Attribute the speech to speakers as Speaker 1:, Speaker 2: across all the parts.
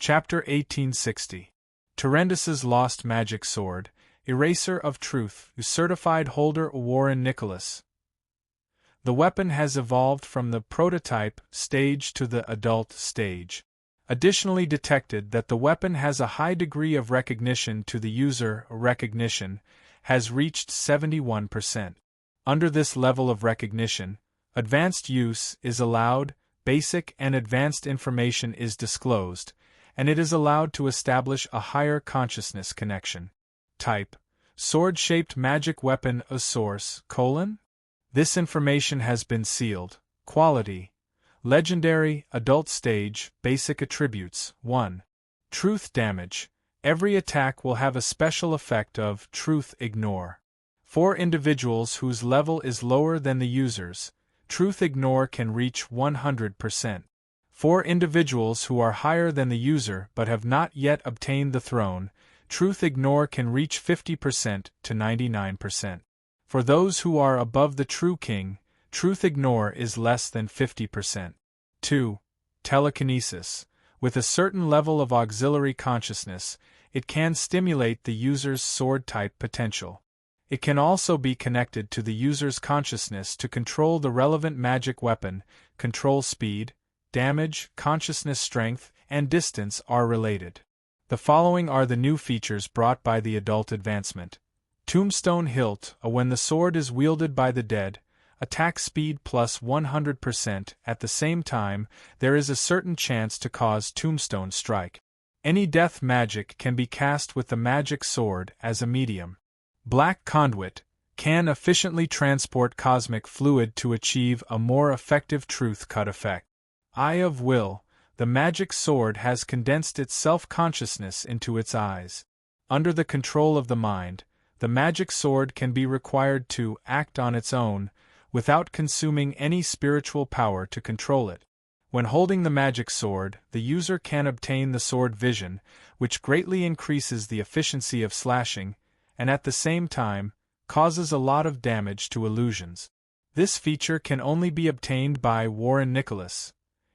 Speaker 1: Chapter 1860. Terendus's Lost Magic Sword, Eraser of Truth, Certified Holder Warren Nicholas. The weapon has evolved from the prototype stage to the adult stage. Additionally detected that the weapon has a high degree of recognition to the user. Recognition has reached 71%. Under this level of recognition, advanced use is allowed, basic and advanced information is disclosed, and it is allowed to establish a higher consciousness connection. Type: sword-shaped magic weapon. A source: This information has been sealed. Quality: legendary, adult stage, basic attributes. 1. Truth damage. Every attack will have a special effect of Truth Ignore. For individuals whose level is lower than the user's, Truth Ignore can reach 100%. For individuals who are higher than the user but have not yet obtained the throne, Truth Ignore can reach 50% to 99%. For those who are above the True King, Truth Ignore is less than 50%. 2. Telekinesis. With a certain level of auxiliary consciousness, it can stimulate the user's sword-type potential. It can also be connected to the user's consciousness to control the relevant magic weapon. Control speed, damage, consciousness strength, and distance are related. The following are the new features brought by the adult advancement. Tombstone Hilt. When the sword is wielded by the dead, attack speed plus 100%. At the same time, there is a certain chance to cause tombstone strike. Any death magic can be cast with the magic sword as a medium. Black Conduit. Can efficiently transport cosmic fluid to achieve a more effective truth cut effect. Eye of Will. The magic sword has condensed its self-consciousness into its eyes. Under the control of the mind, the magic sword can be required to act on its own, without consuming any spiritual power to control it. When holding the magic sword, the user can obtain the sword vision, which greatly increases the efficiency of slashing, and at the same time, causes a lot of damage to illusions. This feature can only be obtained by Warren Nicholas.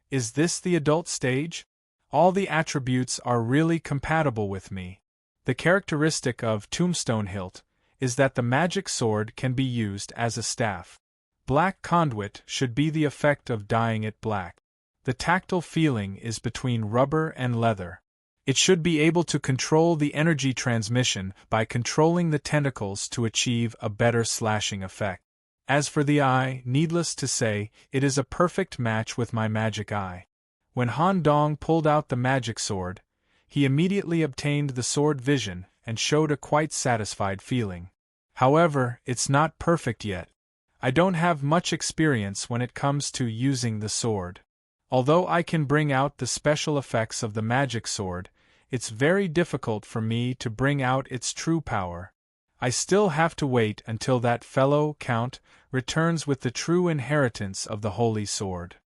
Speaker 1: Is this the adult stage? All the attributes are really compatible with me. The characteristic of Tombstone Hilt is that the magic sword can be used as a staff. Black Conduit should be the effect of dyeing it black. The tactile feeling is between rubber and leather. It should be able to control the energy transmission by controlling the tentacles to achieve a better slashing effect. As for the eye, needless to say, it is a perfect match with my magic eye. When Han Dong pulled out the magic sword, he immediately obtained the sword vision and showed a quite satisfied feeling. However, it's not perfect yet. I don't have much experience when it comes to using the sword. Although I can bring out the special effects of the magic sword, it's very difficult for me to bring out its true power. I still have to wait until that fellow Count returns with the true inheritance of the Holy Sword.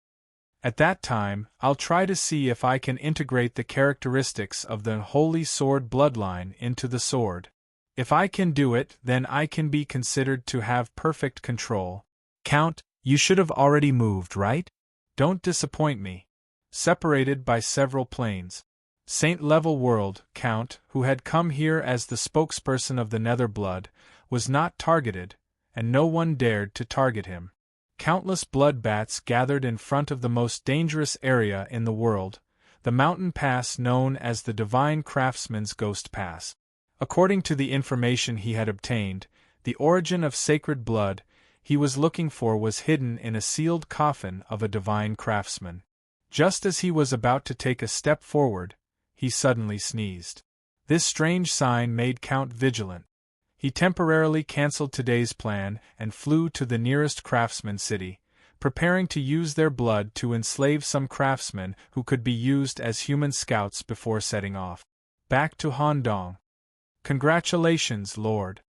Speaker 1: At that time, I'll try to see if I can integrate the characteristics of the Holy Sword bloodline into the sword. If I can do it, then I can be considered to have perfect control. Count, you should have already moved, right? Don't disappoint me. Separated by several planes. Saint Level World, Count, who had come here as the spokesperson of the Nether Blood, was not targeted, and no one dared to target him. Countless blood bats gathered in front of the most dangerous area in the world, the mountain pass known as the Divine Craftsman's Ghost Pass. According to the information he had obtained, the origin of sacred blood he was looking for was hidden in a sealed coffin of a divine craftsman. Just as he was about to take a step forward, he suddenly sneezed. This strange sign made Count vigilant. He temporarily cancelled today's plan and flew to the nearest craftsman city, preparing to use their blood to enslave some craftsmen who could be used as human scouts before setting off. Back to Han Dong. Congratulations, Lord.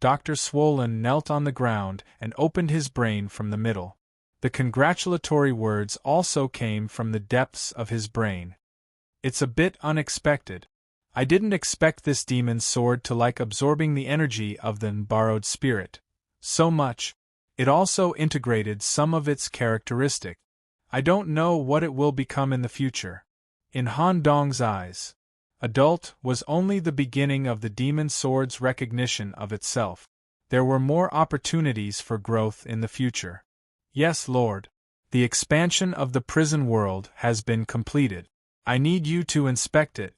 Speaker 1: Dr. Swollen knelt on the ground and opened his brain from the middle. The congratulatory words also came from the depths of his brain. It's a bit unexpected. I didn't expect this demon's sword to like absorbing the energy of the borrowed spirit so much. It also integrated some of its characteristic. I don't know what it will become in the future. In Han Dong's eyes, adult was only the beginning of the demon sword's recognition of itself. There were more opportunities for growth in the future. Yes, Lord. The expansion of the prison world has been completed. I need you to inspect it.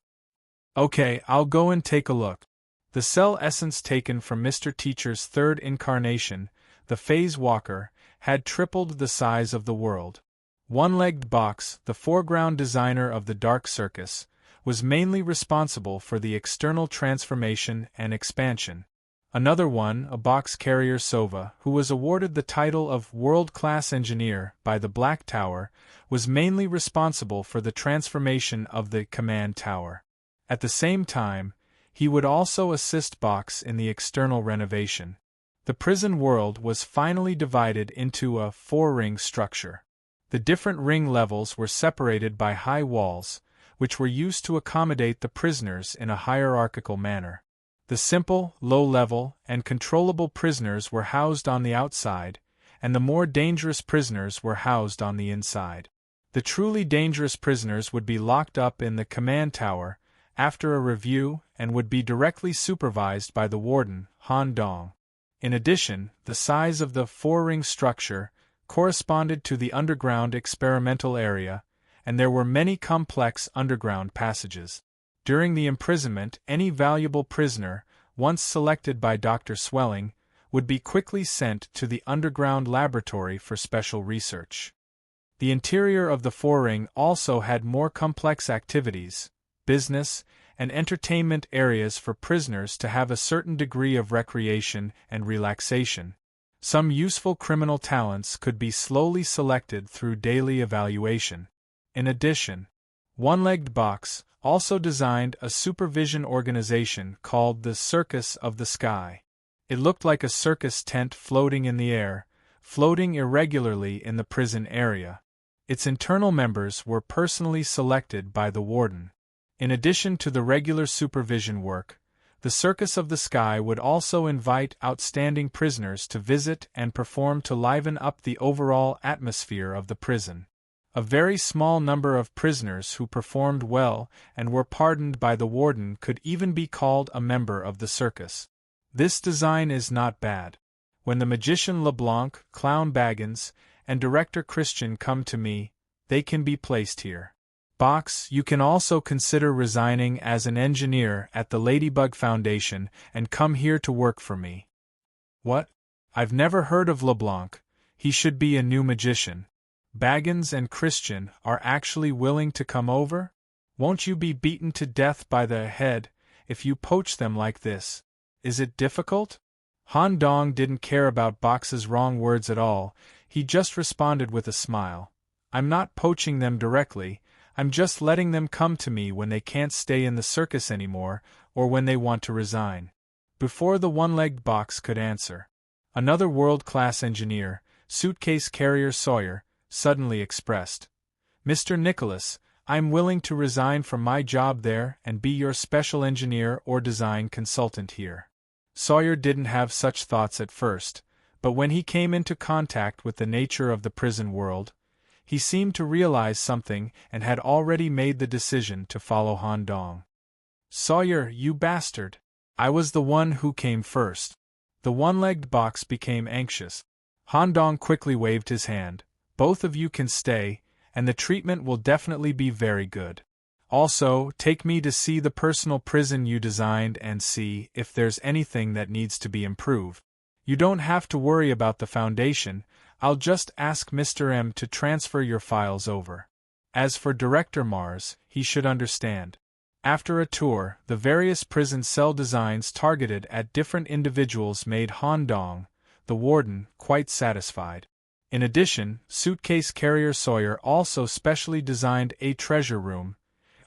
Speaker 1: Okay, I'll go and take a look. The cell essence taken from Mr. Teacher's third incarnation, the Phase Walker, had tripled the size of the world. One-legged Box, the foreground designer of the Dark Circus, was mainly responsible for the external transformation and expansion. Another one, a box carrier Sova, who was awarded the title of world-class engineer by the Black Tower, was mainly responsible for the transformation of the command tower. At the same time, he would also assist Box in the external renovation. The prison world was finally divided into a 4-ring structure. The different ring levels were separated by high walls, which were used to accommodate the prisoners in a hierarchical manner. The simple, low-level, and controllable prisoners were housed on the outside, and the more dangerous prisoners were housed on the inside. The truly dangerous prisoners would be locked up in the command tower after a review and would be directly supervised by the warden, Han Dong. In addition, the size of the 4-ring structure corresponded to the underground experimental area, and there were many complex underground passages. During the imprisonment, any valuable prisoner, once selected by Dr. Swelling, would be quickly sent to the underground laboratory for special research. The interior of the 4-ring also had more complex activities, business, and entertainment areas for prisoners to have a certain degree of recreation and relaxation. Some useful criminal talents could be slowly selected through daily evaluation. In addition, One-Legged Box also designed a supervision organization called the Circus of the Sky. It looked like a circus tent floating in the air, floating irregularly in the prison area. Its internal members were personally selected by the warden. In addition to the regular supervision work, the Circus of the Sky would also invite outstanding prisoners to visit and perform to liven up the overall atmosphere of the prison. A very small number of prisoners who performed well and were pardoned by the warden could even be called a member of the circus. This design is not bad. When the magician LeBlanc, Clown Baggins, and director Christian come to me, they can be placed here. Box, you can also consider resigning as an engineer at the Ladybug Foundation and come here to work for me. What? I've never heard of LeBlanc. He should be a new magician. Baggins and Christian are actually willing to come over? Won't you be beaten to death by the head if you poach them like this? Is it difficult? Han Dong didn't care about Box's wrong words at all. He just responded with a smile. I'm not poaching them directly. I'm just letting them come to me when they can't stay in the circus anymore or when they want to resign. Before the One-Legged Box could answer, another world-class engineer, suitcase carrier Sawyer, suddenly expressed, Mr. Nicholas, I'm willing to resign from my job there and be your special engineer or design consultant here. Sawyer didn't have such thoughts at first, but when he came into contact with the nature of the prison world, he seemed to realize something and had already made the decision to follow Han Dong. Sawyer, you bastard! I was the one who came first. The One-Legged Box became anxious. Han Dong quickly waved his hand. Both of you can stay, and the treatment will definitely be very good. Also, take me to see the personal prison you designed and see if there's anything that needs to be improved. You don't have to worry about the foundation. I'll just ask Mr. M to transfer your files over. As for Director Mars, he should understand. After a tour, the various prison cell designs targeted at different individuals made Han Dong, the warden, quite satisfied. In addition, suitcase carrier Sawyer also specially designed a treasure room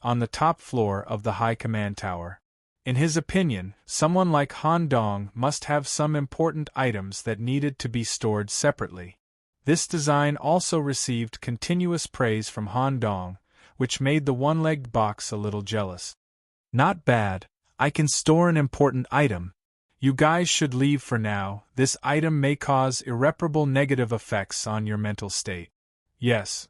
Speaker 1: on the top floor of the High Command Tower. In his opinion, someone like Han Dong must have some important items that needed to be stored separately. This design also received continuous praise from Han Dong, which made the One-Legged Box a little jealous. Not bad, I can store an important item. You guys should leave for now. This item may cause irreparable negative effects on your mental state. Yes.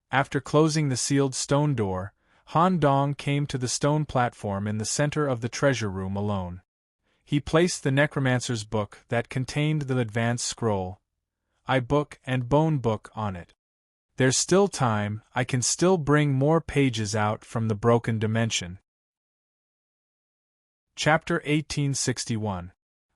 Speaker 1: After closing the sealed stone door, Han Dong came to the stone platform in the center of the treasure room alone. He placed the necromancer's book that contained the advanced scroll, eye book and bone book on it. There's still time, I can still bring more pages out from the broken dimension. Chapter 1861.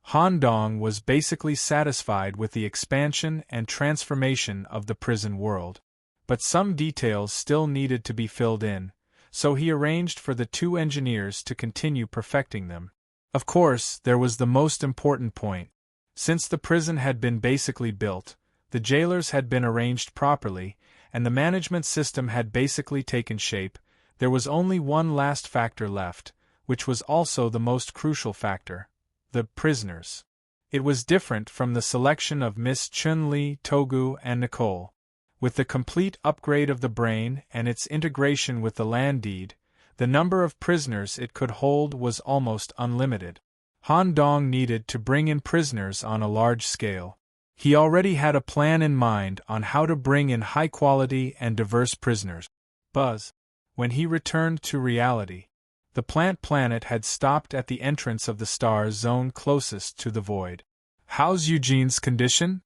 Speaker 1: Han Dong was basically satisfied with the expansion and transformation of the prison world. But some details still needed to be filled in, so he arranged for the two engineers to continue perfecting them. Of course, there was the most important point. Since the prison had been basically built, the jailers had been arranged properly, and the management system had basically taken shape, there was only one last factor left, which was also the most crucial factor: the prisoners. It was different from the selection of Miss Chun-Li, Togu, and Nicole. With the complete upgrade of the brain and its integration with the land deed, the number of prisoners it could hold was almost unlimited. Han Dong needed to bring in prisoners on a large scale. He already had a plan in mind on how to bring in high-quality and diverse prisoners. Buzz. When he returned to reality, the plant planet had stopped at the entrance of the star zone closest to the void. "How's Eugene's condition?"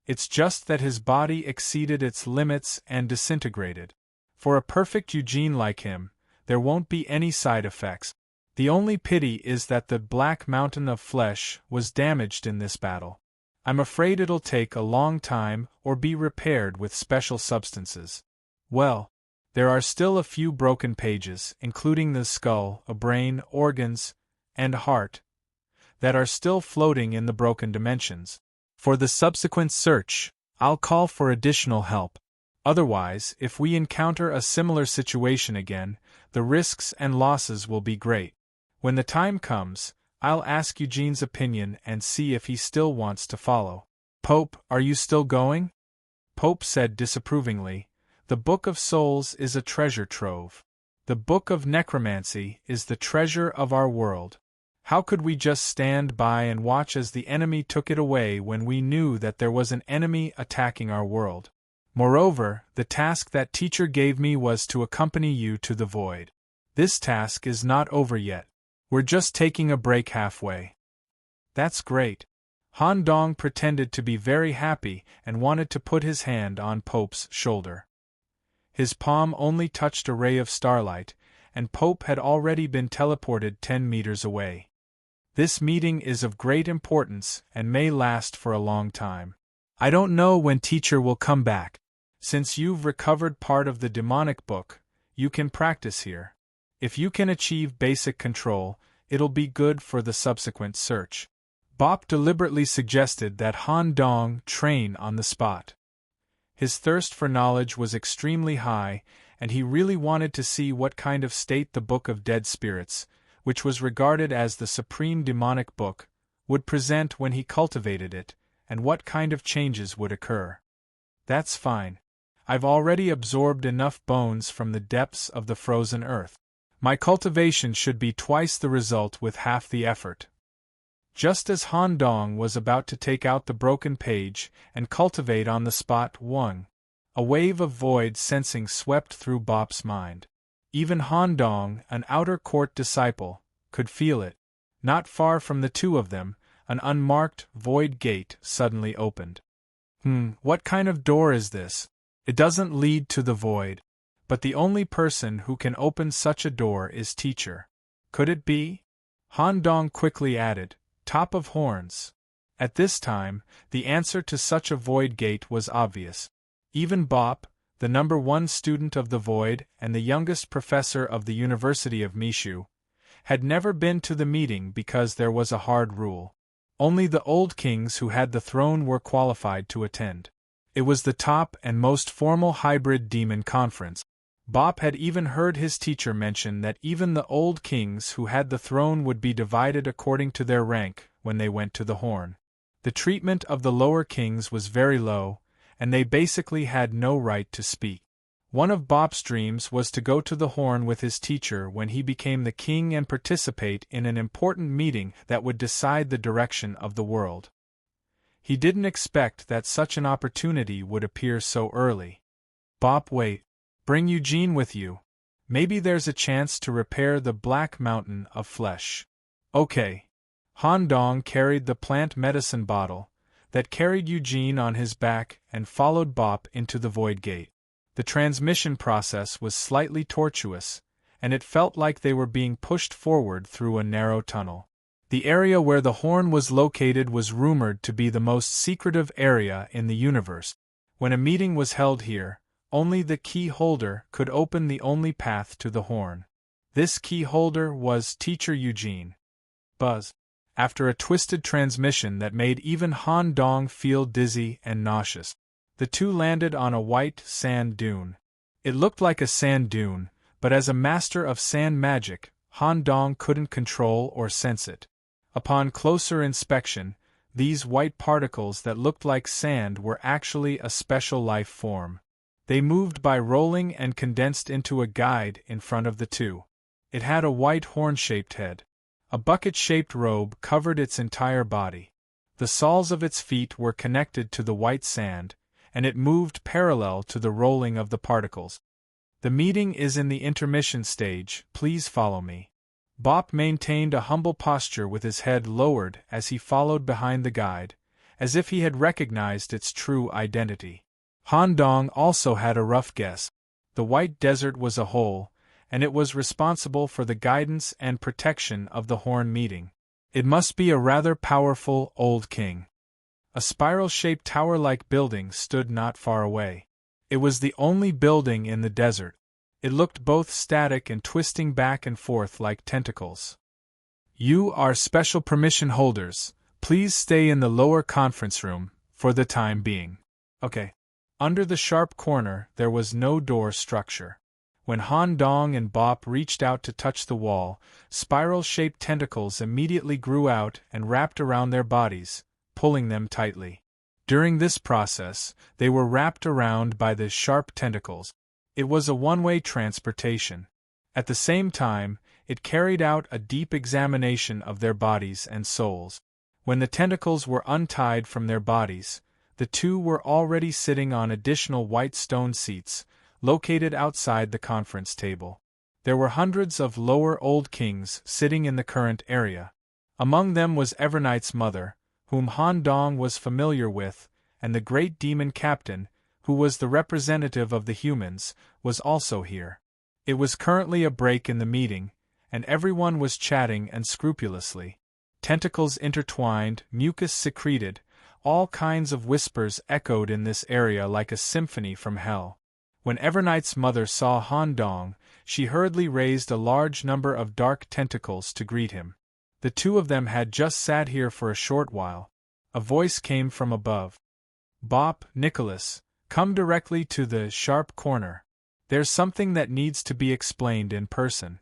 Speaker 1: "It's just that his body exceeded its limits and disintegrated. For a perfect Eugene like him, there won't be any side effects. The only pity is that the black mountain of flesh was damaged in this battle. I'm afraid it'll take a long time or be repaired with special substances." "Well, there are still a few broken pages, including the skull, a brain, organs, and heart, that are still floating in the broken dimensions. For the subsequent search, I'll call for additional help. Otherwise, if we encounter a similar situation again, the risks and losses will be great. When the time comes, I'll ask Eugene's opinion and see if he still wants to follow." "Pope, are you still going?" Pope said disapprovingly, "The Book of Souls is a treasure trove. The Book of Necromancy is the treasure of our world. How could we just stand by and watch as the enemy took it away when we knew that there was an enemy attacking our world? Moreover, the task that teacher gave me was to accompany you to the void. This task is not over yet. We're just taking a break halfway." "That's great." Han Dong pretended to be very happy and wanted to put his hand on Pope's shoulder. His palm only touched a ray of starlight, and Pope had already been teleported 10 meters away. "This meeting is of great importance and may last for a long time. I don't know when teacher will come back. Since you've recovered part of the demonic book, you can practice here. If you can achieve basic control, it'll be good for the subsequent search." Bop deliberately suggested that Han Dong train on the spot. His thirst for knowledge was extremely high, and he really wanted to see what kind of state the Book of Dead Spirits, which was regarded as the supreme demonic book, would present when he cultivated it, and what kind of changes would occur. "That's fine. I've already absorbed enough bones from the depths of the frozen earth. My cultivation should be twice the result with half the effort." Just as Han Dong was about to take out the broken page and cultivate on the spot a wave of void sensing swept through Bop's mind. Even Han Dong, an outer court disciple, could feel it. Not far from the two of them, an unmarked void gate suddenly opened. What kind of door is this? It doesn't lead to the void. But the only person who can open such a door is teacher. Could it be? Han Dong quickly added, "Top of horns." At this time, the answer to such a void gate was obvious. Even Bop, the #1 student of the void and the youngest professor of the University of Mishu, had never been to the meeting because there was a hard rule. Only the old kings who had the throne were qualified to attend. It was the top and most formal hybrid demon conference. Bop had even heard his teacher mention that even the old kings who had the throne would be divided according to their rank when they went to the horn. The treatment of the lower kings was very low, and they basically had no right to speak. One of Bop's dreams was to go to the horn with his teacher when he became the king and participate in an important meeting that would decide the direction of the world. He didn't expect that such an opportunity would appear so early. "Bop, wait. Bring Eugene with you." Maybe there's a chance to repair the black mountain of flesh. Okay. Han Dong carried the plant medicine bottle that carried Eugene on his back and followed Bop into the void gate. The transmission process was slightly tortuous, and it felt like they were being pushed forward through a narrow tunnel. The area where the horn was located was rumored to be the most secretive area in the universe. When a meeting was held here, only the key holder could open the only path to the horn. This key holder was Teacher Eugene. Buzz. After a twisted transmission that made even Han Dong feel dizzy and nauseous, the two landed on a white sand dune. It looked like a sand dune, but as a master of sand magic, Han Dong couldn't control or sense it. Upon closer inspection, these white particles that looked like sand were actually a special life form. They moved by rolling and condensed into a guide in front of the two. It had a white horn-shaped head. A bucket-shaped robe covered its entire body. The soles of its feet were connected to the white sand, and it moved parallel to the rolling of the particles. The meeting is in the intermission stage, please follow me. Bop maintained a humble posture with his head lowered as he followed behind the guide, as if he had recognized its true identity. Han Dong also had a rough guess. The White Desert was a whole, and it was responsible for the guidance and protection of the Horn meeting. It must be a rather powerful old king. A spiral-shaped tower-like building stood not far away. It was the only building in the desert. It looked both static and twisting back and forth like tentacles. You are special permission holders. Please stay in the lower conference room, for the time being. Okay. Under the sharp corner there was no door structure. When Han Dong and Bop reached out to touch the wall, spiral-shaped tentacles immediately grew out and wrapped around their bodies, pulling them tightly. During this process, they were wrapped around by the sharp tentacles. It was a one-way transportation. At the same time, it carried out a deep examination of their bodies and souls. When the tentacles were untied from their bodies, the two were already sitting on additional white stone seats, located outside the conference table. There were hundreds of lower old kings sitting in the current area. Among them was Evernight's mother, whom Han Dong was familiar with, and the great demon captain, who was the representative of the humans, was also here. It was currently a break in the meeting, and everyone was chatting unscrupulously. Tentacles intertwined, mucus secreted, all kinds of whispers echoed in this area like a symphony from hell. When Evernight's mother saw Han Dong, she hurriedly raised a large number of dark tentacles to greet him. The two of them had just sat here for a short while. A voice came from above. Bop, Nicholas, come directly to the sharp corner. There's something that needs to be explained in person.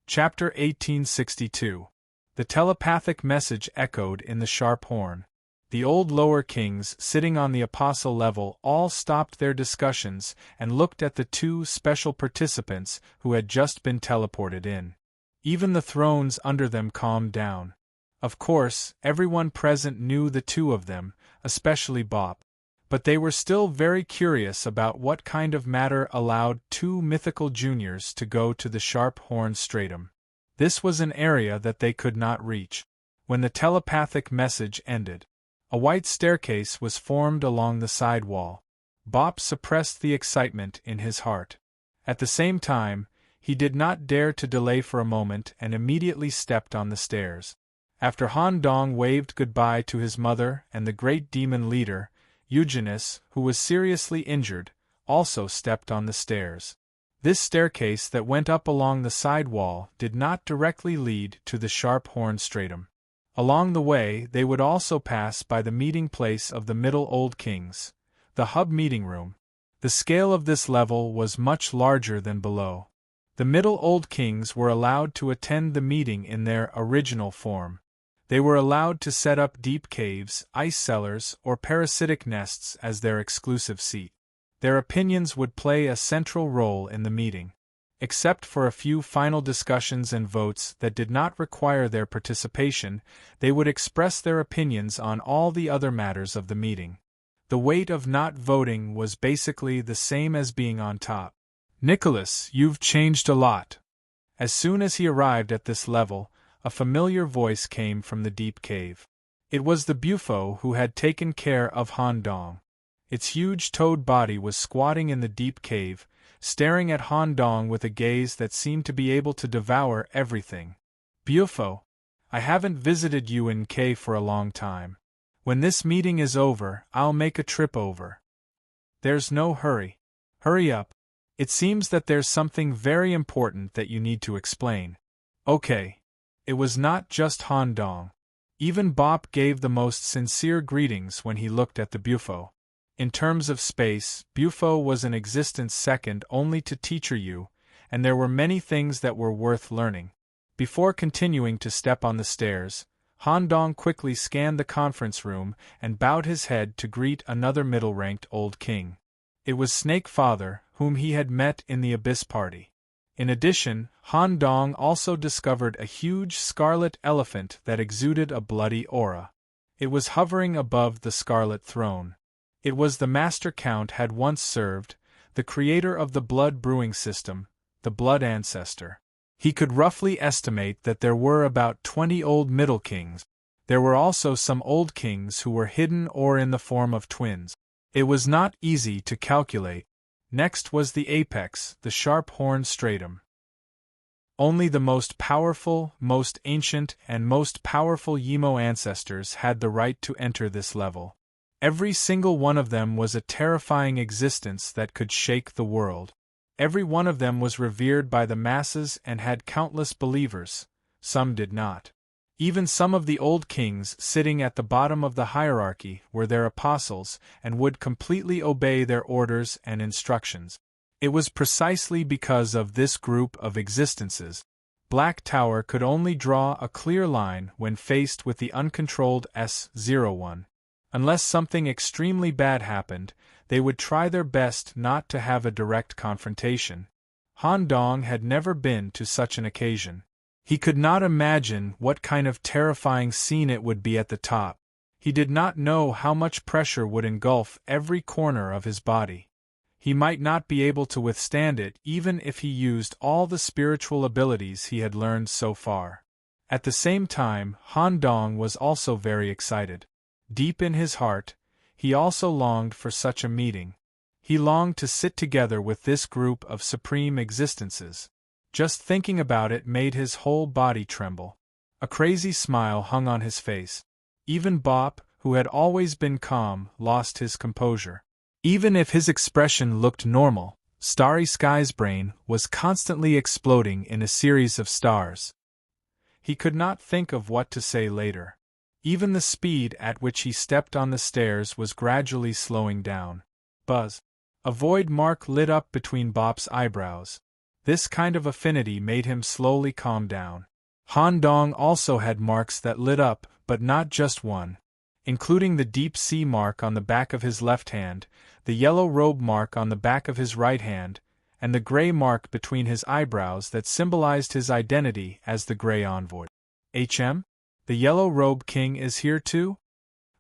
Speaker 1: Chapter 1862. The telepathic message echoed in the sharp horn. The old lower kings sitting on the apostle level all stopped their discussions and looked at the two special participants who had just been teleported in. Even the thrones under them calmed down. Of course, everyone present knew the two of them, especially Bop. But they were still very curious about what kind of matter allowed two mythical juniors to go to the sharp horn stratum. This was an area that they could not reach. When the telepathic message ended, a white staircase was formed along the side wall. Bop suppressed the excitement in his heart. At the same time, he did not dare to delay for a moment and immediately stepped on the stairs. After Han Dong waved goodbye to his mother and the great demon leader, Eugenius, who was seriously injured, also stepped on the stairs. This staircase that went up along the side wall did not directly lead to the sharp horn stratum. Along the way they would also pass by the meeting place of the Middle Old Kings, the hub meeting room. The scale of this level was much larger than below. The Middle Old Kings were allowed to attend the meeting in their original form. They were allowed to set up deep caves, ice cellars, or parasitic nests as their exclusive seat. Their opinions would play a central role in the meeting. Except for a few final discussions and votes that did not require their participation, they would express their opinions on all the other matters of the meeting. The weight of not voting was basically the same as being on top. "Nicholas, you've changed a lot." As soon as he arrived at this level, a familiar voice came from the deep cave. It was the Bufo who had taken care of Han Dong. Its huge toad body was squatting in the deep cave, staring at Han Dong with a gaze that seemed to be able to devour everything. "Bufo, I haven't visited you in K for a long time. When this meeting is over, I'll make a trip over." "There's no hurry. Hurry up. It seems that there's something very important that you need to explain." "Okay." It was not just Han Dong. Even Bop gave the most sincere greetings when he looked at the Bufo. In terms of space, Bufo was in existence second only to Teacher Yu, and there were many things that were worth learning. Before continuing to step on the stairs, Han Dong quickly scanned the conference room and bowed his head to greet another middle-ranked old king. It was Snake Father, whom he had met in the Abyss Party. In addition, Han Dong also discovered a huge scarlet elephant that exuded a bloody aura. It was hovering above the scarlet throne. It was the Master Count had once served, the creator of the blood brewing system, the Blood Ancestor. He could roughly estimate that there were about 20 old middle kings. There were also some old kings who were hidden or in the form of twins. It was not easy to calculate. Next was the apex, the sharp-horned stratum. Only the most powerful, most ancient, and most powerful Yimo ancestors had the right to enter this level. Every single one of them was a terrifying existence that could shake the world. Every one of them was revered by the masses and had countless believers. Some did not. Even some of the old kings sitting at the bottom of the hierarchy were their apostles and would completely obey their orders and instructions. It was precisely because of this group of existences. Black Tower could only draw a clear line when faced with the uncontrolled S-01. Unless something extremely bad happened, they would try their best not to have a direct confrontation. Han Dong had never been to such an occasion. He could not imagine what kind of terrifying scene it would be at the top. He did not know how much pressure would engulf every corner of his body. He might not be able to withstand it even if he used all the spiritual abilities he had learned so far. At the same time, Han Dong was also very excited. Deep in his heart, he also longed for such a meeting. He longed to sit together with this group of supreme existences. Just thinking about it made his whole body tremble. A crazy smile hung on his face. Even Bop, who had always been calm, lost his composure. Even if his expression looked normal, Starry Sky's brain was constantly exploding in a series of stars. He could not think of what to say later. Even the speed at which he stepped on the stairs was gradually slowing down. Buzz. A void mark lit up between Bop's eyebrows. This kind of affinity made him slowly calm down. Han Dong also had marks that lit up, but not just one. Including the deep sea mark on the back of his left hand, the yellow robe mark on the back of his right hand, and the gray mark between his eyebrows that symbolized his identity as the Gray Envoy. HM? The Yellow Robe King is here too?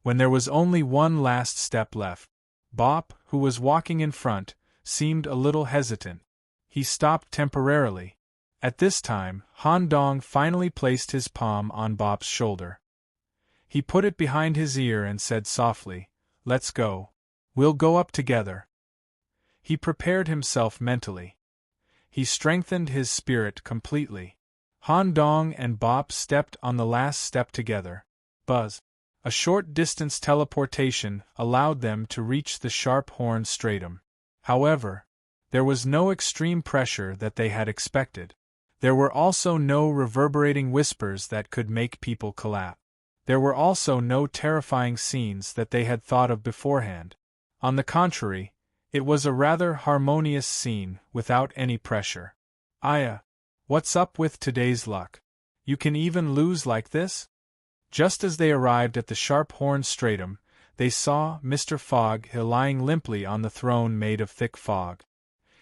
Speaker 1: When there was only one last step left, Bop, who was walking in front, seemed a little hesitant. He stopped temporarily. At this time, Han Dong finally placed his palm on Bop's shoulder. He put it behind his ear and said softly, "Let's go. We'll go up together." He prepared himself mentally. He strengthened his spirit completely. Han Dong and Bop stepped on the last step together. Buzz. A short distance teleportation allowed them to reach the sharp-horned stratum. However, there was no extreme pressure that they had expected. There were also no reverberating whispers that could make people collapse. There were also no terrifying scenes that they had thought of beforehand. On the contrary, it was a rather harmonious scene without any pressure. Aya. What's up with today's luck? You can even lose like this? Just as they arrived at the sharp-horned stratum, they saw Mr. Fog lying limply on the throne made of thick fog.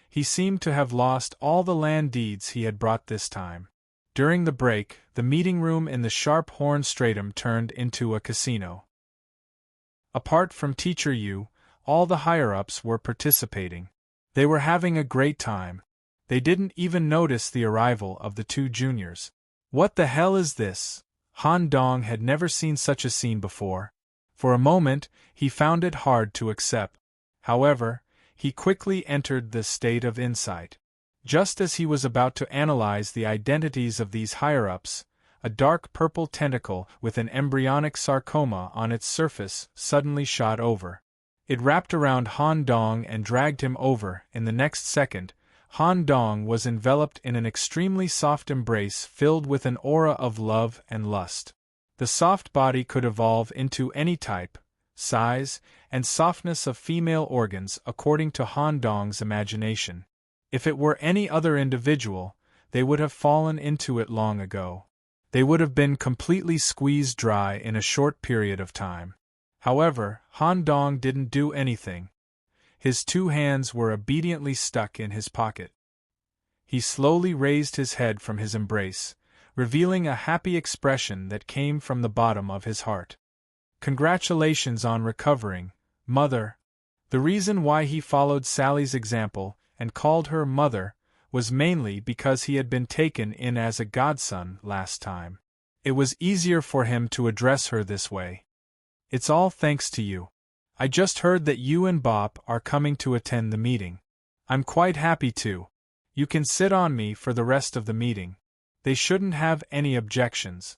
Speaker 1: He seemed to have lost all the land deeds he had brought this time. During the break, the meeting room in the sharp-horned stratum turned into a casino. Apart from Teacher Yu, all the higher-ups were participating. They were having a great time. They didn't even notice the arrival of the two juniors. What the hell is this? Han Dong had never seen such a scene before. For a moment, he found it hard to accept. However, he quickly entered the state of insight. Just as he was about to analyze the identities of these higher-ups, a dark purple tentacle with an embryonic sarcoma on its surface suddenly shot over. It wrapped around Han Dong and dragged him over. In the next second, Han Dong was enveloped in an extremely soft embrace filled with an aura of love and lust. The soft body could evolve into any type, size, and softness of female organs according to Han Dong's imagination. If it were any other individual, they would have fallen into it long ago. They would have been completely squeezed dry in a short period of time. However, Han Dong didn't do anything. His two hands were obediently stuck in his pocket. He slowly raised his head from his embrace, revealing a happy expression that came from the bottom of his heart. Congratulations on recovering, Mother. The reason why he followed Sally's example and called her Mother was mainly because he had been taken in as a godson last time. It was easier for him to address her this way. It's all thanks to you. I just heard that you and Bob are coming to attend the meeting. I'm quite happy to. You can sit on me for the rest of the meeting. They shouldn't have any objections.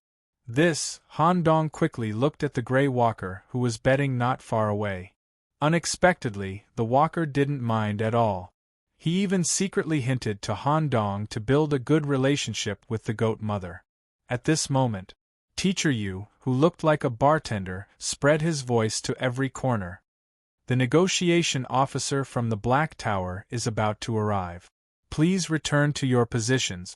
Speaker 1: This, Han Dong quickly looked at the gray walker who was bedding not far away. Unexpectedly, the walker didn't mind at all. He even secretly hinted to Han Dong to build a good relationship with the goat mother. At this moment, Teacher Yu, who looked like a bartender, spread his voice to every corner. The negotiation officer from the Black Tower is about to arrive. Please return to your positions.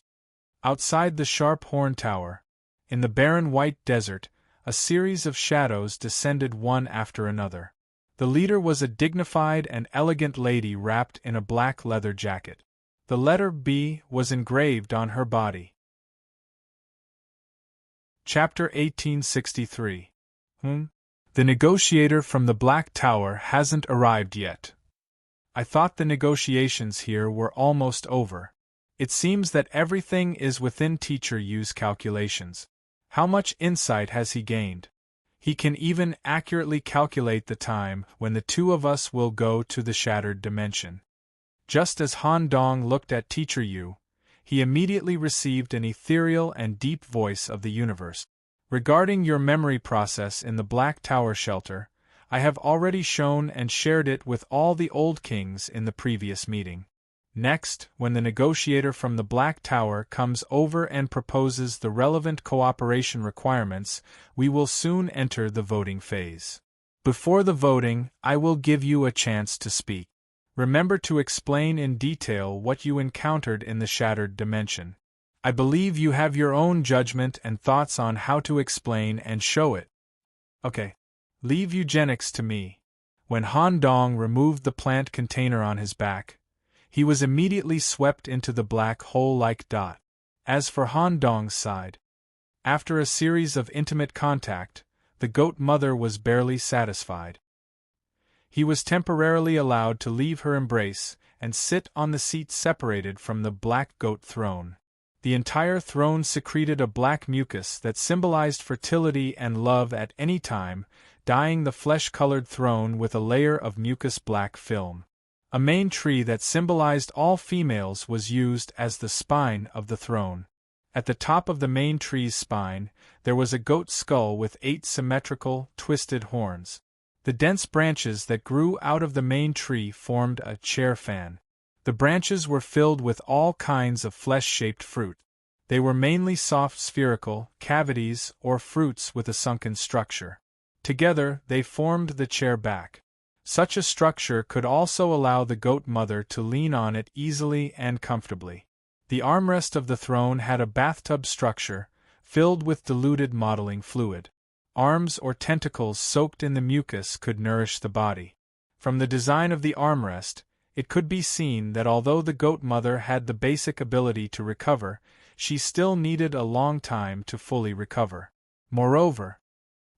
Speaker 1: Outside the Sharp Horn Tower, in the barren white desert, a series of shadows descended one after another. The leader was a dignified and elegant lady wrapped in a black leather jacket. The letter B was engraved on her body. Chapter 1863. The negotiator from the Black Tower hasn't arrived yet. I thought the negotiations here were almost over. It seems that everything is within Teacher Yu's calculations. How much insight has he gained? He can even accurately calculate the time when the two of us will go to the shattered dimension. Just as Han Dong looked at Teacher Yu, he immediately received an ethereal and deep voice of the universe. Regarding your memory process in the Black Tower shelter, I have already shown and shared it with all the old kings in the previous meeting. Next, when the negotiator from the Black Tower comes over and proposes the relevant cooperation requirements, we will soon enter the voting phase. Before the voting, I will give you a chance to speak. Remember to explain in detail what you encountered in the shattered dimension. I believe you have your own judgment and thoughts on how to explain and show it. Okay. Leave eugenics to me. When Han Dong removed the plant container on his back, he was immediately swept into the black hole-like dot. As for Han Dong's side, after a series of intimate contact, the goat mother was barely satisfied. He was temporarily allowed to leave her embrace and sit on the seat separated from the black goat throne. The entire throne secreted a black mucus that symbolized fertility and love at any time, dyeing the flesh-colored throne with a layer of mucus-black film. A main tree that symbolized all females was used as the spine of the throne. At the top of the main tree's spine, there was a goat skull with 8 symmetrical, twisted horns. The dense branches that grew out of the main tree formed a chair fan. The branches were filled with all kinds of flesh-shaped fruit. They were mainly soft spherical cavities or fruits with a sunken structure. Together, they formed the chair back. Such a structure could also allow the goat mother to lean on it easily and comfortably. The armrest of the throne had a bathtub structure, filled with diluted modeling fluid. Arms or tentacles soaked in the mucus could nourish the body. From the design of the armrest, it could be seen that although the goat mother had the basic ability to recover, she still needed a long time to fully recover. Moreover,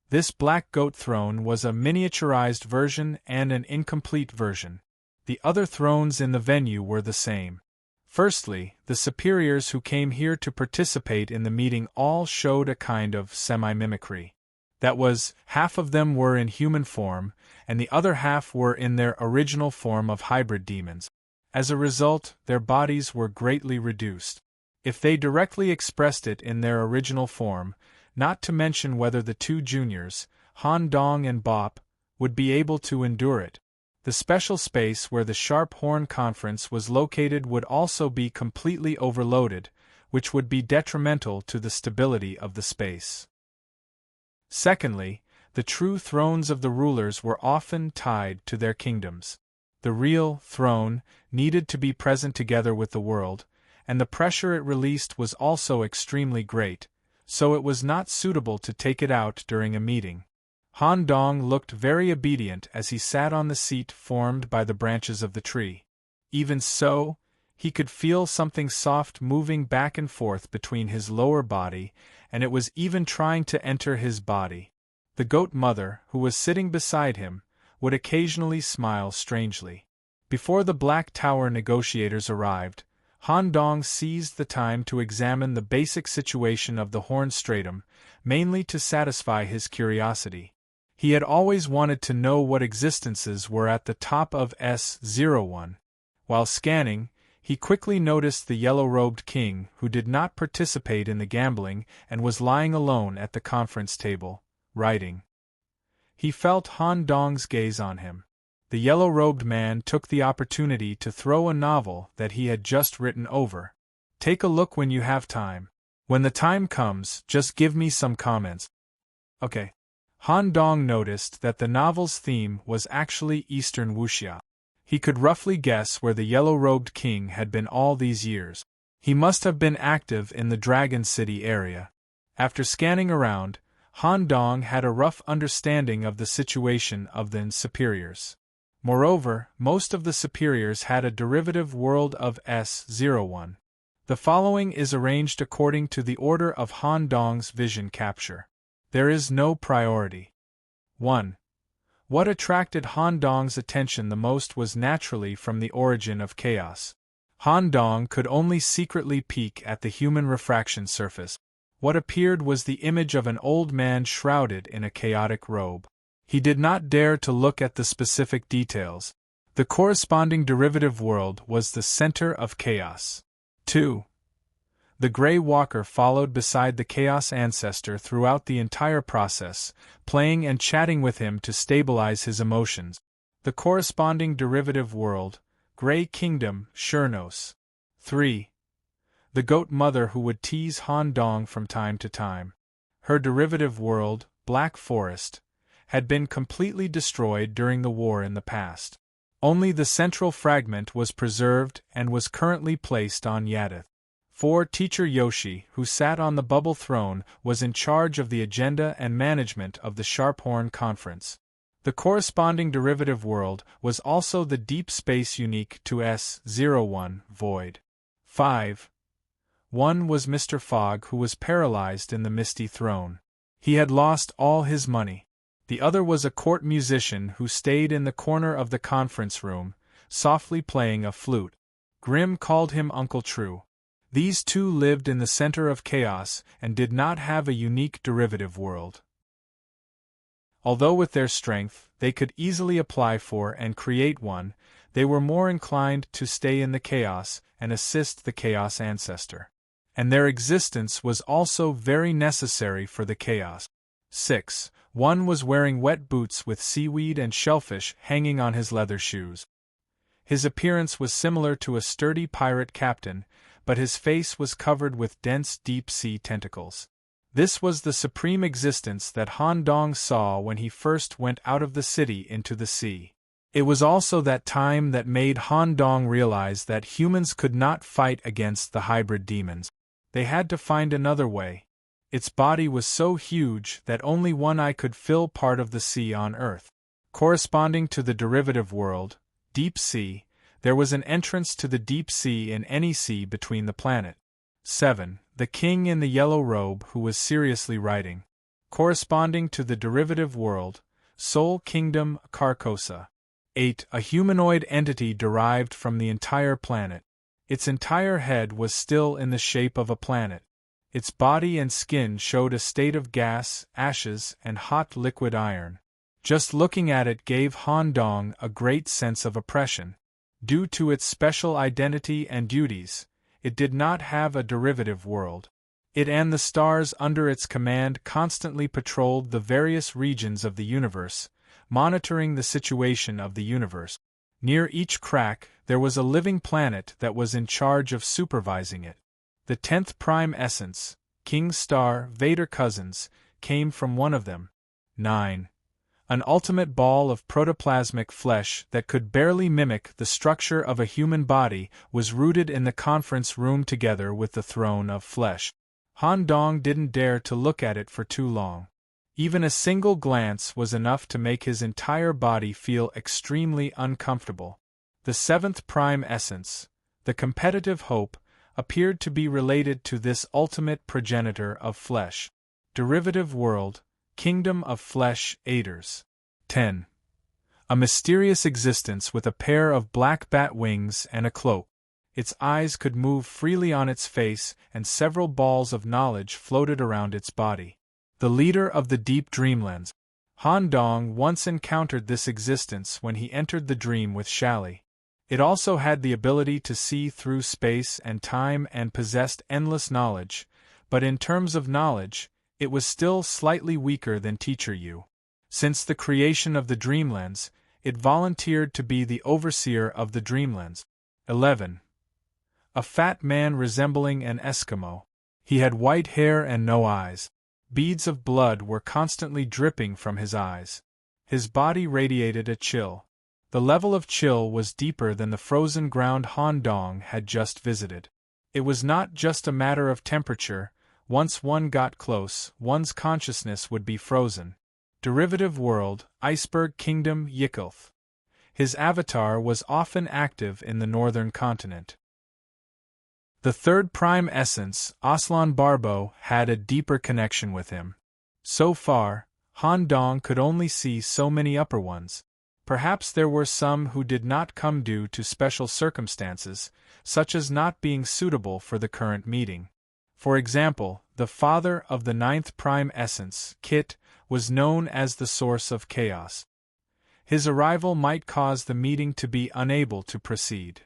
Speaker 1: this black goat throne was a miniaturized version and an incomplete version. The other thrones in the venue were the same. Firstly, the superiors who came here to participate in the meeting all showed a kind of semi-mimicry. That was, half of them were in human form, and the other half were in their original form of hybrid demons. As a result, their bodies were greatly reduced. If they directly expressed it in their original form, not to mention whether the two juniors, Han Dong and Bop, would be able to endure it. The special space where the Sharp Horn Conference was located would also be completely overloaded, which would be detrimental to the stability of the space. Secondly, the true thrones of the rulers were often tied to their kingdoms. The real throne needed to be present together with the world, and the pressure it released was also extremely great, so it was not suitable to take it out during a meeting. Han Dong looked very obedient as he sat on the seat formed by the branches of the tree. Even so, he could feel something soft moving back and forth between his lower body, and it was even trying to enter his body. The goat mother, who was sitting beside him, would occasionally smile strangely. Before the Black Tower negotiators arrived, Han Dong seized the time to examine the basic situation of the horn stratum, mainly to satisfy his curiosity. He had always wanted to know what existences were at the top of S01. While scanning, he quickly noticed the yellow-robed king who did not participate in the gambling and was lying alone at the conference table, writing. He felt Han Dong's gaze on him. The yellow-robed man took the opportunity to throw a novel that he had just written over. Take a look when you have time. When the time comes, just give me some comments. Okay. Han Dong noticed that the novel's theme was actually Eastern Wuxia. He could roughly guess where the yellow-robed king had been all these years. He must have been active in the Dragon City area. After scanning around, Han Dong had a rough understanding of the situation of the superiors. Moreover, most of the superiors had a derivative world of S01. The following is arranged according to the order of Han Dong's vision capture. There is no priority. 1. What attracted Han Dong's attention the most was naturally from the origin of chaos. Han Dong could only secretly peek at the human refraction surface. What appeared was the image of an old man shrouded in a chaotic robe. He did not dare to look at the specific details. The corresponding derivative world was the center of chaos. 2. The Grey Walker followed beside the Chaos Ancestor throughout the entire process, playing and chatting with him to stabilize his emotions. The corresponding derivative world, Grey Kingdom, Shurnos. 3. The Goat Mother who would tease Han Dong from time to time. Her derivative world, Black Forest, had been completely destroyed during the war in the past. Only the central fragment was preserved and was currently placed on Yadith. 4. Teacher Yoshi, who sat on the bubble throne, was in charge of the agenda and management of the Sharphorn Conference. The corresponding derivative world was also the deep space unique to S01 Void. 5. 1 was Mr. Fogg, who was paralyzed in the Misty Throne. He had lost all his money. The other was a court musician who stayed in the corner of the conference room, softly playing a flute. Grimm called him Uncle True. These two lived in the center of chaos and did not have a unique derivative world. Although with their strength, they could easily apply for and create one, they were more inclined to stay in the chaos and assist the Chaos Ancestor. And their existence was also very necessary for the chaos. 6. 1 was wearing wet boots with seaweed and shellfish hanging on his leather shoes. His appearance was similar to a sturdy pirate captain, but his face was covered with dense deep-sea tentacles. This was the supreme existence that Han Dong saw when he first went out of the city into the sea. It was also that time that made Han Dong realize that humans could not fight against the hybrid demons. They had to find another way. Its body was so huge that only one eye could fill part of the sea on Earth. Corresponding to the derivative world, Deep Sea, there was an entrance to the deep sea in any sea between the planet. 7. The king in the yellow robe who was seriously writing. Corresponding to the derivative world, Soul Kingdom Carcosa. 8. A humanoid entity derived from the entire planet. Its entire head was still in the shape of a planet. Its body and skin showed a state of gas, ashes, and hot liquid iron. Just looking at it gave Han Dong a great sense of oppression. Due to its special identity and duties, it did not have a derivative world. It and the stars under its command constantly patrolled the various regions of the universe, monitoring the situation of the universe. Near each crack, there was a living planet that was in charge of supervising it. The 10th prime essence, King Star Vader Cousins, came from one of them. 9. An ultimate ball of protoplasmic flesh that could barely mimic the structure of a human body was rooted in the conference room together with the throne of flesh. Han Dong didn't dare to look at it for too long. Even a single glance was enough to make his entire body feel extremely uncomfortable. The 7th prime essence, the competitive hope, appeared to be related to this ultimate progenitor of flesh. Derivative world, kingdom of flesh aiders. 10. A mysterious existence with a pair of black bat wings and a cloak. Its eyes could move freely on its face, and several balls of knowledge floated around its body. The leader of the deep dreamlands. Han Dong once encountered this existence when he entered the dream with Shally. It also had the ability to see through space and time and possessed endless knowledge, but in terms of knowledge, it was still slightly weaker than Teacher Yu. Since the creation of the Dreamlands, it volunteered to be the overseer of the Dreamlands. 11. A fat man resembling an Eskimo. He had white hair and no eyes. Beads of blood were constantly dripping from his eyes. His body radiated a chill. The level of chill was deeper than the frozen ground Han Dong had just visited. It was not just a matter of temperature. Once one got close, one's consciousness would be frozen. Derivative world, Iceberg Kingdom Yikulth. His avatar was often active in the northern continent. The 3rd prime essence, Aslan Barbo, had a deeper connection with him. So far, Han Dong could only see so many upper ones. Perhaps there were some who did not come due to special circumstances, such as not being suitable for the current meeting. For example, the father of the 9th prime essence, Kit, was known as the source of chaos. His arrival might cause the meeting to be unable to proceed.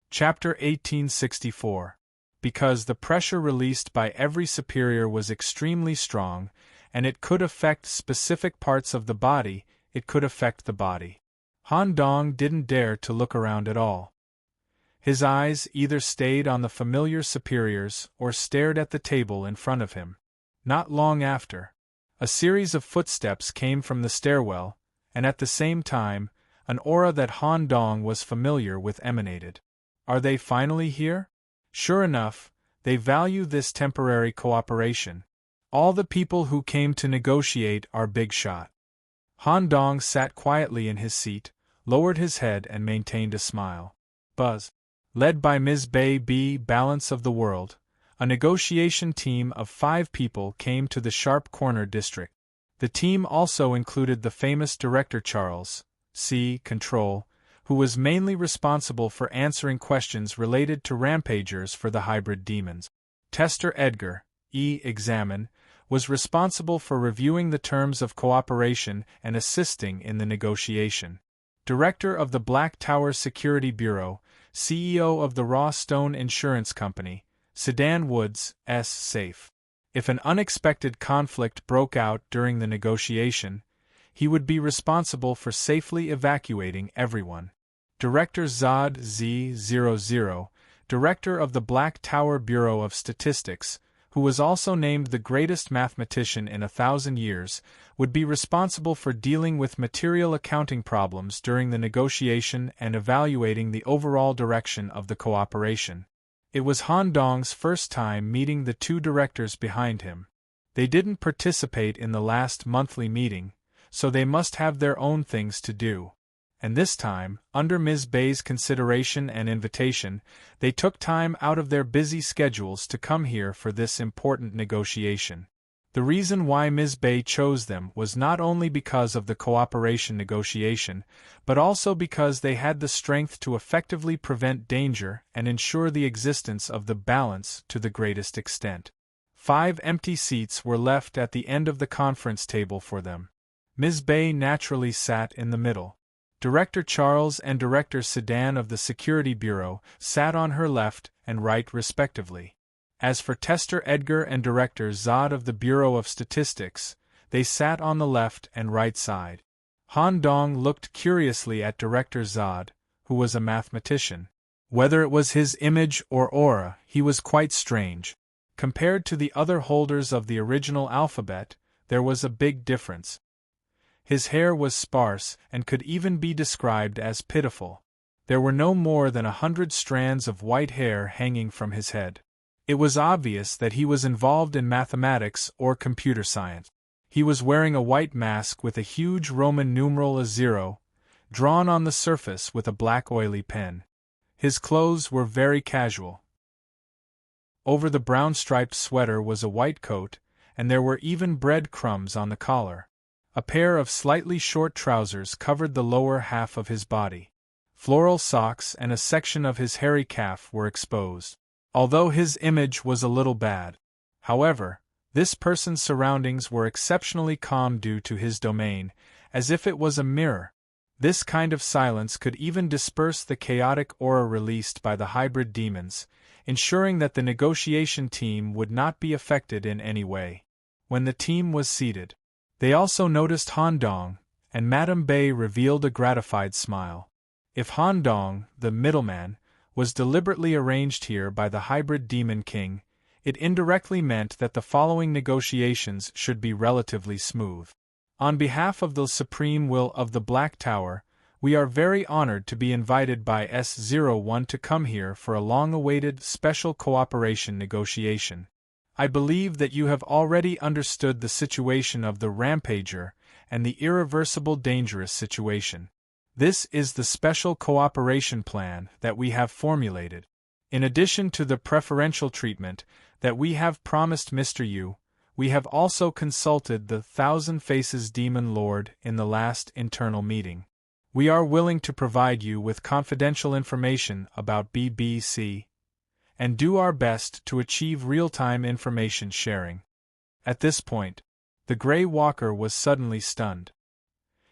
Speaker 1: Chapter 1864. Because the pressure released by every superior was extremely strong, and it could affect specific parts of the body, it could affect the body. Han Dong didn't dare to look around at all. His eyes either stayed on the familiar superiors or stared at the table in front of him. Not long after, a series of footsteps came from the stairwell, and at the same time, an aura that Han Dong was familiar with emanated. Are they finally here? Sure enough, they value this temporary cooperation. All the people who came to negotiate are big shot. Han Dong sat quietly in his seat, lowered his head and maintained a smile. Buzz. Led by Ms. Bei B. Balance of the World, a negotiation team of 5 people came to the Sharp Corner district. The team also included the famous director Charles C. Control, who was mainly responsible for answering questions related to rampagers for the hybrid demons. Tester Edgar E. Examine was responsible for reviewing the terms of cooperation and assisting in the negotiation. Director of the Black Tower Security Bureau, CEO of the Raw Stone Insurance Company, Sedan Woods, S. Safe. If an unexpected conflict broke out during the negotiation, he would be responsible for safely evacuating everyone. Director Zod Z00, Director of the Black Tower Bureau of Statistics, who was also named the greatest mathematician in 1,000 years, would be responsible for dealing with material accounting problems during the negotiation and evaluating the overall direction of the cooperation. It was Han Dong's first time meeting the 2 directors behind him. They didn't participate in the last monthly meeting, so they must have their own things to do. And this time, under Ms. Bei's consideration and invitation, they took time out of their busy schedules to come here for this important negotiation. The reason why Ms. Bay chose them was not only because of the cooperation negotiation, but also because they had the strength to effectively prevent danger and ensure the existence of the balance to the greatest extent. 5 empty seats were left at the end of the conference table for them. Ms. Bay naturally sat in the middle. Director Charles and Director Sedan of the Security Bureau sat on her left and right respectively. As for Tester Edgar and Director Zod of the Bureau of Statistics, they sat on the left and right side. Han Dong looked curiously at Director Zod, who was a mathematician. Whether it was his image or aura, he was quite strange. Compared to the other holders of the original alphabet, there was a big difference. His hair was sparse and could even be described as pitiful. There were no more than 100 strands of white hair hanging from his head. It was obvious that he was involved in mathematics or computer science. He was wearing a white mask with a huge Roman numeral A0, drawn on the surface with a black oily pen. His clothes were very casual. Over the brown striped sweater was a white coat, and there were even bread crumbs on the collar. A pair of slightly short trousers covered the lower half of his body. Floral socks and a section of his hairy calf were exposed. Although his image was a little bad. However, this person's surroundings were exceptionally calm due to his domain, as if it was a mirror. This kind of silence could even disperse the chaotic aura released by the hybrid demons, ensuring that the negotiation team would not be affected in any way. When the team was seated, they also noticed Han Dong, and Madame Bay revealed a gratified smile. If Han Dong, the middleman, was deliberately arranged here by the hybrid demon king, it indirectly meant that the following negotiations should be relatively smooth. On behalf of the supreme will of the Black Tower, we are very honored to be invited by S01 to come here for a long-awaited special cooperation negotiation. I believe that you have already understood the situation of the Rampager and the irreversible dangerous situation. This is the special cooperation plan that we have formulated. In addition to the preferential treatment that we have promised Mr. Yu, we have also consulted the Thousand Faces Demon Lord in the last internal meeting. We are willing to provide you with confidential information about BBC, and do our best to achieve real-time information sharing. At this point, the Grey Walker was suddenly stunned.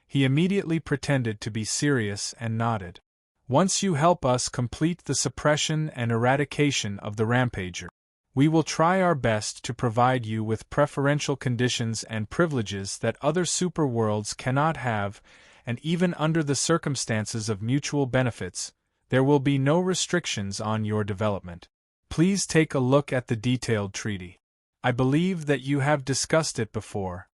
Speaker 1: He immediately pretended to be serious and nodded. Once you help us complete the suppression and eradication of the Rampager, we will try our best to provide you with preferential conditions and privileges that other superworlds cannot have, and even under the circumstances of mutual benefits, there will be no restrictions on your development. Please take a look at the detailed treaty. I believe that you have discussed it before.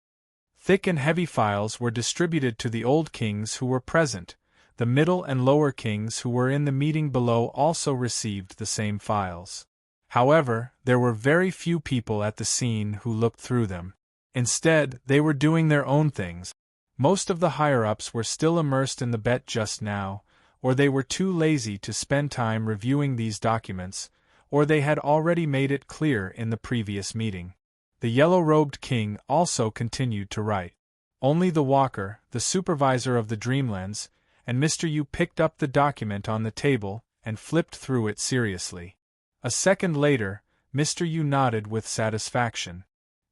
Speaker 1: Thick and heavy files were distributed to the old kings who were present. The middle and lower kings who were in the meeting below also received the same files. However, there were very few people at the scene who looked through them. Instead, they were doing their own things. Most of the higher-ups were still immersed in the bet just now, or they were too lazy to spend time reviewing these documents, or they had already made it clear in the previous meeting. The yellow-robed king also continued to write. Only the Walker, the supervisor of the Dreamlands, and Mr. Yu picked up the document on the table and flipped through it seriously. A second later, Mr. Yu nodded with satisfaction.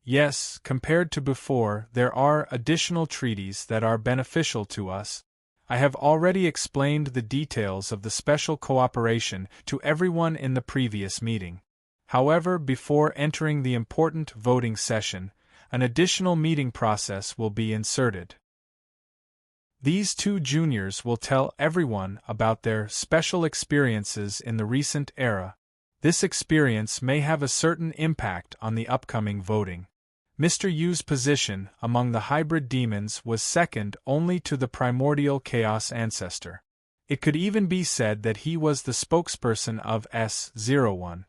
Speaker 1: Yes, compared to before, there are additional treaties that are beneficial to us. I have already explained the details of the special cooperation to everyone in the previous meeting. However, before entering the important voting session, an additional meeting process will be inserted. These two juniors will tell everyone about their special experiences in the recent era. This experience may have a certain impact on the upcoming voting. Mr. Yu's position among the hybrid demons was second only to the primordial chaos ancestor. It could even be said that he was the spokesperson of S01.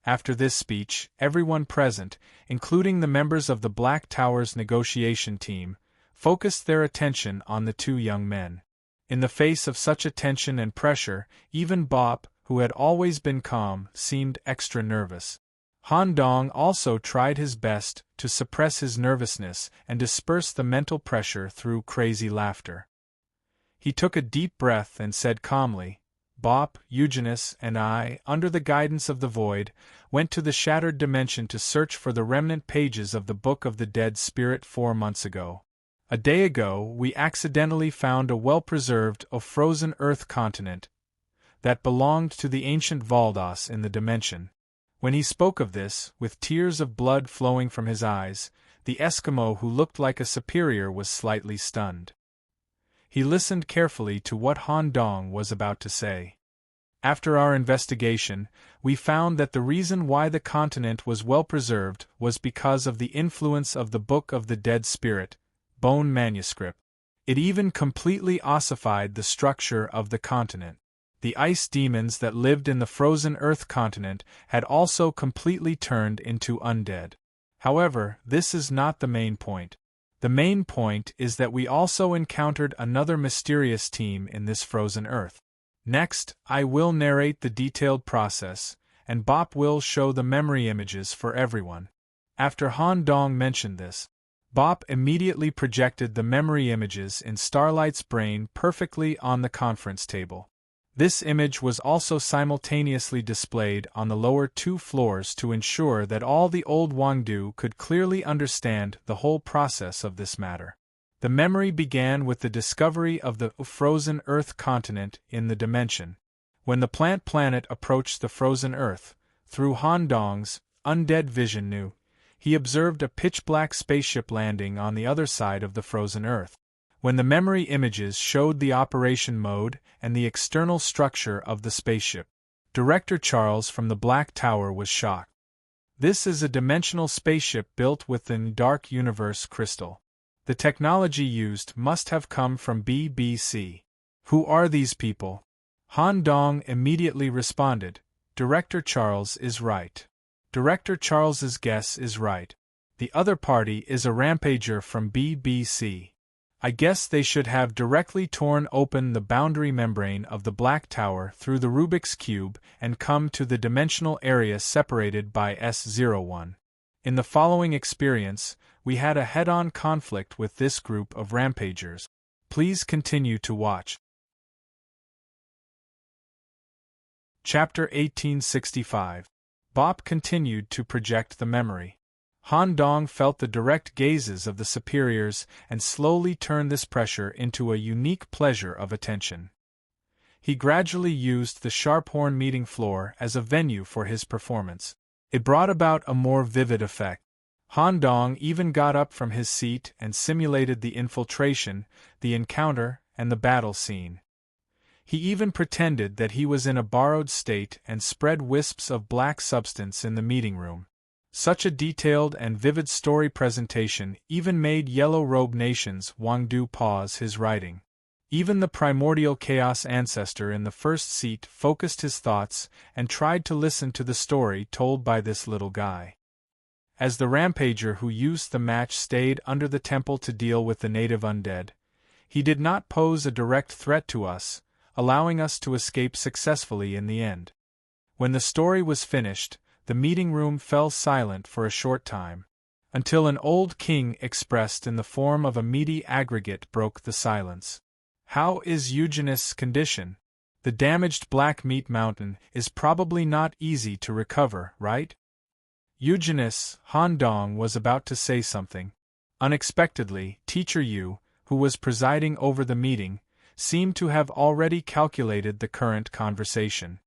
Speaker 1: After this speech, everyone present, including the members of the Black Tower's negotiation team, focused their attention on the two young men. In the face of such attention and pressure, even Bob, who had always been calm, seemed extra nervous. Han Dong also tried his best to suppress his nervousness and disperse the mental pressure through crazy laughter. He took a deep breath and said calmly, "Bop, Eugenius, and I, under the guidance of the void, went to the shattered dimension to search for the remnant pages of the Book of the Dead Spirit 4 months ago. A day ago, we accidentally found a well-preserved, frozen Earth continent that belonged to the ancient Valdos in the dimension." When he spoke of this, with tears of blood flowing from his eyes, the Eskimo who looked like a superior was slightly stunned. He listened carefully to what Han Dong was about to say. After our investigation, we found that the reason why the continent was well preserved was because of the influence of the Book of the Dead Spirit, bone manuscript. It even completely ossified the structure of the continent. The ice demons that lived in the frozen Earth continent had also completely turned into undead. However, this is not the main point. The main point is that we also encountered another mysterious team in this frozen Earth. Next, I will narrate the detailed process, and Bop will show the memory images for everyone. After Han Dong mentioned this, Bop immediately projected the memory images in Starlight's brain perfectly on the conference table. This image was also simultaneously displayed on the lower 2 floors to ensure that all the old Wangdu could clearly understand the whole process of this matter. The memory began with the discovery of the frozen Earth continent in the dimension. When the plant planet approached the frozen Earth, through Han Dong's undead vision he observed a pitch-black spaceship landing on the other side of the frozen Earth. When the memory images showed the operation mode and the external structure of the spaceship, Director Charles from the Black Tower was shocked. This is a dimensional spaceship built within Dark Universe crystal. The technology used must have come from BBC. Who are these people? Han Dong immediately responded, "Director Charles is right. Director Charles's guess is right. The other party is a rampager from BBC. I guess they should have directly torn open the boundary membrane of the Black Tower through the Rubik's Cube and come to the dimensional area separated by S01. In the following experience, we had a head-on conflict with this group of rampagers. Please continue to watch." Chapter 1865. Bop continued to project the memory. Han Dong felt the direct gazes of the superiors and slowly turned this pressure into a unique pleasure of attention. He gradually used the Sharphorn meeting floor as a venue for his performance. It brought about a more vivid effect. Han Dong even got up from his seat and simulated the infiltration, the encounter, and the battle scene. He even pretended that he was in a borrowed state and spread wisps of black substance in the meeting room. Such a detailed and vivid story presentation even made Yellow Robe Nation's Wangdu pause his writing. Even the primordial chaos ancestor in the first seat focused his thoughts and tried to listen to the story told by this little guy. As the rampager who used the match stayed under the temple to deal with the native undead, he did not pose a direct threat to us, allowing us to escape successfully in the end. When the story was finished, the meeting room fell silent for a short time, until an old king expressed in the form of a meaty aggregate broke the silence. "How is Eugenius' condition? The damaged black meat mountain is probably not easy to recover, right?" Eugenius, Han Dong was about to say something. Unexpectedly, Teacher Yu, who was presiding over the meeting, seemed to have already calculated the current conversation.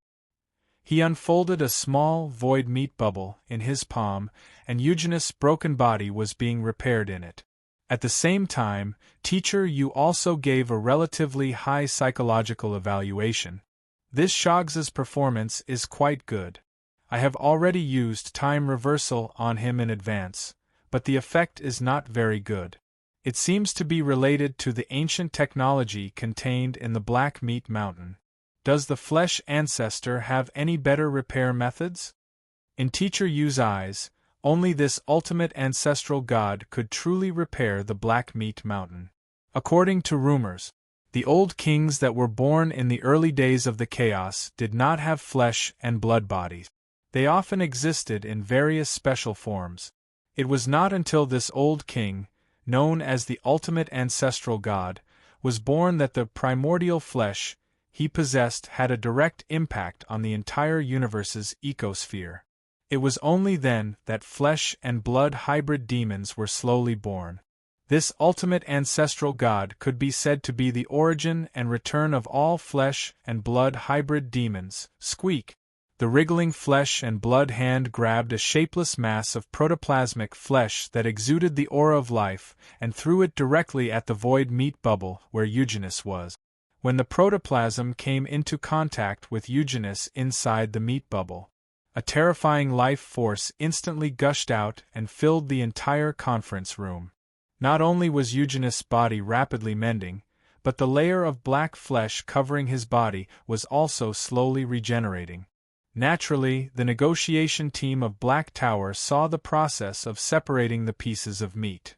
Speaker 1: He unfolded a small, void meat bubble in his palm, and Eugenius' broken body was being repaired in it. At the same time, Teacher Yu also gave a relatively high psychological evaluation. "This Shogs's performance is quite good. I have already used time reversal on him in advance, but the effect is not very good. It seems to be related to the ancient technology contained in the Black Meat Mountain. Does the flesh ancestor have any better repair methods?" In Teacher Yu's eyes, only this ultimate ancestral god could truly repair the Black Meat Mountain. According to rumors, the old kings that were born in the early days of the chaos did not have flesh and blood bodies. They often existed in various special forms. It was not until this old king, known as the ultimate ancestral god, was born that the primordial flesh he possessed had a direct impact on the entire universe's ecosphere. It was only then that flesh and blood hybrid demons were slowly born. This ultimate ancestral god could be said to be the origin and return of all flesh and blood hybrid demons. Squeak! The wriggling flesh and blood hand grabbed a shapeless mass of protoplasmic flesh that exuded the aura of life and threw it directly at the void meat bubble where Eugenius was. When the protoplasm came into contact with Eugenius inside the meat bubble, a terrifying life force instantly gushed out and filled the entire conference room. Not only was Eugenius' body rapidly mending, but the layer of black flesh covering his body was also slowly regenerating. Naturally, the negotiation team of Black Tower saw the process of separating the pieces of meat.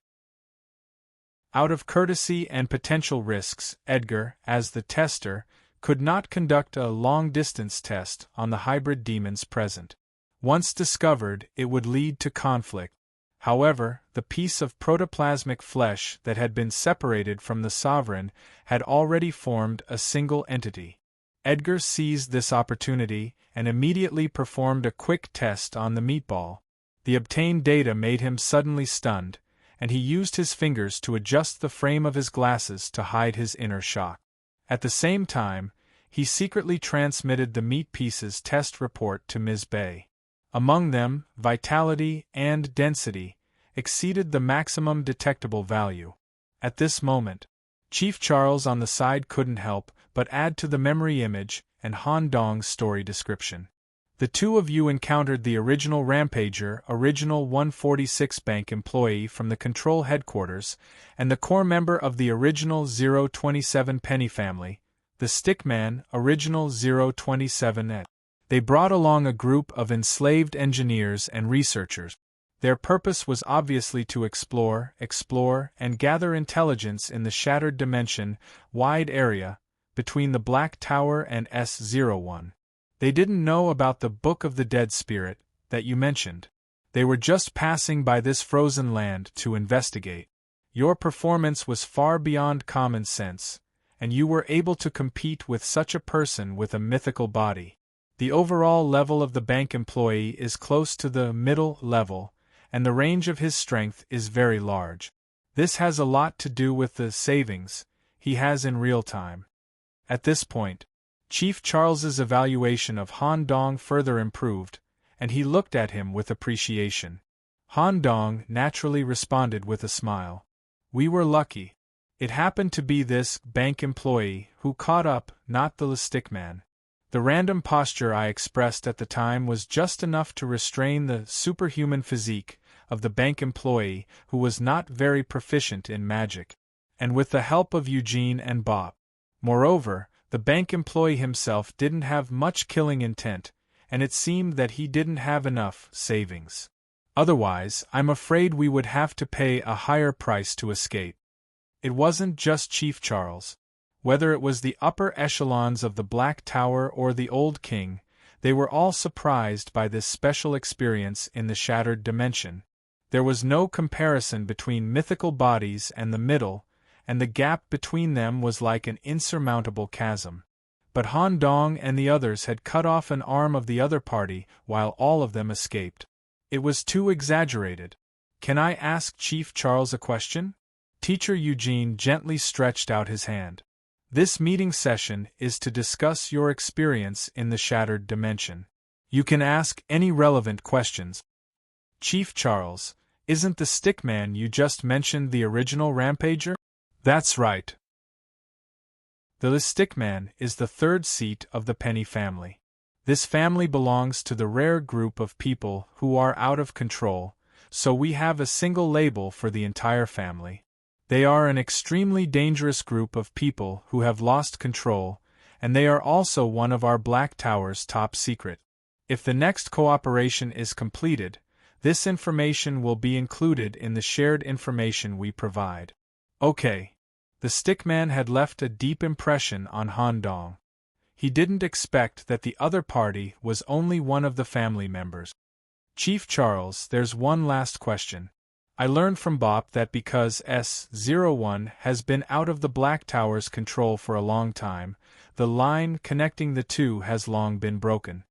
Speaker 1: Out of courtesy and potential risks, Edgar, as the tester, could not conduct a long-distance test on the hybrid demons present. Once discovered, it would lead to conflict. However, the piece of protoplasmic flesh that had been separated from the sovereign had already formed a single entity. Edgar seized this opportunity and immediately performed a quick test on the meatball. The obtained data made him suddenly stunned, and he used his fingers to adjust the frame of his glasses to hide his inner shock. At the same time, he secretly transmitted the meat pieces test report to Ms. Bay. Among them, vitality and density exceeded the maximum detectable value. At this moment, Chief Charles on the side couldn't help but add to the memory image and Han Dong's story description. The two of you encountered the original Rampager, original 146 bank employee from the control headquarters, and the core member of the original 027 Penny family, the Stickman, original 027 et. They brought along a group of enslaved engineers and researchers. Their purpose was obviously to explore, and gather intelligence in the shattered dimension-wide area between the Black Tower and S01. They didn't know about the Book of the Dead Spirit that you mentioned. They were just passing by this frozen land to investigate. Your performance was far beyond common sense, and you were able to compete with such a person with a mythical body. The overall level of the bank employee is close to the middle level, and the range of his strength is very large. This has a lot to do with the savings he has in real time. At this point, Chief Charles's evaluation of Han Dong further improved, and he looked at him with appreciation. Han Dong naturally responded with a smile. We were lucky. It happened to be this bank employee who caught up, not the Stickman. The random posture I expressed at the time was just enough to restrain the superhuman physique of the bank employee who was not very proficient in magic, and with the help of Eugene and Bob. Moreover, the bank employee himself didn't have much killing intent, and it seemed that he didn't have enough savings. Otherwise, I'm afraid we would have to pay a higher price to escape. It wasn't just Chief Charles. Whether it was the upper echelons of the Black Tower or the Old King, they were all surprised by this special experience in the shattered dimension. There was no comparison between mythical bodies and the middle, and the gap between them was like an insurmountable chasm. But Han Dong and the others had cut off an arm of the other party while all of them escaped. It was too exaggerated. Can I ask Chief Charles a question? Teacher Eugene gently stretched out his hand. This meeting session is to discuss your experience in the shattered dimension. You can ask any relevant questions. Chief Charles, isn't the Stickman you just mentioned the original Rampager? That's right. The Stickman is the third seat of the Penny family. This family belongs to the rare group of people who are out of control, so we have a single label for the entire family. They are an extremely dangerous group of people who have lost control, and they are also one of our Black Tower's top secret. If the next cooperation is completed, this information will be included in the shared information we provide. Okay. The Stickman had left a deep impression on Han Dong. He didn't expect that the other party was only one of the family members. Chief Charles, there's one last question. I learned from Bop that because S-01 has been out of the Black Tower's control for a long time, the line connecting the two has long been broken.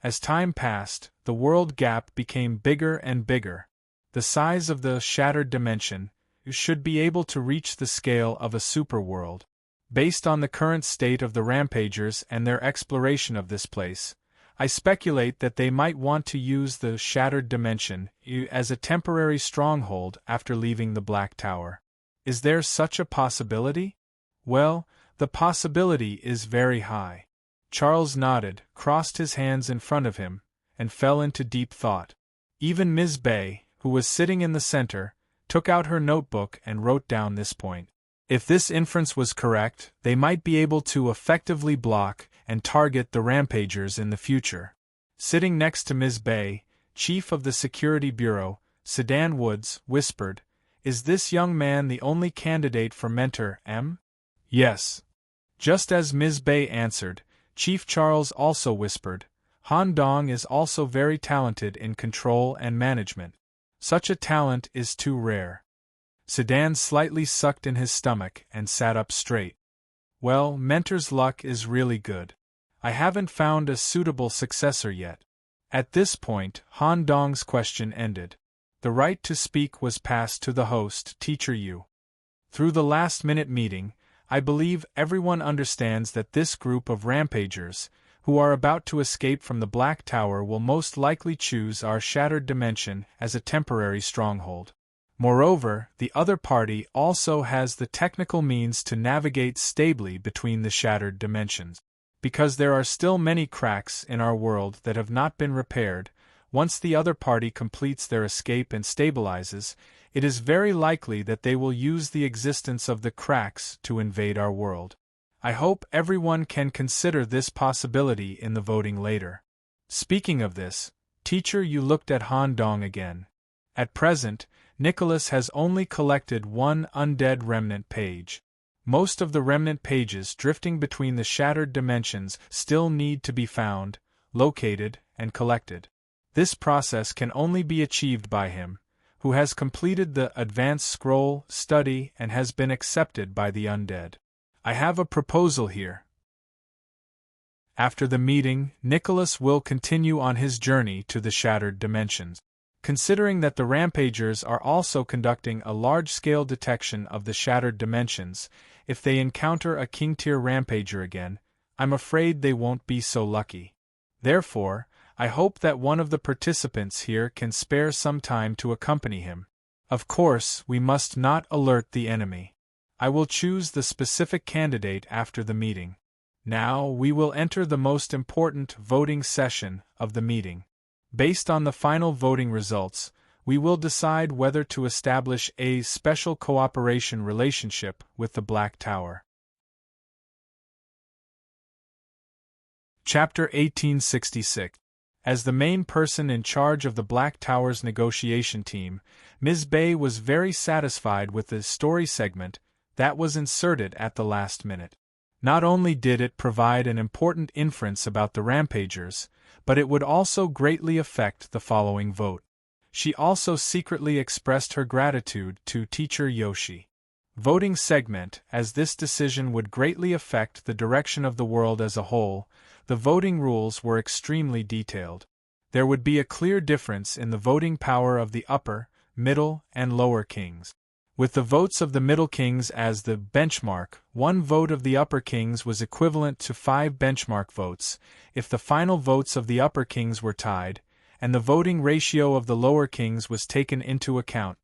Speaker 1: As time passed, the world gap became bigger and bigger. The size of the shattered dimension should be able to reach the scale of a superworld. Based on the current state of the Rampagers and their exploration of this place, I speculate that they might want to use the shattered dimension as a temporary stronghold after leaving the Black Tower. Is there such a possibility? Well, the possibility is very high. Charles nodded, crossed his hands in front of him, and fell into deep thought. Even Ms. Bay, who was sitting in the center, took out her notebook and wrote down this point. If this inference was correct, they might be able to effectively block and target the Rampagers in the future. Sitting next to Ms. Bay, Chief of the Security Bureau, Sedan Woods, whispered, "Is this young man the only candidate for Mentor M?" "Yes." Just as Ms. Bay answered, Chief Charles also whispered, "Han Dong is also very talented in control and management. Such a talent is too rare." Sedan slightly sucked in his stomach and sat up straight. "Well, Mentor's luck is really good. I haven't found a suitable successor yet." At this point, Han Dong's question ended. The right to speak was passed to the host, Teacher Yu. Through the last-minute meeting, I believe everyone understands that this group of Rampagers, who are about to escape from the Black Tower, will most likely choose our shattered dimension as a temporary stronghold. Moreover, the other party also has the technical means to navigate stably between the shattered dimensions. Because there are still many cracks in our world that have not been repaired, once the other party completes their escape and stabilizes, it is very likely that they will use the existence of the cracks to invade our world. I hope everyone can consider this possibility in the voting later. Speaking of this, Teacher Yu looked at Han Dong again. At present, Nicholas has only collected one undead remnant page. Most of the remnant pages drifting between the shattered dimensions still need to be found, located, and collected. This process can only be achieved by him, who has completed the advanced scroll study and has been accepted by the undead. I have a proposal here. After the meeting, Nicholas will continue on his journey to the shattered dimensions. Considering that the Rampagers are also conducting a large-scale detection of the shattered dimensions, if they encounter a King-tier Rampager again, I'm afraid they won't be so lucky. Therefore, I hope that one of the participants here can spare some time to accompany him. Of course, we must not alert the enemy. I will choose the specific candidate after the meeting. Now we will enter the most important voting session of the meeting. Based on the final voting results, we will decide whether to establish a special cooperation relationship with the Black Tower. Chapter 1866. As the main person in charge of the Black Tower's negotiation team, Ms. Bay was very satisfied with the story segment that was inserted at the last minute. Not only did it provide an important inference about the Rampagers, but it would also greatly affect the following vote. She also secretly expressed her gratitude to Teacher Yoshi. Voting segment, as this decision would greatly affect the direction of the world as a whole, the voting rules were extremely detailed. There would be a clear difference in the voting power of the upper, middle, and lower kings. With the votes of the middle kings as the benchmark, one vote of the upper kings was equivalent to 5 benchmark votes, if the final votes of the upper kings were tied, and the voting ratio of the lower kings was taken into account.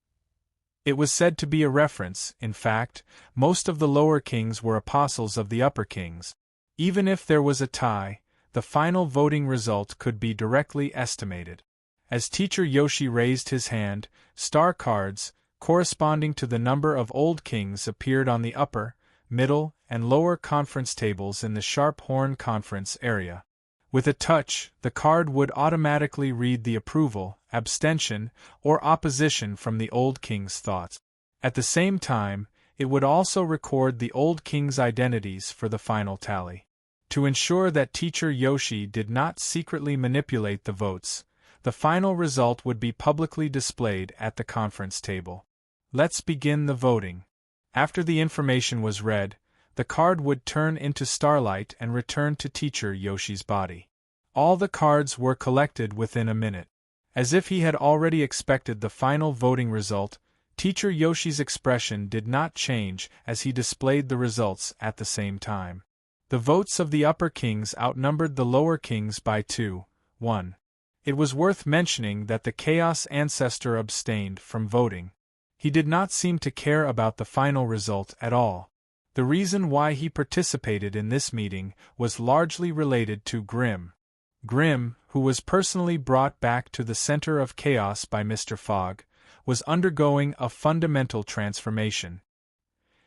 Speaker 1: It was said to be a reference. In fact, most of the lower kings were apostles of the upper kings. Even if there was a tie, the final voting result could be directly estimated. As Teacher Yoshi raised his hand, star cards, corresponding to the number of old kings, appeared on the upper, middle, and lower conference tables in the Sharp Horn Conference area. With a touch, the card would automatically read the approval, abstention, or opposition from the old king's thoughts. At the same time, it would also record the old king's identities for the final tally. To ensure that Teacher Yoshi did not secretly manipulate the votes, the final result would be publicly displayed at the conference table. Let's begin the voting. After the information was read, the card would turn into starlight and return to Teacher Yoshi's body. All the cards were collected within a minute. As if he had already expected the final voting result, Teacher Yoshi's expression did not change as he displayed the results at the same time. The votes of the upper kings outnumbered the lower kings by 2-1. It was worth mentioning that the Chaos Ancestor abstained from voting. He did not seem to care about the final result at all. The reason why he participated in this meeting was largely related to Grimm. Grimm, who was personally brought back to the center of chaos by Mr. Fogg, was undergoing a fundamental transformation.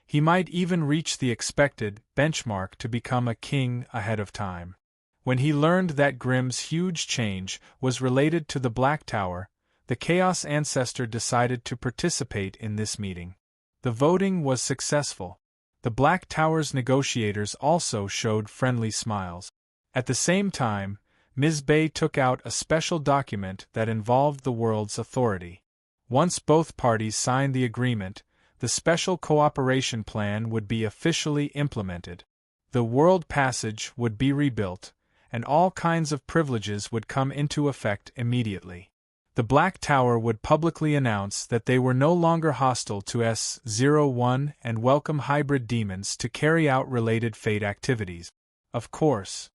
Speaker 1: He might even reach the expected benchmark to become a king ahead of time. When he learned that Grimm's huge change was related to the Black Tower, the Chaos Ancestor decided to participate in this meeting. The voting was successful. The Black Tower's negotiators also showed friendly smiles. At the same time, Ms. Bay took out a special document that involved the world's authority. Once both parties signed the agreement, the special cooperation plan would be officially implemented. The world passage would be rebuilt, and all kinds of privileges would come into effect immediately. The Black Tower would publicly announce that they were no longer hostile to S-01 and welcome hybrid demons to carry out related fate activities. Of course,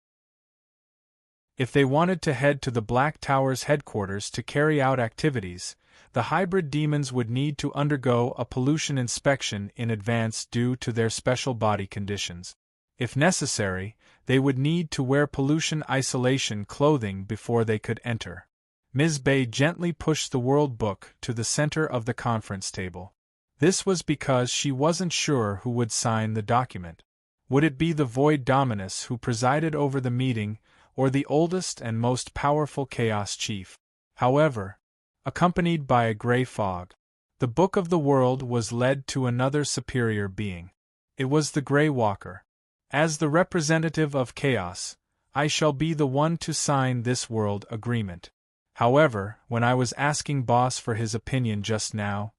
Speaker 1: if they wanted to head to the Black Tower's headquarters to carry out activities, the hybrid demons would need to undergo a pollution inspection in advance due to their special body conditions. If necessary, they would need to wear pollution isolation clothing before they could enter. Ms. Bay gently pushed the World Book to the center of the conference table. This was because she wasn't sure who would sign the document. Would it be the Void Dominus who presided over the meeting, or the oldest and most powerful Chaos Chief? However, accompanied by a gray fog, the Book of the World was led to another superior being. It was the Grey Walker. As the representative of Chaos, I shall be the one to sign this world agreement. However, when I was asking Boss for his opinion just now,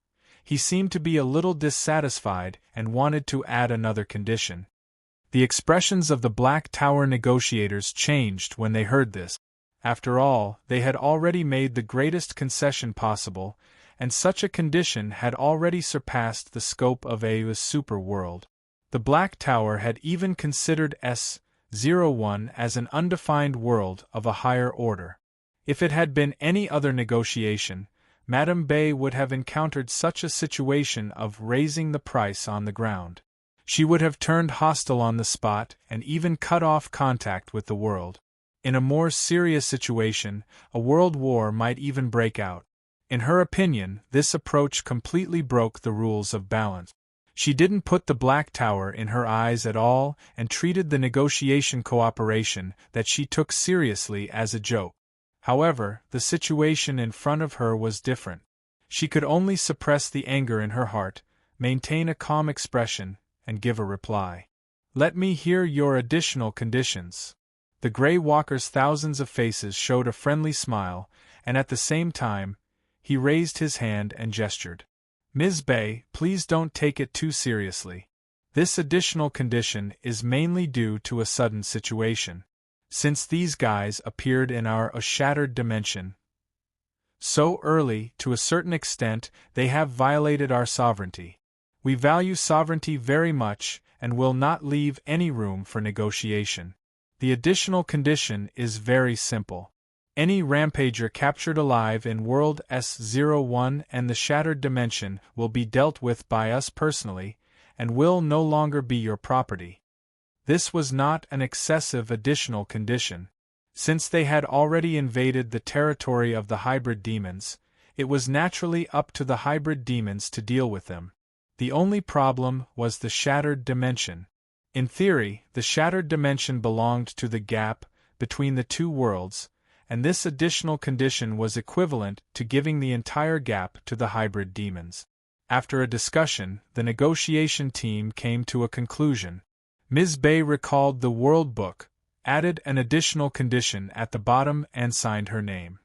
Speaker 1: he seemed to be a little dissatisfied and wanted to add another condition. The expressions of the Black Tower negotiators changed when they heard this. After all, they had already made the greatest concession possible, and such a condition had already surpassed the scope of a super world. The Black Tower had even considered S-01 as an undefined world of a higher order. If it had been any other negotiation, Madame Bay would have encountered such a situation of raising the price on the ground. She would have turned hostile on the spot and even cut off contact with the world. In a more serious situation, a world war might even break out. In her opinion, this approach completely broke the rules of balance. She didn't put the Black Tower in her eyes at all and treated the negotiation cooperation that she took seriously as a joke. However, the situation in front of her was different. She could only suppress the anger in her heart, maintain a calm expression, and give a reply. Let me hear your additional conditions. The Grey Walker's thousands of faces showed a friendly smile, and at the same time, he raised his hand and gestured. Ms. Bay, please don't take it too seriously. This additional condition is mainly due to a sudden situation. Since these guys appeared in our shattered dimension so early, to a certain extent, they have violated our sovereignty. We value sovereignty very much and will not leave any room for negotiation. The additional condition is very simple. Any rampager captured alive in World S-01 and the Shattered Dimension will be dealt with by us personally, and will no longer be your property. This was not an excessive additional condition. Since they had already invaded the territory of the hybrid demons, it was naturally up to the hybrid demons to deal with them. The only problem was the Shattered Dimension. In theory, the Shattered Dimension belonged to the gap between the two worlds, and this additional condition was equivalent to giving the entire gap to the hybrid demons. After a discussion, the negotiation team came to a conclusion. Ms. Bay recalled the World Book, added an additional condition at the bottom and signed her name.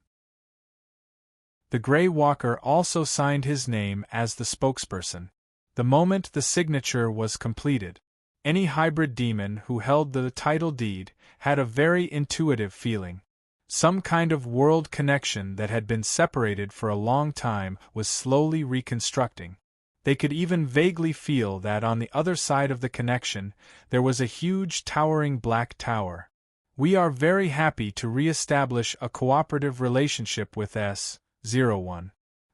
Speaker 1: The Grey Walker also signed his name as the spokesperson. The moment the signature was completed, any hybrid demon who held the title deed had a very intuitive feeling. Some kind of world connection that had been separated for a long time was slowly reconstructing. They could even vaguely feel that on the other side of the connection there was a huge towering black tower. We are very happy to re-establish a cooperative relationship with S01.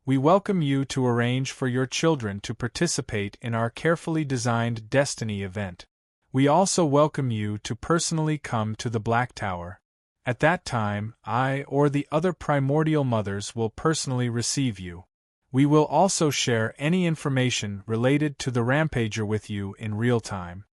Speaker 1: We welcome you to arrange for your children to participate in our carefully designed Destiny event. We also welcome you to personally come to the Black Tower. At that time, I or the other primordial mothers will personally receive you. We will also share any information related to the Rampager with you in real time.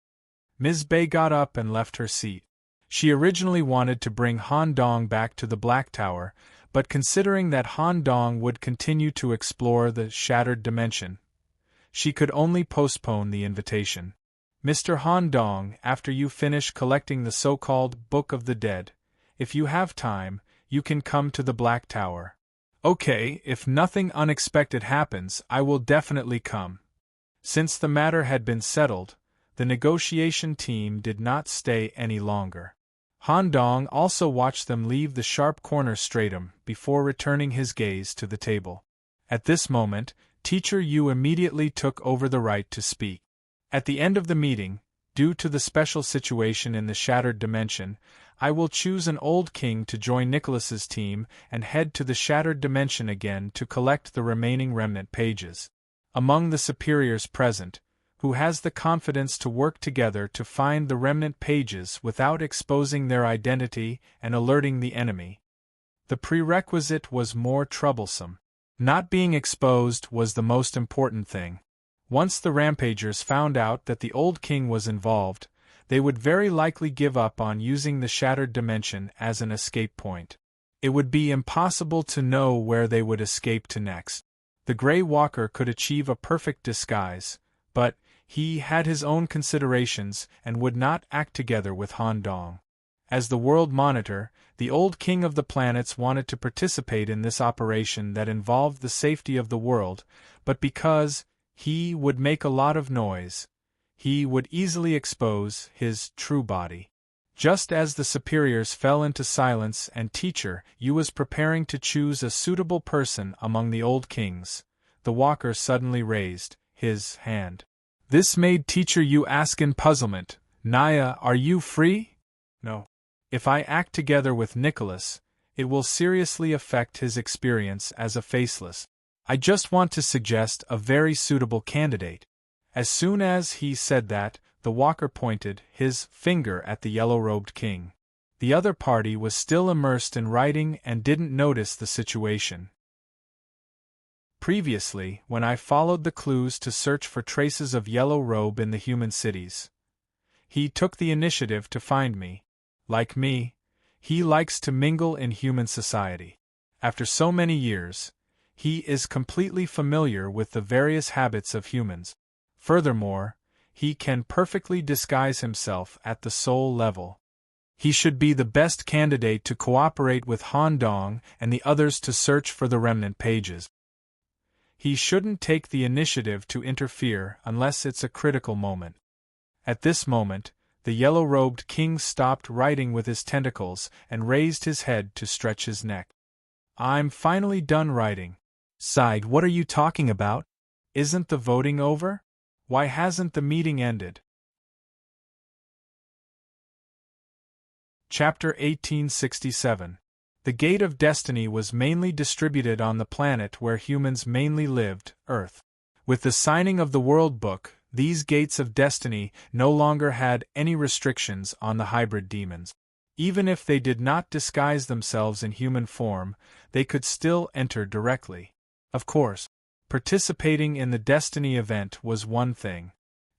Speaker 1: Ms. Bay got up and left her seat. She originally wanted to bring Han Dong back to the Black Tower, but considering that Han Dong would continue to explore the shattered dimension, she could only postpone the invitation. Mr. Han Dong, after you finish collecting the so-called Book of the Dead, if you have time, you can come to the Black Tower. Okay, if nothing unexpected happens, I will definitely come. Since the matter had been settled, the negotiation team did not stay any longer. Han Dong also watched them leave the sharp corner stratum before returning his gaze to the table. At this moment, Teacher Yu immediately took over the right to speak. At the end of the meeting, due to the special situation in the shattered dimension, I will choose an old king to join Nicholas's team and head to the shattered dimension again to collect the remaining remnant pages. Among the superiors present, who has the confidence to work together to find the remnant pages without exposing their identity and alerting the enemy? The prerequisite was more troublesome. Not being exposed was the most important thing. Once the Rampagers found out that the old king was involved, they would very likely give up on using the shattered dimension as an escape point. It would be impossible to know where they would escape to next. The Grey Walker could achieve a perfect disguise, but he had his own considerations and would not act together with Han Dong. As the World Monitor, the old king of the planets wanted to participate in this operation that involved the safety of the world, but because he would make a lot of noise, he would easily expose his true body. Just as the superiors fell into silence and Teacher Yu was preparing to choose a suitable person among the old kings, the Walker suddenly raised his hand. This made Teacher Yu ask in puzzlement, "Naya, are you free?" "No. If I act together with Nicholas, it will seriously affect his experience as a faceless. I just want to suggest a very suitable candidate." As soon as he said that, the Walker pointed his finger at the yellow-robed king. The other party was still immersed in writing and didn't notice the situation. Previously, when I followed the clues to search for traces of Yellow Robe in the human cities, he took the initiative to find me. Like me, he likes to mingle in human society. After so many years, he is completely familiar with the various habits of humans. Furthermore, he can perfectly disguise himself at the soul level. He should be the best candidate to cooperate with Han Dong and the others to search for the remnant pages. He shouldn't take the initiative to interfere unless it's a critical moment. At this moment, the yellow-robed king stopped writing with his tentacles and raised his head to stretch his neck. "I'm finally done writing." Sighed, "What are you talking about? Isn't the voting over? Why hasn't the meeting ended?" Chapter 1867. The Gate of Destiny was mainly distributed on the planet where humans mainly lived, Earth. With the signing of the World Book, these Gates of Destiny no longer had any restrictions on the hybrid demons. Even if they did not disguise themselves in human form, they could still enter directly. Of course, participating in the Destiny event was one thing.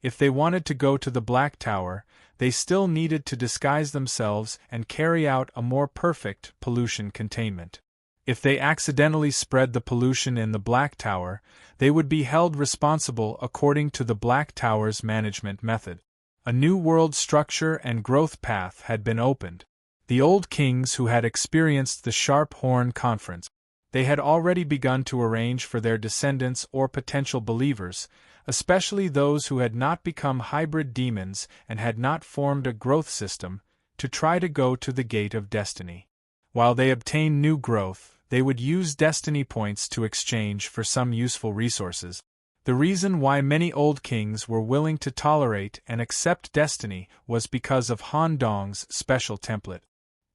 Speaker 1: If they wanted to go to the Black Tower, they still needed to disguise themselves and carry out a more perfect pollution containment. If they accidentally spread the pollution in the Black Tower, they would be held responsible according to the Black Tower's management method. A new world structure and growth path had been opened. The old kings who had experienced the Sharp Horn Conference, they had already begun to arrange for their descendants or potential believers, especially those who had not become hybrid demons and had not formed a growth system, to try to go to the gate of destiny. While they obtained new growth, they would use destiny points to exchange for some useful resources. The reason why many old kings were willing to tolerate and accept destiny was because of Han Dong's special template.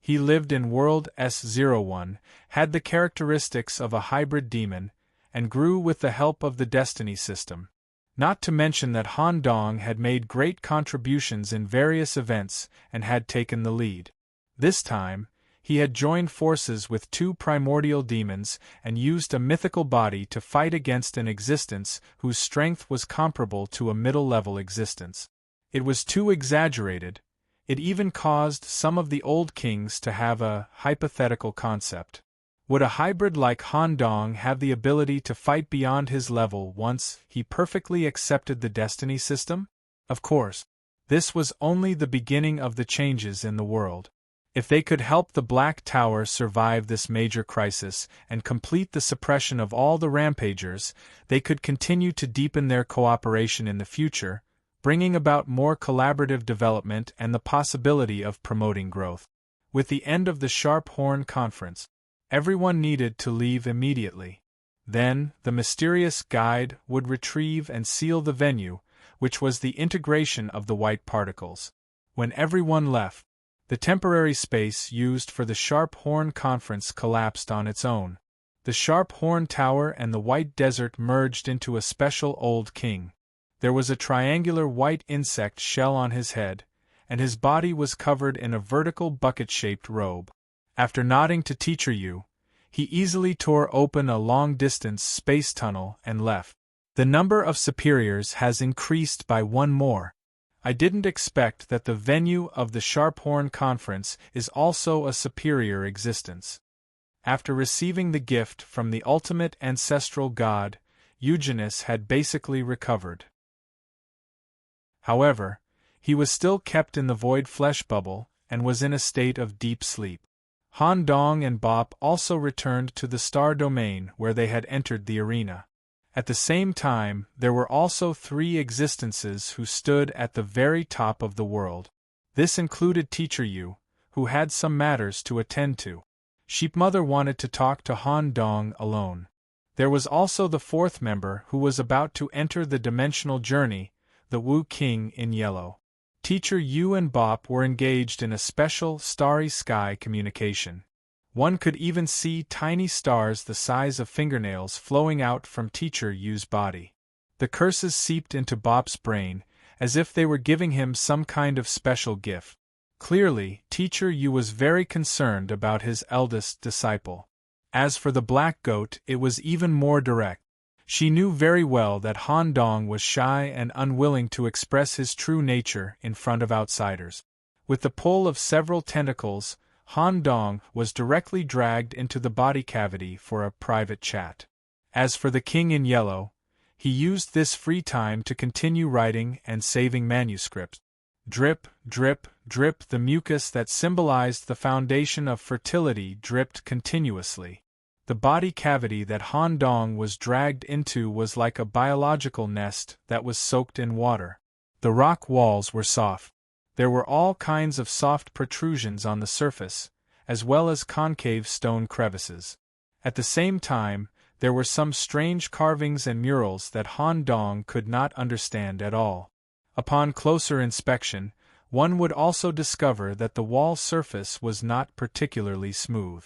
Speaker 1: He lived in World S01, had the characteristics of a hybrid demon, and grew with the help of the destiny system. Not to mention that Han Dong had made great contributions in various events and had taken the lead. This time, he had joined forces with two primordial demons and used a mythical body to fight against an existence whose strength was comparable to a middle-level existence. It was too exaggerated. It even caused some of the old kings to have a hypothetical concept. Would a hybrid like Han Dong have the ability to fight beyond his level once he perfectly accepted the destiny system? Of course, this was only the beginning of the changes in the world. If they could help the Black Tower survive this major crisis and complete the suppression of all the rampagers, they could continue to deepen their cooperation in the future, bringing about more collaborative development and the possibility of promoting growth. With the end of the Sharp Horn Conference, everyone needed to leave immediately. Then, the mysterious guide would retrieve and seal the venue, which was the integration of the white particles. When everyone left, the temporary space used for the Sharp Horn Conference collapsed on its own. The Sharp Horn Tower and the White Desert merged into a special old king. There was a triangular white insect shell on his head, and his body was covered in a vertical bucket-shaped robe. After nodding to Teacher Yu, he easily tore open a long-distance space tunnel and left. The number of superiors has increased by one more. I didn't expect that the venue of the Sharp Horn Conference is also a superior existence. After receiving the gift from the ultimate ancestral god, Eugenus had basically recovered. However, he was still kept in the void flesh bubble and was in a state of deep sleep. Han Dong and Bop also returned to the star domain where they had entered the arena. At the same time, there were also three existences who stood at the very top of the world. This included Teacher Yu, who had some matters to attend to. Sheepmother wanted to talk to Han Dong alone. There was also the fourth member who was about to enter the dimensional journey, the Wu King in yellow. Teacher Yu and Bop were engaged in a special starry sky communication. One could even see tiny stars the size of fingernails flowing out from Teacher Yu's body. The curses seeped into Bop's brain, as if they were giving him some kind of special gift. Clearly, Teacher Yu was very concerned about his eldest disciple. As for the black goat, it was even more direct. She knew very well that Han Dong was shy and unwilling to express his true nature in front of outsiders. With the pull of several tentacles, Han Dong was directly dragged into the body cavity for a private chat. As for the king in yellow, he used this free time to continue writing and saving manuscripts. Drip, drip, drip, the mucus that symbolized the foundation of fertility dripped continuously. The body cavity that Han Dong was dragged into was like a biological nest that was soaked in water. The rock walls were soft. There were all kinds of soft protrusions on the surface, as well as concave stone crevices. At the same time, there were some strange carvings and murals that Han Dong could not understand at all. Upon closer inspection, one would also discover that the wall surface was not particularly smooth.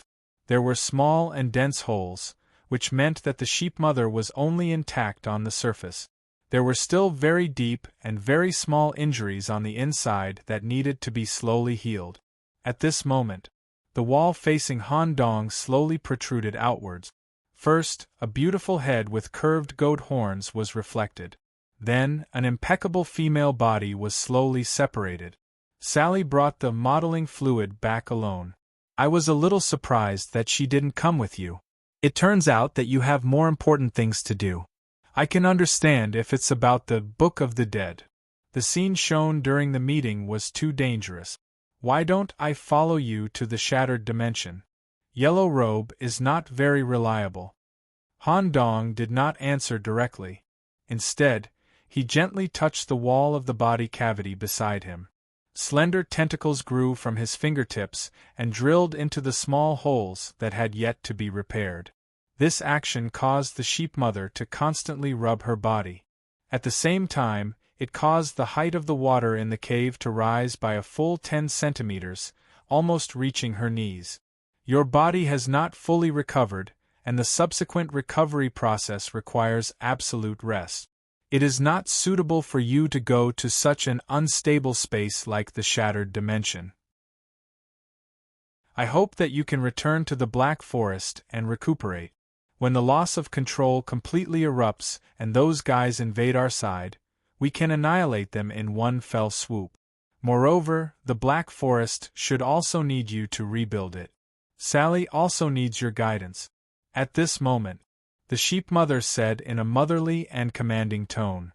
Speaker 1: There were small and dense holes, which meant that the sheepmother was only intact on the surface. There were still very deep and very small injuries on the inside that needed to be slowly healed. At this moment, the wall facing Han Dong slowly protruded outwards. First, a beautiful head with curved goat horns was reflected. Then, an impeccable female body was slowly separated. Sally brought the modeling fluid back alone. I was a little surprised that she didn't come with you. It turns out that you have more important things to do. I can understand if it's about the Book of the Dead. The scene shown during the meeting was too dangerous. Why don't I follow you to the shattered dimension? Yellow Robe is not very reliable. Han Dong did not answer directly. Instead, he gently touched the wall of the body cavity beside him. Slender tentacles grew from his fingertips and drilled into the small holes that had yet to be repaired. This action caused the sheep mother to constantly rub her body. At the same time, it caused the height of the water in the cave to rise by a full 10 centimeters, almost reaching her knees. Your body has not fully recovered, and the subsequent recovery process requires absolute rest. It is not suitable for you to go to such an unstable space like the shattered dimension. I hope that you can return to the Black Forest and recuperate. When the loss of control completely erupts and those guys invade our side, we can annihilate them in one fell swoop. Moreover, the Black Forest should also need you to rebuild it. Sally also needs your guidance. At this moment, the sheep mother said in a motherly and commanding tone.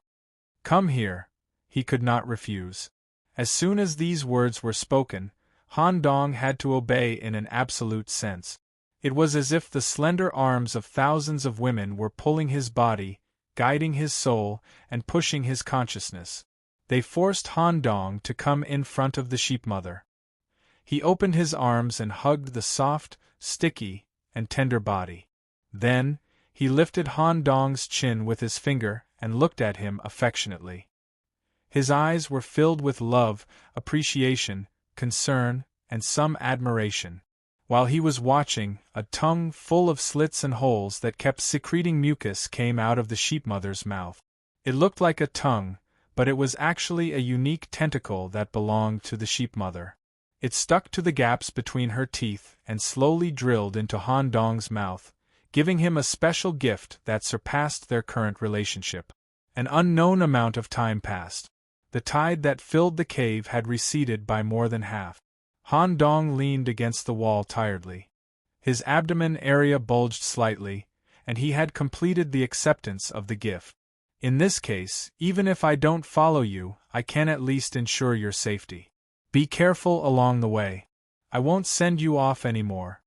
Speaker 1: Come here. He could not refuse. As soon as these words were spoken, Han Dong had to obey in an absolute sense. It was as if the slender arms of thousands of women were pulling his body, guiding his soul, and pushing his consciousness. They forced Han Dong to come in front of the sheep mother. He opened his arms and hugged the soft, sticky, and tender body. Then, he lifted Han Dong's chin with his finger and looked at him affectionately. His eyes were filled with love, appreciation, concern, and some admiration. While he was watching, a tongue full of slits and holes that kept secreting mucus came out of the sheep mother's mouth. It looked like a tongue, but it was actually a unique tentacle that belonged to the sheep mother. It stuck to the gaps between her teeth and slowly drilled into Han Dong's mouth, giving him a special gift that surpassed their current relationship. An unknown amount of time passed. The tide that filled the cave had receded by more than half. Han Dong leaned against the wall tiredly. His abdomen area bulged slightly, and he had completed the acceptance of the gift. In this case, even if I don't follow you, I can at least ensure your safety. Be careful along the way. I won't send you off anymore.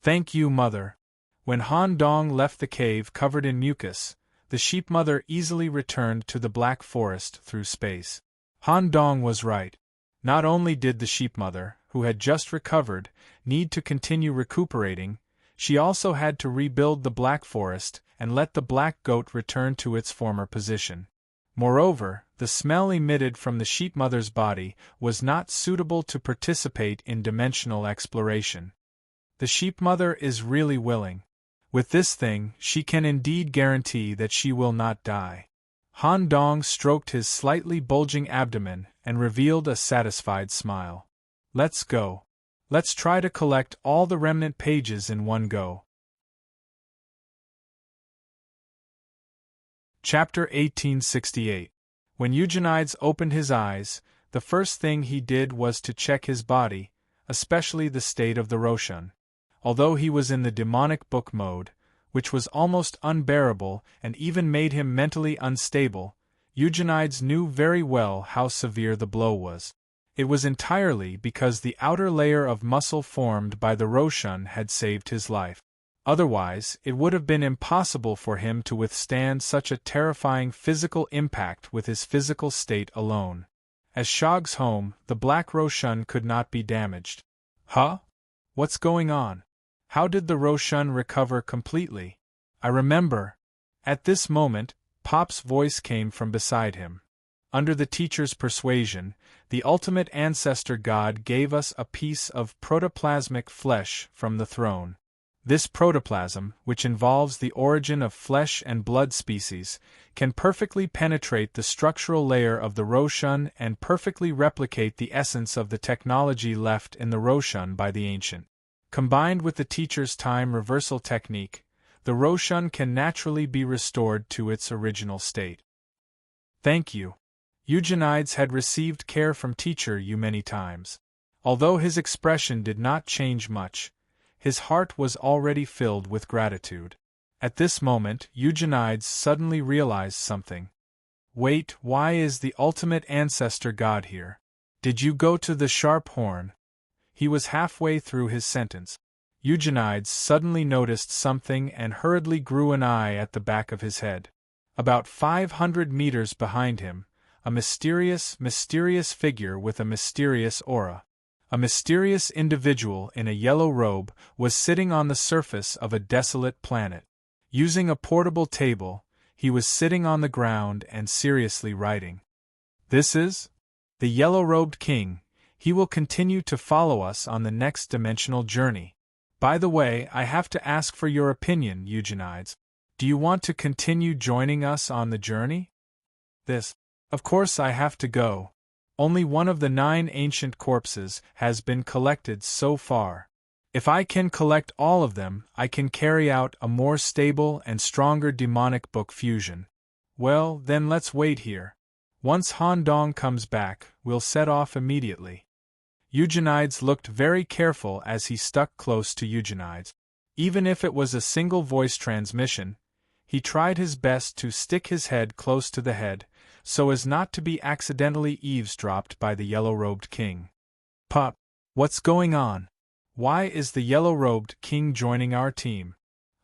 Speaker 1: Thank you, Mother. When Han Dong left the cave covered in mucus, the sheep mother easily returned to the Black Forest through space. Han Dong was right. Not only did the sheep mother, who had just recovered, need to continue recuperating, she also had to rebuild the Black Forest and let the black goat return to its former position. Moreover, the smell emitted from the sheep mother's body was not suitable to participate in dimensional exploration. The sheep mother is really willing. With this thing, she can indeed guarantee that she will not die. Han Dong stroked his slightly bulging abdomen and revealed a satisfied smile. Let's go. Let's try to collect all the remnant pages in one go. Chapter 1868. When Eugenides opened his eyes, the first thing he did was to check his body, especially the state of the Roshan. Although he was in the demonic book mode, which was almost unbearable and even made him mentally unstable, Eugenides knew very well how severe the blow was. It was entirely because the outer layer of muscle formed by the Roshan had saved his life. Otherwise, it would have been impossible for him to withstand such a terrifying physical impact with his physical state alone. As Shog's home, the Black Roshan could not be damaged. Huh? What's going on? How did the Roshan recover completely? I remember. At this moment, Pop's voice came from beside him. Under the teacher's persuasion, the ultimate ancestor god gave us a piece of protoplasmic flesh from the throne. This protoplasm, which involves the origin of flesh and blood species, can perfectly penetrate the structural layer of the Roshan and perfectly replicate the essence of the technology left in the Roshan by the ancient. Combined with the teacher's time reversal technique, the Roshan can naturally be restored to its original state. Thank you. Eugenides had received care from teacher Yu many times. Although his expression did not change much, his heart was already filled with gratitude. At this moment, Eugenides suddenly realized something. Wait, why is the ultimate ancestor god here? Did you go to the Sharp Horn? He was halfway through his sentence. Eugenides suddenly noticed something and hurriedly grew an eye at the back of his head. About 500 meters behind him, a mysterious figure with a mysterious aura. A mysterious individual in a yellow robe was sitting on the surface of a desolate planet. Using a portable table, he was sitting on the ground and seriously writing. This is the yellow-robed king. He will continue to follow us on the next dimensional journey. By the way, I have to ask for your opinion, Eugenides. Do you want to continue joining us on the journey? Of course I have to go. Only one of the 9 ancient corpses has been collected so far. If I can collect all of them, I can carry out a more stable and stronger demonic book fusion. Well, then let's wait here. Once Han Dong comes back, we'll set off immediately. Eugenides looked very careful as he stuck close to Eugenides. Even if it was a single voice transmission, he tried his best to stick his head close to the head, so as not to be accidentally eavesdropped by the yellow-robed king. Pup, what's going on? Why is the yellow-robed king joining our team?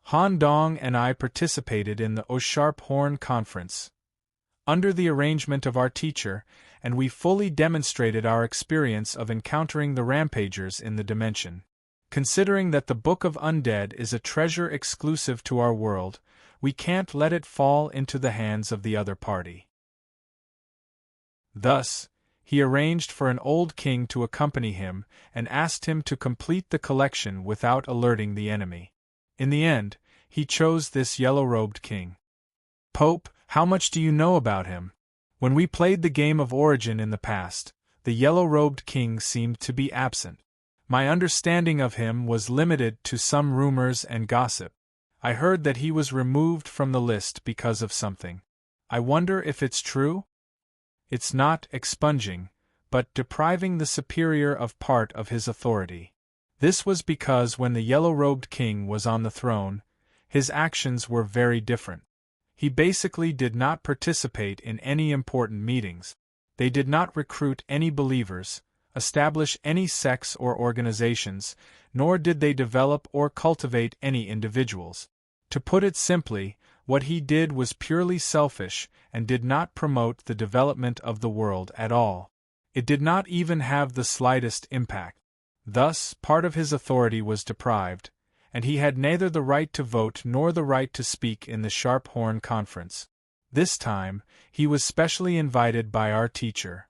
Speaker 1: Han Dong and I participated in the Sharp Horn conference under the arrangement of our teacher, and we fully demonstrated our experience of encountering the rampagers in the dimension. Considering that the Book of Undead is a treasure exclusive to our world, we can't let it fall into the hands of the other party. Thus, he arranged for an old king to accompany him and asked him to complete the collection without alerting the enemy. In the end, he chose this yellow-robed king. Pope, how much do you know about him? When we played the game of Origin in the past, the yellow-robed king seemed to be absent. My understanding of him was limited to some rumors and gossip. I heard that he was removed from the list because of something. I wonder if it's true? It's not expunging, but depriving the superior of part of his authority. This was because when the yellow-robed king was on the throne, his actions were very different. He basically did not participate in any important meetings. They did not recruit any believers, establish any sects or organizations, nor did they develop or cultivate any individuals. To put it simply, what he did was purely selfish and did not promote the development of the world at all. It did not even have the slightest impact. Thus, part of his authority was deprived, and he had neither the right to vote nor the right to speak in the Sharp Horn Conference. This time, he was specially invited by our teacher.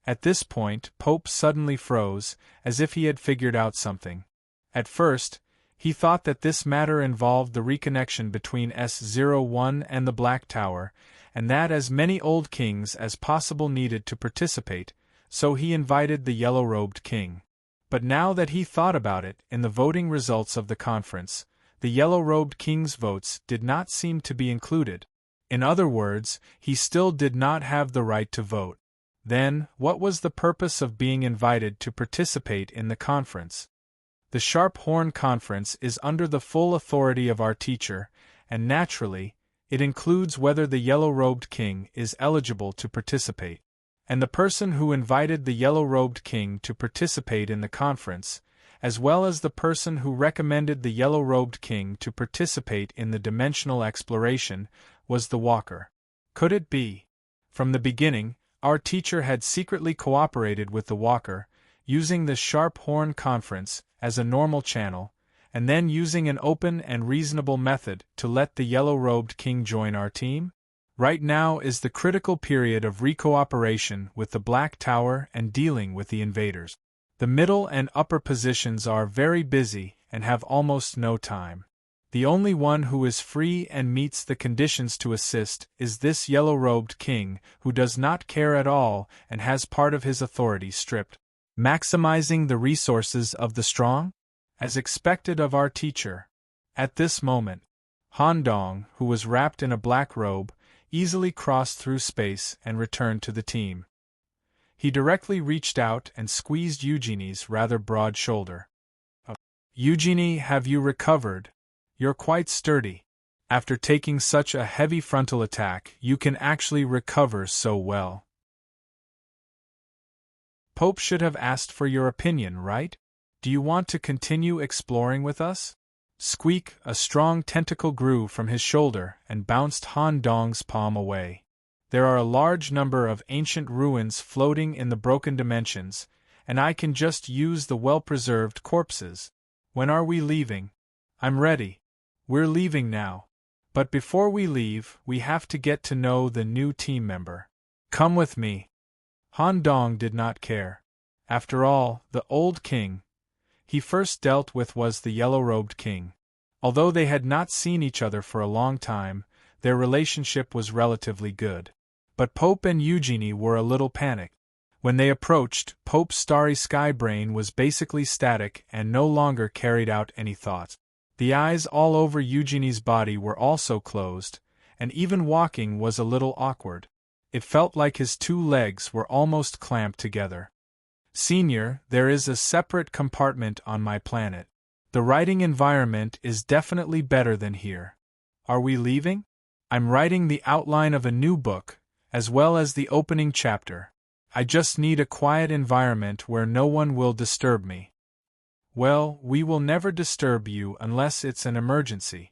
Speaker 1: At this point, Pope suddenly froze, as if he had figured out something. At first, he thought that this matter involved the reconnection between S01 and the Black Tower, and that as many old kings as possible needed to participate, so he invited the yellow-robed king. But now that he thought about it, in the voting results of the conference, the yellow-robed king's votes did not seem to be included. In other words, he still did not have the right to vote. Then, what was the purpose of being invited to participate in the conference? The Sharp Horn Conference is under the full authority of our teacher, and naturally, it includes whether the yellow-robed king is eligible to participate. And the person who invited the yellow-robed king to participate in the conference, as well as the person who recommended the yellow-robed king to participate in the dimensional exploration, was the Walker. Could it be? From the beginning, our teacher had secretly cooperated with the Walker, using the Sharp Horn Conference as a normal channel, and then using an open and reasonable method to let the yellow-robed king join our team? Right now is the critical period of recooperation with the Black Tower and dealing with the invaders. The middle and upper positions are very busy and have almost no time. The only one who is free and meets the conditions to assist is this yellow-robed king who does not care at all and has part of his authority stripped. Maximizing the resources of the strong? As expected of our teacher. At this moment, Han Dong, who was wrapped in a black robe, easily crossed through space and returned to the team. He directly reached out and squeezed Eugenie's rather broad shoulder. Eugenie, have you recovered? You're quite sturdy. After taking such a heavy frontal attack, you can actually recover so well. Pope should have asked for your opinion, right? Do you want to continue exploring with us? Squeak, a strong tentacle grew from his shoulder and bounced Han Dong's palm away. There are a large number of ancient ruins floating in the broken dimensions, and I can just use the well-preserved corpses. When are we leaving? I'm ready. We're leaving now. But before we leave, we have to get to know the new team member. Come with me. Han Dong did not care. After all, the old king he first dealt with was the yellow-robed king. Although they had not seen each other for a long time, their relationship was relatively good. But Pope and Eugenie were a little panicked. When they approached, Pope's starry sky brain was basically static and no longer carried out any thoughts. The eyes all over Eugenie's body were also closed, and even walking was a little awkward. It felt like his two legs were almost clamped together. Senior, there is a separate compartment on my planet. The writing environment is definitely better than here. Are we leaving? I'm writing the outline of a new book, as well as the opening chapter. I just need a quiet environment where no one will disturb me. Well, we will never disturb you unless it's an emergency.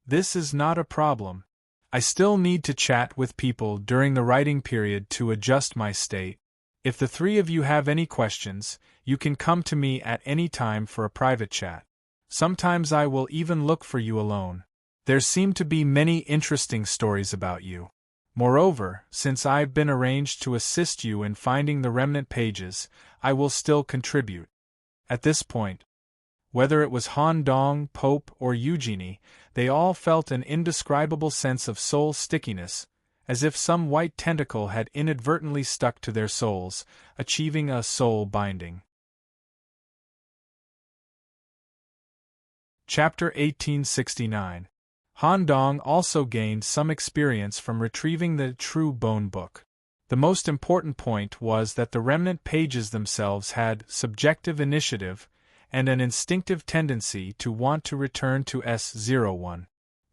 Speaker 1: This is not a problem. I still need to chat with people during the writing period to adjust my state. If the three of you have any questions, you can come to me at any time for a private chat. Sometimes I will even look for you alone. There seem to be many interesting stories about you. Moreover, since I've been arranged to assist you in finding the remnant pages, I will still contribute. At this point, whether it was Han Dong, Pope, or Eugenie, they all felt an indescribable sense of soul stickiness, as if some white tentacle had inadvertently stuck to their souls, achieving a soul binding. Chapter 1869. Han Dong also gained some experience from retrieving the True Bone Book. The most important point was that the remnant pages themselves had subjective initiative and an instinctive tendency to want to return to S01.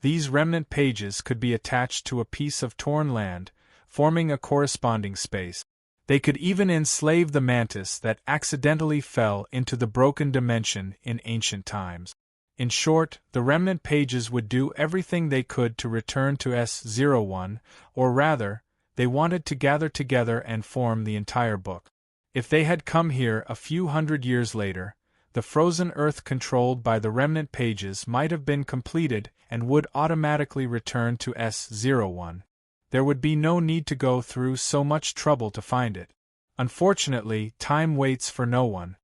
Speaker 1: These remnant pages could be attached to a piece of torn land, forming a corresponding space. They could even enslave the mantis that accidentally fell into the broken dimension in ancient times. In short, the remnant pages would do everything they could to return to S01, or rather, they wanted to gather together and form the entire book. If they had come here a few hundred years later, the frozen Earth controlled by the remnant pages might have been completed and would automatically return to S01. There would be no need to go through so much trouble to find it. Unfortunately, time waits for no one.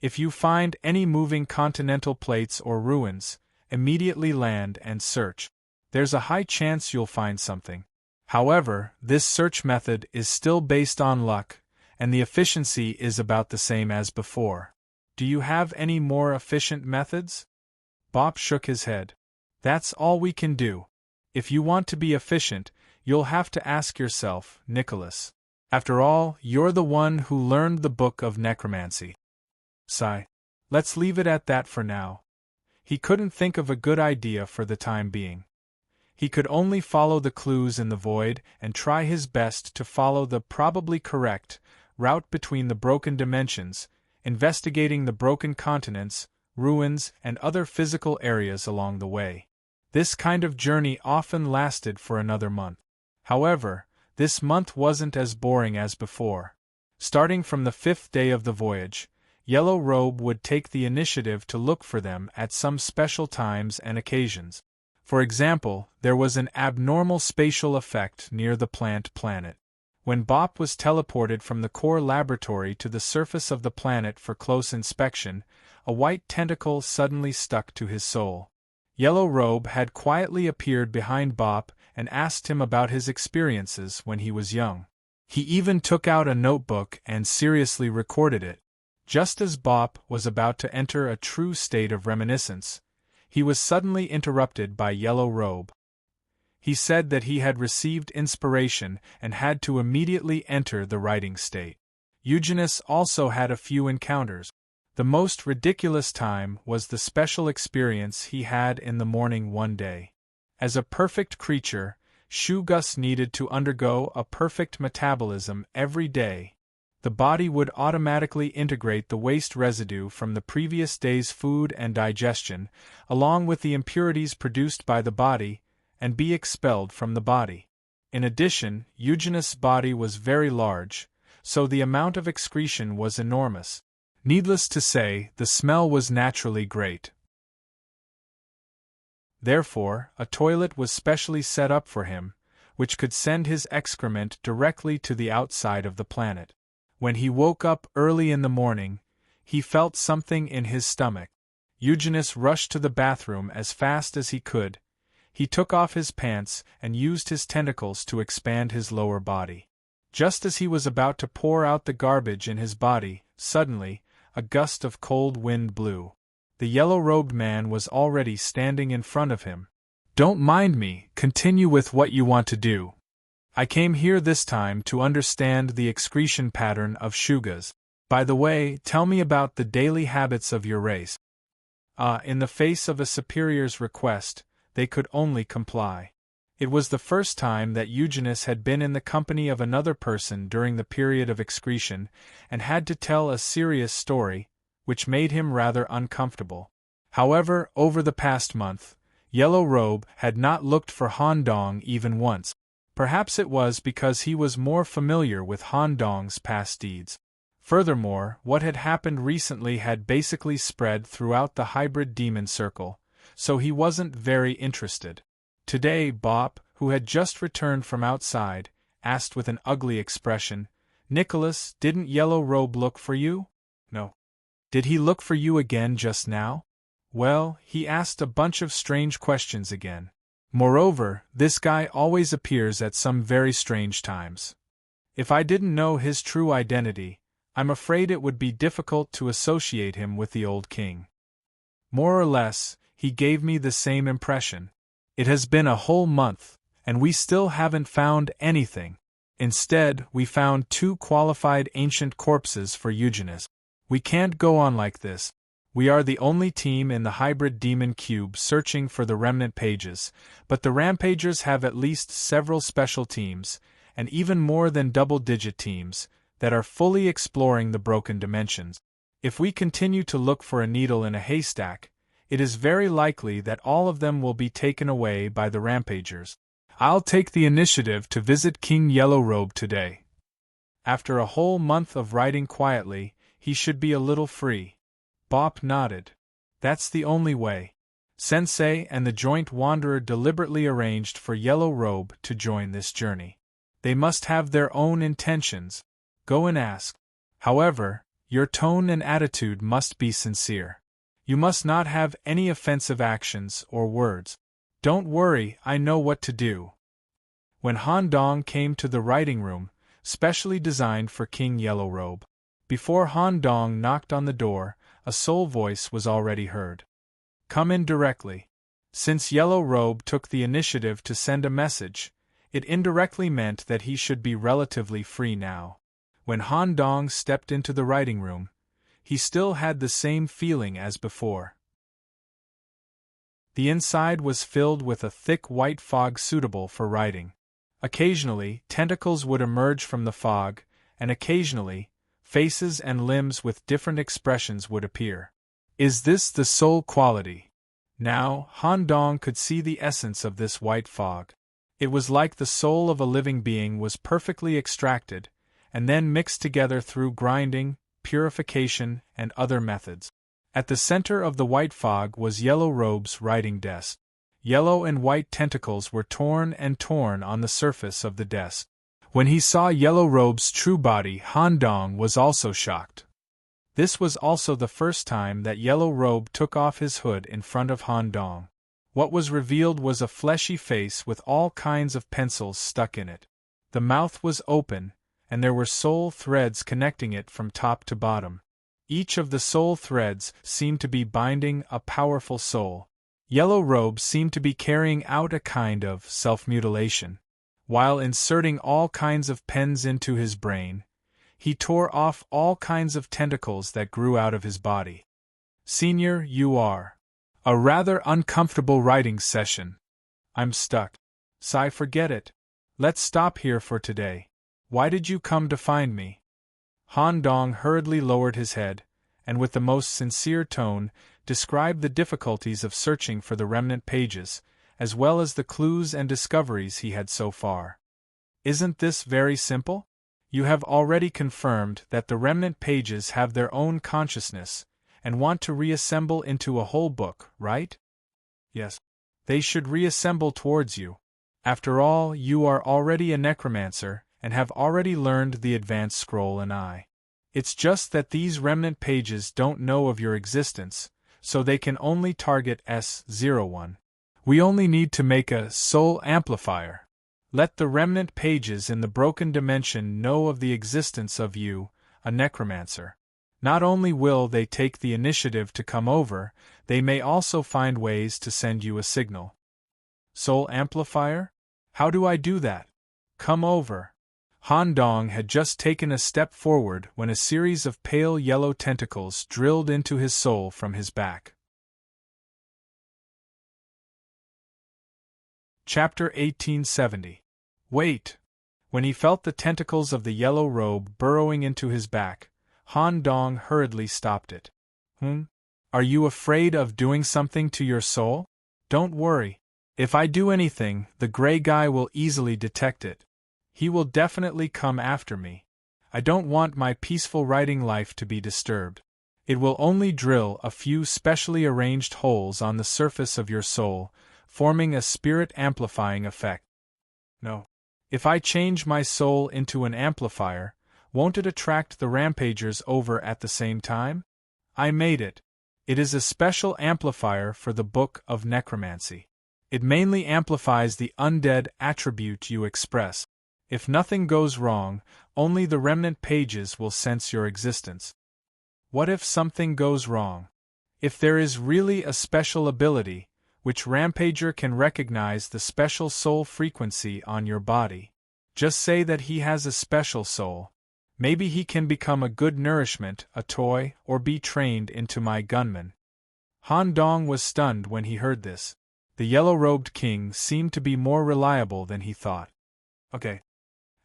Speaker 1: If you find any moving continental plates or ruins, immediately land and search. There's a high chance you'll find something. However, this search method is still based on luck, and the efficiency is about the same as before. Do you have any more efficient methods? Bob shook his head. That's all we can do. If you want to be efficient, you'll have to ask yourself, Nicholas. After all, you're the one who learned the book of necromancy. Sigh. Let's leave it at that for now. He couldn't think of a good idea for the time being. He could only follow the clues in the void and try his best to follow the probably correct route between the broken dimensions, investigating the broken continents, ruins, and other physical areas along the way. This kind of journey often lasted for another month. However, this month wasn't as boring as before. Starting from the 5th day of the voyage, Yellow Robe would take the initiative to look for them at some special times and occasions. For example, there was an abnormal spatial effect near the plant planet. When Bop was teleported from the core laboratory to the surface of the planet for close inspection, a white tentacle suddenly stuck to his soul. Yellow Robe had quietly appeared behind Bop and asked him about his experiences when he was young. He even took out a notebook and seriously recorded it. Just as Bop was about to enter a true state of reminiscence, he was suddenly interrupted by Yellow Robe. He said that he had received inspiration and had to immediately enter the writing state. Eugenius also had a few encounters. The most ridiculous time was the special experience he had in the morning one day. As a perfect creature, Shugus needed to undergo a perfect metabolism every day. The body would automatically integrate the waste residue from the previous day's food and digestion, along with the impurities produced by the body, and be expelled from the body. In addition, Eugenus' body was very large, so the amount of excretion was enormous. Needless to say, the smell was naturally great. Therefore, a toilet was specially set up for him, which could send his excrement directly to the outside of the planet. When he woke up early in the morning, he felt something in his stomach. Eugenus rushed to the bathroom as fast as he could. He took off his pants and used his tentacles to expand his lower body. Just as he was about to pour out the garbage in his body, suddenly, a gust of cold wind blew. The yellow-robed man was already standing in front of him. "Don't mind me, continue with what you want to do. I came here this time to understand the excretion pattern of Shugas. By the way, tell me about the daily habits of your race." In the face of a superior's request, they could only comply. It was the first time that Eugenus had been in the company of another person during the period of excretion, and had to tell a serious story, which made him rather uncomfortable. However, over the past month, Yellow Robe had not looked for Han Dong even once. Perhaps it was because he was more familiar with Han Dong's past deeds. Furthermore, what had happened recently had basically spread throughout the hybrid demon circle, so he wasn't very interested. Today Bop, who had just returned from outside, asked with an ugly expression, "Nicholas, didn't Yellow Robe look for you?" "No." "Did he look for you again just now?" "Well, he asked a bunch of strange questions again. Moreover, this guy always appears at some very strange times. If I didn't know his true identity, I'm afraid it would be difficult to associate him with the old king. More or less, he gave me the same impression. It has been a whole month, and we still haven't found anything. Instead, we found 2 qualified ancient corpses for Eugenus. We can't go on like this. We are the only team in the hybrid demon cube searching for the remnant pages, but the Rampagers have at least several special teams, and even more than double-digit teams, that are fully exploring the broken dimensions. If we continue to look for a needle in a haystack, it is very likely that all of them will be taken away by the Rampagers. I'll take the initiative to visit King Yellowrobe today. After a whole month of riding quietly, he should be a little free." Bop nodded. "That's the only way." Sensei and the Joint Wanderer deliberately arranged for Yellow Robe to join this journey. They must have their own intentions. Go and ask. However, your tone and attitude must be sincere. You must not have any offensive actions or words. Don't worry, I know what to do. When Han Dong came to the writing room, specially designed for King Yellowrobe, before Han Dong knocked on the door, a soul voice was already heard. "Come in directly." Since Yellow Robe took the initiative to send a message, it indirectly meant that he should be relatively free now. When Han Dong stepped into the writing room, he still had the same feeling as before. The inside was filled with a thick white fog suitable for writing. Occasionally, tentacles would emerge from the fog, and occasionally, faces and limbs with different expressions would appear. Is this the soul quality? Now, Han Dong could see the essence of this white fog. It was like the soul of a living being was perfectly extracted, and then mixed together through grinding, purification, and other methods. At the center of the white fog was Yellow Robe's writing desk. Yellow and white tentacles were torn on the surface of the desk. When he saw Yellow Robe's true body, Han Dong was also shocked. This was also the first time that Yellow Robe took off his hood in front of Han Dong. What was revealed was a fleshy face with all kinds of pencils stuck in it. The mouth was open, and there were soul threads connecting it from top to bottom. Each of the soul threads seemed to be binding a powerful soul. Yellow Robe seemed to be carrying out a kind of self-mutilation. While inserting all kinds of pens into his brain, he tore off all kinds of tentacles that grew out of his body. "Senior, you are a rather uncomfortable writing session. I'm stuck. Sigh, forget it. Let's stop here for today. Why did you come to find me? Han Dong hurriedly lowered his head, and with the most sincere tone, described the difficulties of searching for the remnant pages, as well as the clues and discoveries he had so far. Isn't this very simple? You have already confirmed that the remnant pages have their own consciousness, and want to reassemble into a whole book, right? Yes. They should reassemble towards you. After all, you are already a necromancer, and have already learned the advanced scroll and eye. It's just that these remnant pages don't know of your existence, so they can only target S01. We only need to make a soul amplifier. Let the remnant pages in the broken dimension know of the existence of you, a necromancer. Not only will they take the initiative to come over, they may also find ways to send you a signal. Soul amplifier? How do I do that? Come over. Han Dong had just taken a step forward when a series of pale yellow tentacles drilled into his soul from his back. Chapter 1870. Wait! When he felt the tentacles of the yellow robe burrowing into his back, Han Dong hurriedly stopped it. Are you afraid of doing something to your soul? Don't worry. If I do anything, the gray guy will easily detect it. He will definitely come after me. I don't want my peaceful writing life to be disturbed. It will only drill a few specially arranged holes on the surface of your soul, forming a spirit-amplifying effect. No. If I change my soul into an amplifier, won't it attract the rampagers over at the same time? I made it. It is a special amplifier for the Book of Necromancy. It mainly amplifies the undead attribute you express. If nothing goes wrong, only the remnant pages will sense your existence. What if something goes wrong? If there is really a special ability, which rampager can recognize the special soul frequency on your body. Just say that he has a special soul. Maybe he can become a good nourishment, a toy, or be trained into my gunman. Han Dong was stunned when he heard this. The yellow-robed king seemed to be more reliable than he thought. Okay.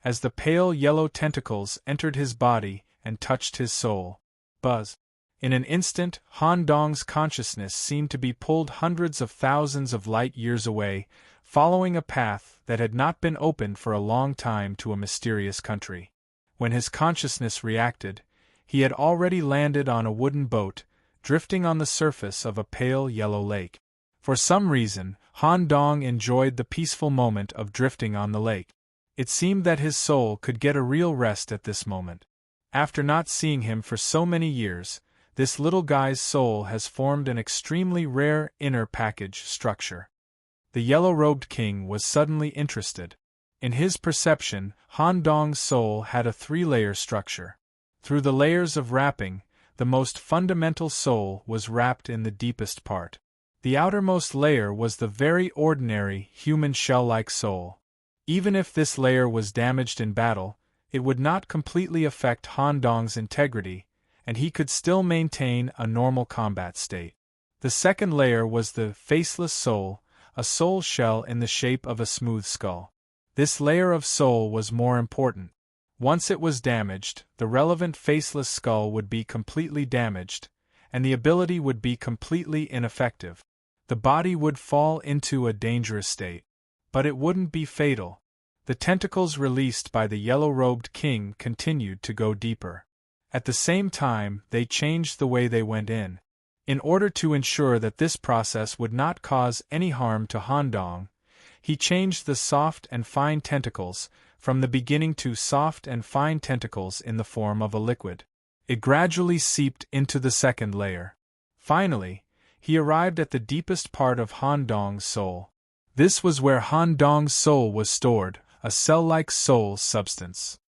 Speaker 1: As the pale yellow tentacles entered his body and touched his soul, buzz. In an instant, Han Dong's consciousness seemed to be pulled hundreds of thousands of light years away, following a path that had not been opened for a long time to a mysterious country. When his consciousness reacted, he had already landed on a wooden boat, drifting on the surface of a pale yellow lake. For some reason, Han Dong enjoyed the peaceful moment of drifting on the lake. It seemed that his soul could get a real rest at this moment. After not seeing him for so many years, this little guy's soul has formed an extremely rare inner package structure. The yellow-robed king was suddenly interested. In his perception, Han Dong's soul had a three-layer structure. Through the layers of wrapping, the most fundamental soul was wrapped in the deepest part. The outermost layer was the very ordinary, human shell-like soul. Even if this layer was damaged in battle, it would not completely affect Han Dong's integrity, and he could still maintain a normal combat state. The second layer was the faceless soul, a soul shell in the shape of a smooth skull. This layer of soul was more important. Once it was damaged, the relevant faceless skull would be completely damaged, and the ability would be completely ineffective. The body would fall into a dangerous state. But it wouldn't be fatal. The tentacles released by the yellow-robed king continued to go deeper. At the same time, they changed the way they went in. In order to ensure that this process would not cause any harm to Han Dong, he changed the soft and fine tentacles from the beginning to soft and fine tentacles in the form of a liquid. It gradually seeped into the second layer. Finally, he arrived at the deepest part of Han Dong's soul. This was where Han Dong's soul was stored, a cell-like soul substance.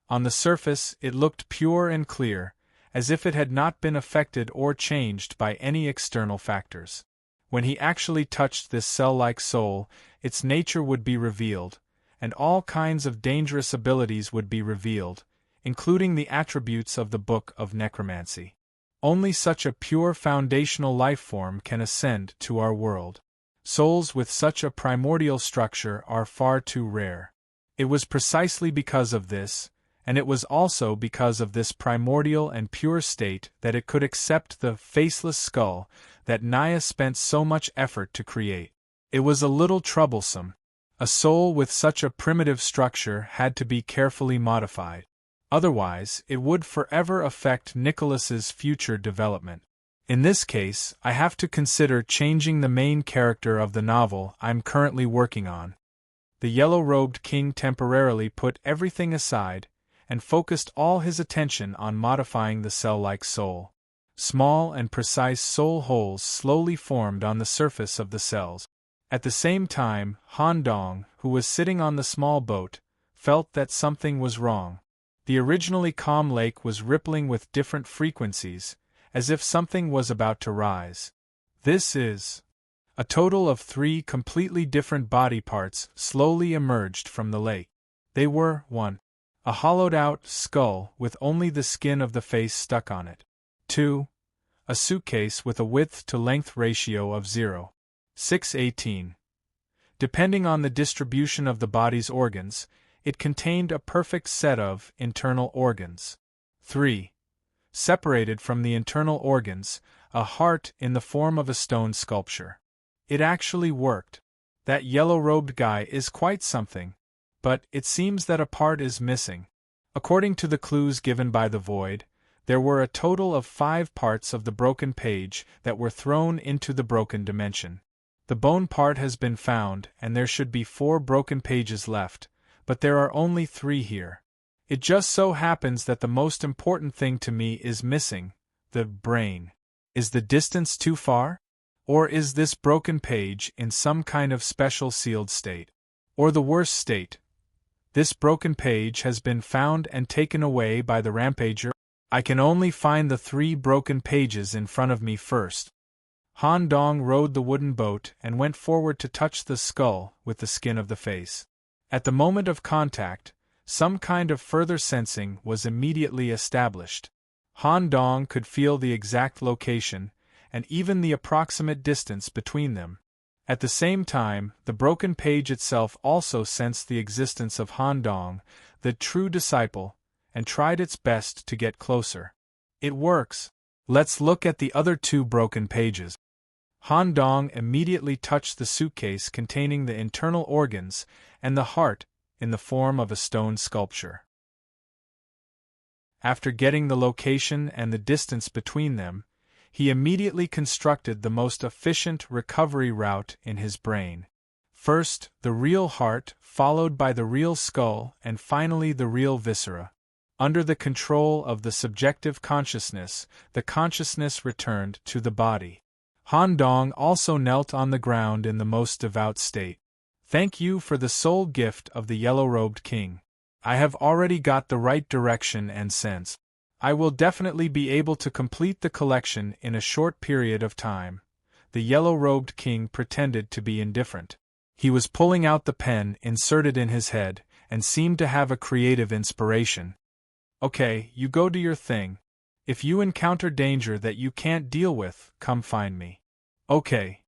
Speaker 1: On the surface, it looked pure and clear, as if it had not been affected or changed by any external factors. When he actually touched this cell-like soul, its nature would be revealed, and all kinds of dangerous abilities would be revealed, including the attributes of the Book of Necromancy. Only such a pure foundational life form can ascend to our world. Souls with such a primordial structure are far too rare. It was precisely because of this, and it was also because of this primordial and pure state that it could accept the faceless skull that Naya spent so much effort to create. It was a little troublesome. A soul with such a primitive structure had to be carefully modified. Otherwise, it would forever affect Nicholas's future development. In this case, I have to consider changing the main character of the novel I'm currently working on. The yellow-robed king temporarily put everything aside and focused all his attention on modifying the cell-like soul. Small and precise soul holes slowly formed on the surface of the cells. At the same time, Han Dong, who was sitting on the small boat, felt that something was wrong. The originally calm lake was rippling with different frequencies, as if something was about to rise. This is... A total of 3 completely different body parts slowly emerged from the lake. They were 1. A hollowed-out skull with only the skin of the face stuck on it. 2. A suitcase with a width-to-length ratio of 0.618. Depending on the distribution of the body's organs, it contained a perfect set of internal organs. 3. Separated from the internal organs, a heart in the form of a stone sculpture. It actually worked. That yellow-robed guy is quite something. But it seems that a part is missing. According to the clues given by the void, there were a total of 5 parts of the broken page that were thrown into the broken dimension. The bone part has been found, and there should be 4 broken pages left, but there are only 3 here. It just so happens that the most important thing to me is missing: the brain. Is the distance too far? Or is this broken page in some kind of special sealed state? Or the worst state? This broken page has been found and taken away by the rampager. I can only find the 3 broken pages in front of me first. Han Dong rowed the wooden boat and went forward to touch the skull with the skin of the face. At the moment of contact, some kind of further sensing was immediately established. Han Dong could feel the exact location, and even the approximate distance between them. At the same time, the broken page itself also sensed the existence of Han Dong, the true disciple, and tried its best to get closer. It works. Let's look at the other 2 broken pages. Han Dong immediately touched the suitcase containing the internal organs and the heart in the form of a stone sculpture. After getting the location and the distance between them, he immediately constructed the most efficient recovery route in his brain. First, the real heart, followed by the real skull, and finally the real viscera. Under the control of the subjective consciousness, the consciousness returned to the body. Han Dong also knelt on the ground in the most devout state. Thank you for the soul gift of the yellow-robed king. I have already got the right direction and sense. I will definitely be able to complete the collection in a short period of time. The yellow-robed king pretended to be indifferent. He was pulling out the pen inserted in his head, and seemed to have a creative inspiration. Okay, you go do your thing. If you encounter danger that you can't deal with, come find me. Okay.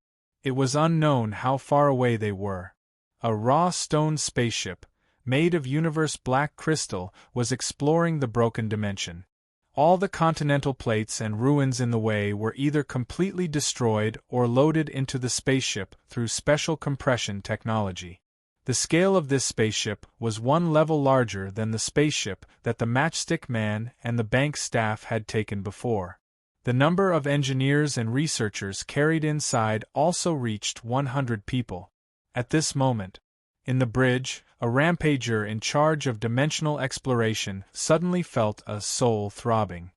Speaker 1: It was unknown how far away they were. A raw stone spaceship, made of universe black crystal, was exploring the broken dimension. All the continental plates and ruins in the way were either completely destroyed or loaded into the spaceship through special compression technology. The scale of this spaceship was 1 level larger than the spaceship that the Matchstick Man and the bank staff had taken before. The number of engineers and researchers carried inside also reached 100 people. At this moment, in the bridge, a rampager in charge of dimensional exploration suddenly felt a soul throbbing.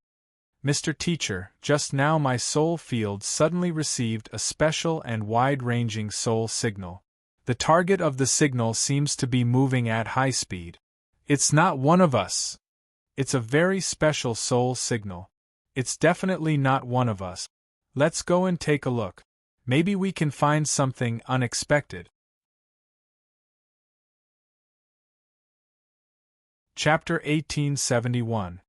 Speaker 1: Mr. Teacher, just now my soul field suddenly received a special and wide-ranging soul signal. The target of the signal seems to be moving at high speed. It's not one of us. It's a very special soul signal. It's definitely not one of us. Let's go and take a look. Maybe we can find something unexpected. Chapter 1871.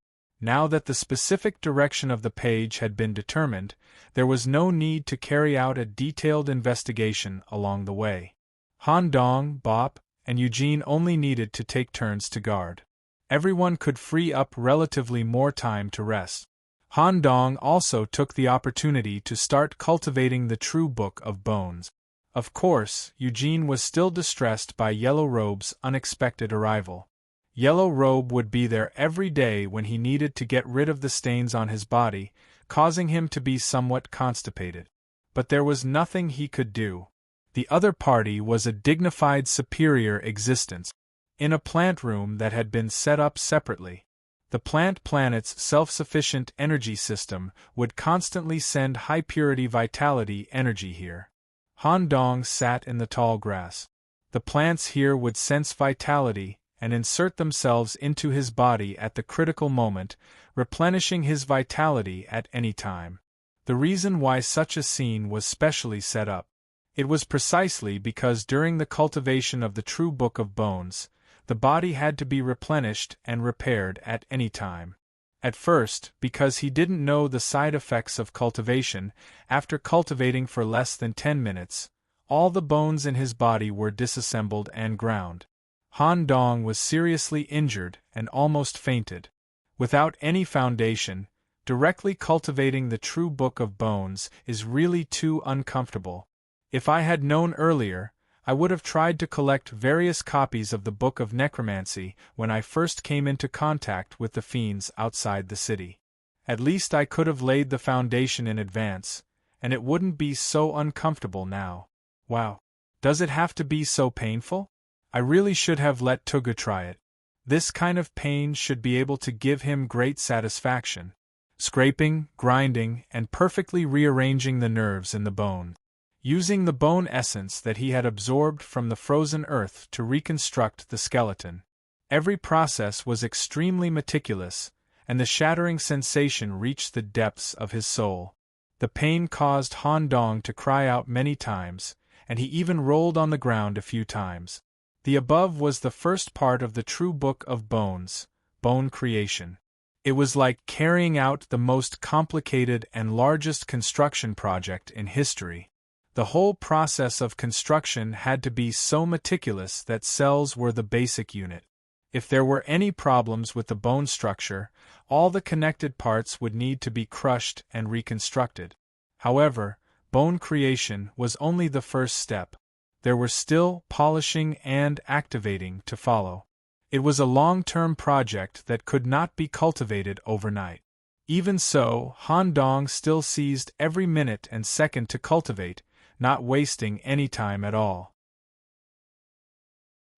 Speaker 1: Now that the specific direction of the page had been determined, there was no need to carry out a detailed investigation along the way. Han Dong, Bop, and Eugene only needed to take turns to guard. Everyone could free up relatively more time to rest. Han Dong also took the opportunity to start cultivating the true Book of Bones. Of course, Eugene was still distressed by Yellow Robe's unexpected arrival. Yellow Robe would be there every day when he needed to get rid of the stains on his body, causing him to be somewhat constipated. But there was nothing he could do. The other party was a dignified superior existence, in a plant room that had been set up separately. The plant planet's self-sufficient energy system would constantly send high-purity vitality energy here. Han Dong sat in the tall grass. The plants here would sense vitality and insert themselves into his body at the critical moment, replenishing his vitality at any time. The reason why such a scene was specially set up. It was precisely because during the cultivation of the true Book of Bones, the body had to be replenished and repaired at any time. At first, because he didn't know the side effects of cultivation, after cultivating for less than 10 minutes, all the bones in his body were disassembled and ground. Han Dong was seriously injured and almost fainted. Without any foundation, directly cultivating the true Book of Bones is really too uncomfortable. If I had known earlier, I would have tried to collect various copies of the Book of Necromancy when I first came into contact with the fiends outside the city. At least I could have laid the foundation in advance, and it wouldn't be so uncomfortable now. Wow. Does it have to be so painful? I really should have let Tuga try it. This kind of pain should be able to give him great satisfaction. Scraping, grinding, and perfectly rearranging the nerves in the bone. Using the bone essence that he had absorbed from the frozen earth to reconstruct the skeleton. Every process was extremely meticulous, and the shattering sensation reached the depths of his soul. The pain caused Han Dong to cry out many times, and he even rolled on the ground a few times. The above was the first part of the true Book of Bones, bone creation. It was like carrying out the most complicated and largest construction project in history. The whole process of construction had to be so meticulous that cells were the basic unit. If there were any problems with the bone structure, all the connected parts would need to be crushed and reconstructed. However, bone creation was only the first step. There were still polishing and activating to follow. It was a long-term project that could not be cultivated overnight. Even so, Han Dong still seized every minute and second to cultivate, not wasting any time at all.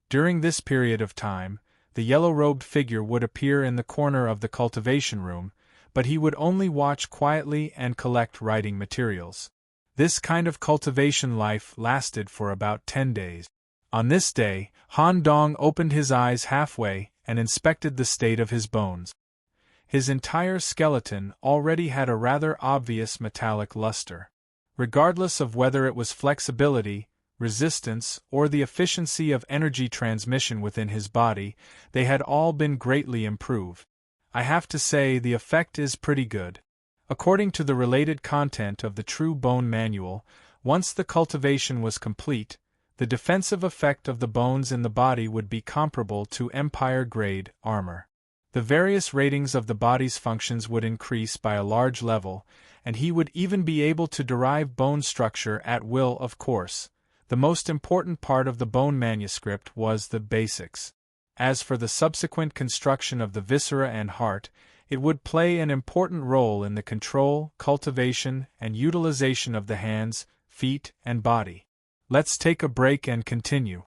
Speaker 1: During this period of time, the yellow-robed figure would appear in the corner of the cultivation room, but he would only watch quietly and collect writing materials. This kind of cultivation life lasted for about 10 days. On this day, Han Dong opened his eyes halfway and inspected the state of his bones. His entire skeleton already had a rather obvious metallic luster. Regardless of whether it was flexibility, resistance, or the efficiency of energy transmission within his body, they had all been greatly improved. I have to say the effect is pretty good. According to the related content of the True Bone Manual, once the cultivation was complete, the defensive effect of the bones in the body would be comparable to Empire-grade armor. The various ratings of the body's functions would increase by a large level, and he would even be able to derive bone structure at will, of course. The most important part of the bone manuscript was the basics. As for the subsequent construction of the viscera and heart, it would play an important role in the control, cultivation, and utilization of the hands, feet, and body. Let's take a break and continue.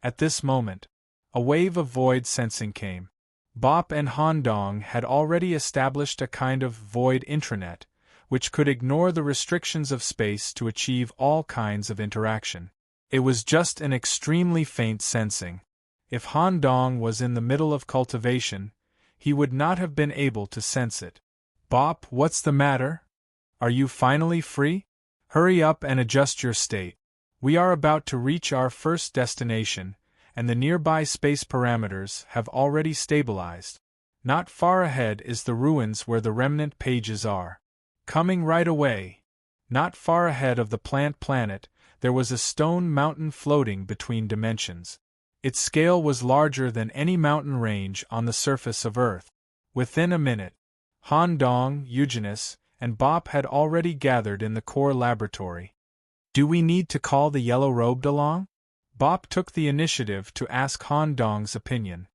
Speaker 1: At this moment, a wave of void sensing came. Bop and Han Dong had already established a kind of void intranet, which could ignore the restrictions of space to achieve all kinds of interaction. It was just an extremely faint sensing. If Han Dong was in the middle of cultivation, he would not have been able to sense it. Bop, what's the matter? Are you finally free? Hurry up and adjust your state. We are about to reach our first destination, and the nearby space parameters have already stabilized. Not far ahead is the ruins where the remnant pages are. Coming right away. Not far ahead of the plant planet, there was a stone mountain floating between dimensions. Its scale was larger than any mountain range on the surface of Earth. Within a minute, Han Dong, Eugenius, and Bop had already gathered in the core laboratory. Do we need to call the yellow-robed along? Bop took the initiative to ask Han Dong's opinion.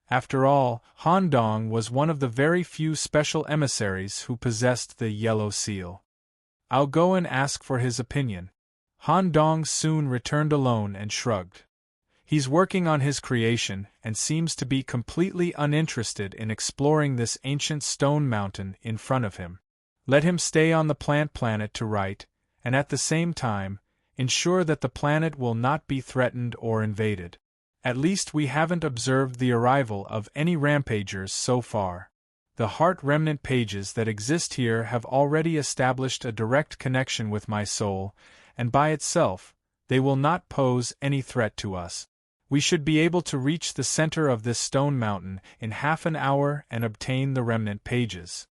Speaker 1: After all, Han Dong was one of the very few special emissaries who possessed the yellow seal. I'll go and ask for his opinion. Han Dong soon returned alone and shrugged. He's working on his creation and seems to be completely uninterested in exploring this ancient stone mountain in front of him. Let him stay on the plant planet to write, and at the same time, ensure that the planet will not be threatened or invaded. At least we haven't observed the arrival of any rampagers so far. The heart remnant pages that exist here have already established a direct connection with my soul, and by itself, they will not pose any threat to us. We should be able to reach the center of this stone mountain in half an hour and obtain the remnant pages.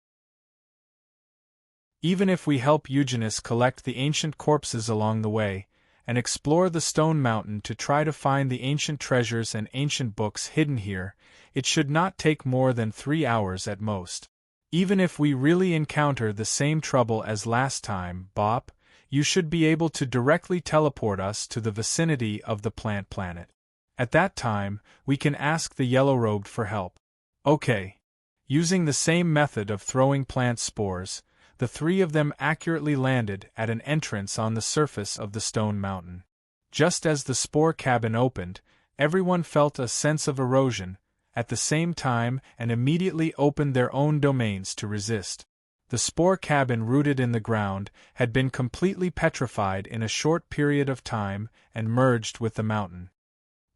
Speaker 1: Even if we help Eugenius collect the ancient corpses along the way, and explore the stone mountain to try to find the ancient treasures and ancient books hidden here, it should not take more than 3 hours at most. Even if we really encounter the same trouble as last time, Bop, you should be able to directly teleport us to the vicinity of the plant planet. At that time, we can ask the yellow-robed for help. Okay. Using the same method of throwing plant spores, the three of them accurately landed at an entrance on the surface of the stone mountain. Just as the spore cabin opened, everyone felt a sense of erosion, at the same time, and immediately opened their own domains to resist. The spore cabin rooted in the ground had been completely petrified in a short period of time and merged with the mountain.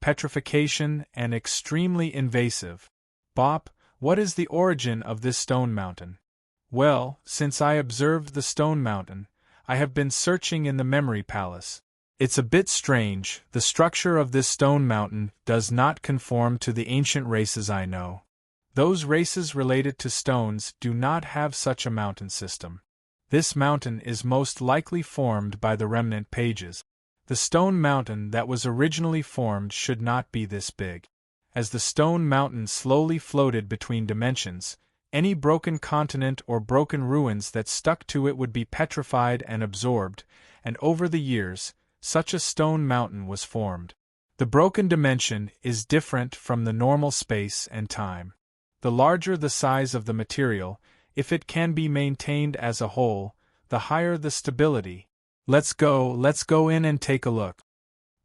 Speaker 1: Petrification and extremely invasive. Bop, what is the origin of this stone mountain? Well, since I observed the stone mountain, I have been searching in the memory palace. It's a bit strange, the structure of this stone mountain does not conform to the ancient races I know. Those races related to stones do not have such a mountain system. This mountain is most likely formed by the remnant pages. The stone mountain that was originally formed should not be this big. As the stone mountain slowly floated between dimensions, any broken continent or broken ruins that stuck to it would be petrified and absorbed, and over the years, such a stone mountain was formed. The broken dimension is different from the normal space and time. The larger the size of the material, if it can be maintained as a whole, the higher the stability. Let's go in and take a look.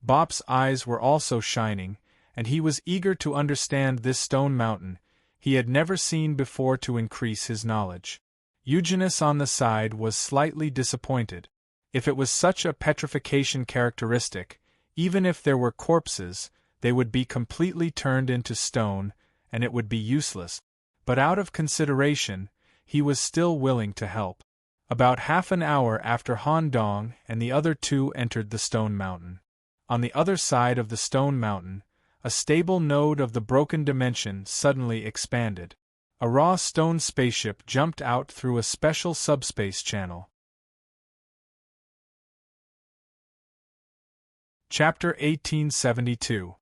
Speaker 1: Bop's eyes were also shining, and he was eager to understand this stone mountain he had never seen before to increase his knowledge. Eugenius on the side was slightly disappointed. If it was such a petrification characteristic, even if there were corpses, they would be completely turned into stone, and it would be useless. But out of consideration, he was still willing to help. About half an hour after Han Dong and the other two entered the stone mountain. On the other side of the stone mountain, a stable node of the broken dimension suddenly expanded. A raw stone spaceship jumped out through a special subspace channel. Chapter 1872.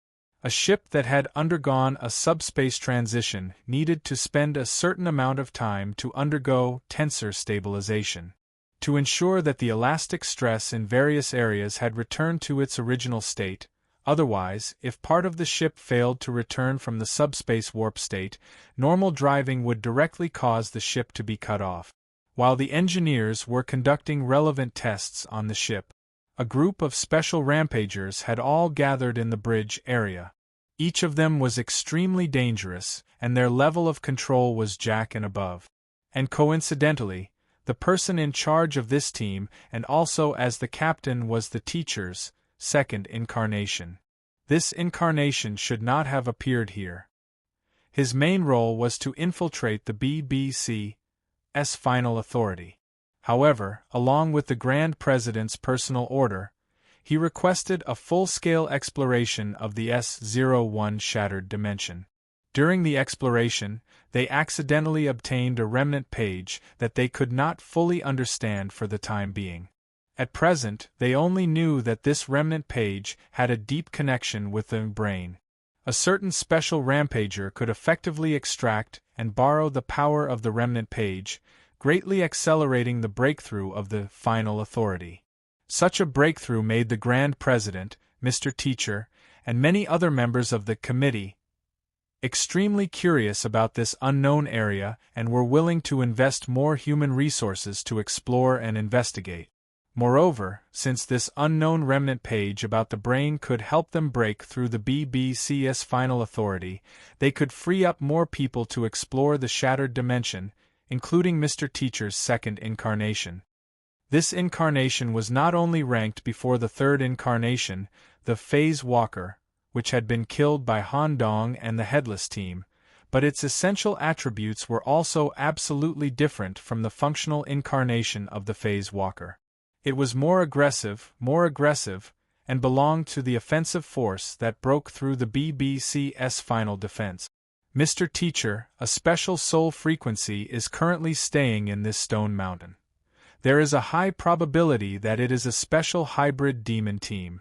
Speaker 1: A ship that had undergone a subspace transition needed to spend a certain amount of time to undergo tensor stabilization. To ensure that the elastic stress in various areas had returned to its original state. Otherwise, if part of the ship failed to return from the subspace warp state, normal driving would directly cause the ship to be cut off. While the engineers were conducting relevant tests on the ship, a group of special rampagers had all gathered in the bridge area. Each of them was extremely dangerous, and their level of control was Jack and above. And coincidentally, the person in charge of this team and also as the captain was the teacher's second incarnation. This incarnation should not have appeared here. His main role was to infiltrate the BBC's final authority. However, along with the Grand President's personal order, he requested a full-scale exploration of the S01 shattered dimension. During the exploration, they accidentally obtained a remnant page that they could not fully understand for the time being. At present, they only knew that this remnant page had a deep connection with the brain. A certain special rampager could effectively extract and borrow the power of the remnant page, greatly accelerating the breakthrough of the final authority. Such a breakthrough made the Grand President, Mr. Teacher, and many other members of the committee extremely curious about this unknown area and were willing to invest more human resources to explore and investigate. Moreover, since this unknown remnant page about the brain could help them break through the BBC's final authority, they could free up more people to explore the shattered dimension, including Mr. Teacher's second incarnation. This incarnation was not only ranked before the third incarnation, the Phase Walker, which had been killed by Han Dong and the Headless Team, but its essential attributes were also absolutely different from the functional incarnation of the Phase Walker. It was more aggressive, and belonged to the offensive force that broke through the BBC's final defense. Mr. Teacher, a special soul frequency is currently staying in this stone mountain. There is a high probability that it is a special hybrid demon team.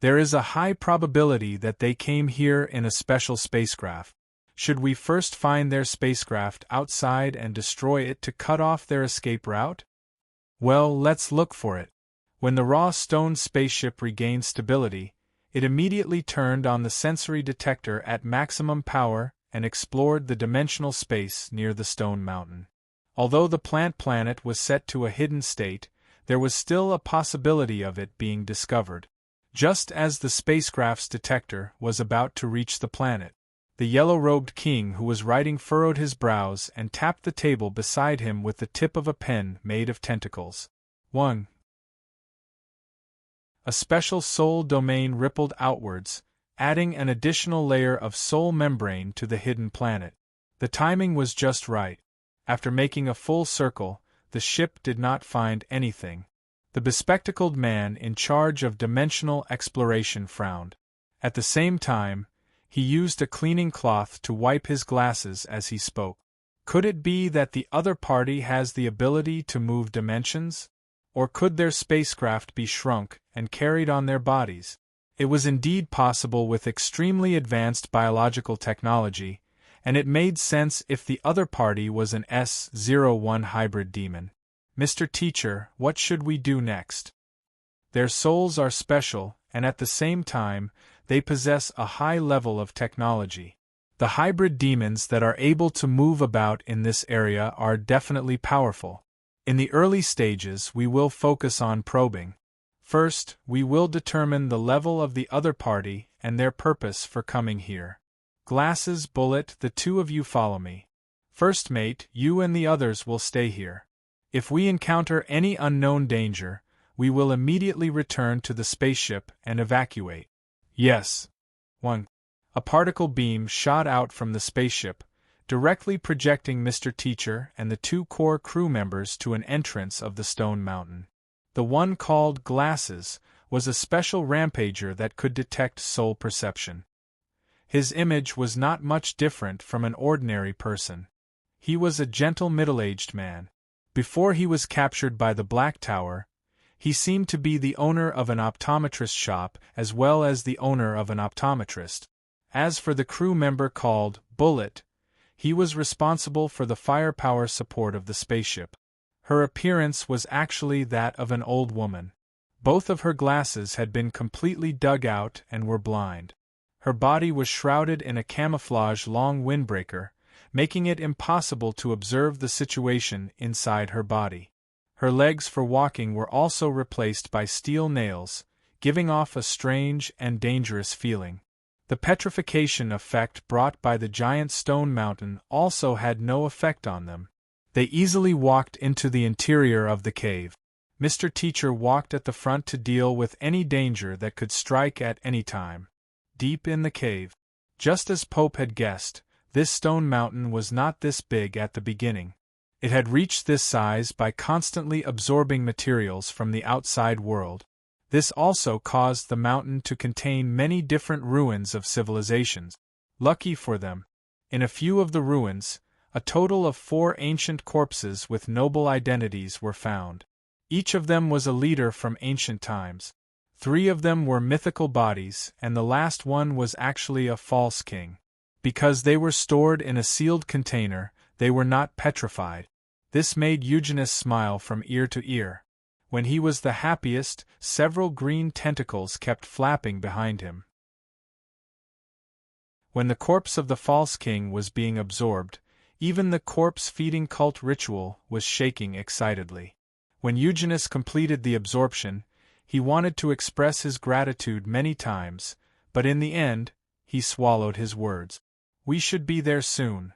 Speaker 1: There is a high probability that they came here in a special spacecraft. Should we first find their spacecraft outside and destroy it to cut off their escape route? Well, let's look for it. When the raw stone spaceship regained stability, it immediately turned on the sensory detector at maximum power and explored the dimensional space near the stone mountain. Although the plant planet was set to a hidden state, there was still a possibility of it being discovered. Just as the spacecraft's detector was about to reach the planet, the yellow-robed king who was writing furrowed his brows and tapped the table beside him with the tip of a pen made of tentacles. 1. A special soul domain rippled outwards, adding an additional layer of soul membrane to the hidden planet. The timing was just right. After making a full circle, the ship did not find anything. The bespectacled man in charge of dimensional exploration frowned. At the same time, he used a cleaning cloth to wipe his glasses as he spoke. Could it be that the other party has the ability to move dimensions? Or could their spacecraft be shrunk and carried on their bodies? It was indeed possible with extremely advanced biological technology, and it made sense if the other party was an S-01 hybrid demon. Mr. Teacher, what should we do next? Their souls are special, and at the same time, they possess a high level of technology. The hybrid demons that are able to move about in this area are definitely powerful. In the early stages, we will focus on probing. First, we will determine the level of the other party and their purpose for coming here. Glasses, Bullet, the two of you follow me. First mate, you and the others will stay here. If we encounter any unknown danger, we will immediately return to the spaceship and evacuate. Yes. 1. A particle beam shot out from the spaceship, directly projecting Mr. Teacher and the two core crew members to an entrance of the stone mountain. The one called Glasses was a special rampager that could detect soul perception. His image was not much different from an ordinary person. He was a gentle middle-aged man. Before he was captured by the Black Tower, he seemed to be the owner of an optometrist shop as well as the owner of an optometrist. As for the crew member called Bullet, he was responsible for the firepower support of the spaceship. Her appearance was actually that of an old woman. Both of her glasses had been completely dug out and were blind. Her body was shrouded in a camouflage long windbreaker, making it impossible to observe the situation inside her body. Her legs for walking were also replaced by steel nails, giving off a strange and dangerous feeling. The petrification effect brought by the giant stone mountain also had no effect on them. They easily walked into the interior of the cave. Mr. Teacher walked at the front to deal with any danger that could strike at any time. Deep in the cave. Just as Pope had guessed, this stone mountain was not this big at the beginning. It had reached this size by constantly absorbing materials from the outside world. This also caused the mountain to contain many different ruins of civilizations. Lucky for them. In a few of the ruins, a total of 4 ancient corpses with noble identities were found. Each of them was a leader from ancient times. 3 of them were mythical bodies, and the last one was actually a false king. Because they were stored in a sealed container, they were not petrified. This made Eugenius smile from ear to ear. When he was the happiest, several green tentacles kept flapping behind him. When the corpse of the false king was being absorbed, even the corpse-feeding cult ritual was shaking excitedly. When Eugenius completed the absorption, he wanted to express his gratitude many times, but in the end, he swallowed his words. We should be there soon.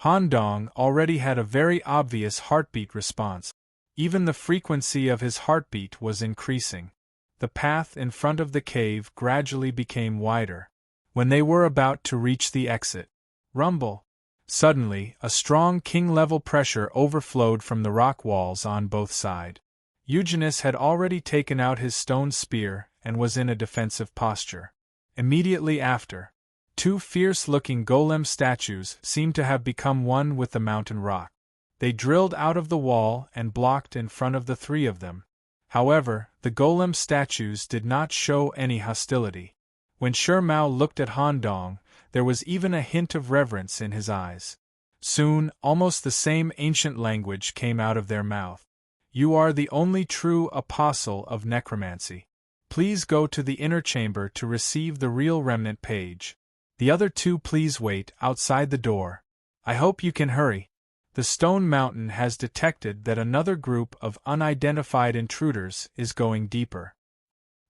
Speaker 1: Han Dong already had a very obvious heartbeat response. Even the frequency of his heartbeat was increasing. The path in front of the cave gradually became wider. When they were about to reach the exit, rumble! Suddenly, a strong king-level pressure overflowed from the rock walls on both sides. Eugenius had already taken out his stone spear and was in a defensive posture. Immediately after, 2 fierce-looking golem statues seemed to have become one with the mountain rock. They drilled out of the wall and blocked in front of the 3 of them. However, the golem statues did not show any hostility. When Shi Mao looked at Han Dong, there was even a hint of reverence in his eyes. Soon, almost the same ancient language came out of their mouth. You are the only true apostle of necromancy. Please go to the inner chamber to receive the real remnant page. The other 2 please wait outside the door. I hope you can hurry. The Stone Mountain has detected that another group of unidentified intruders is going deeper.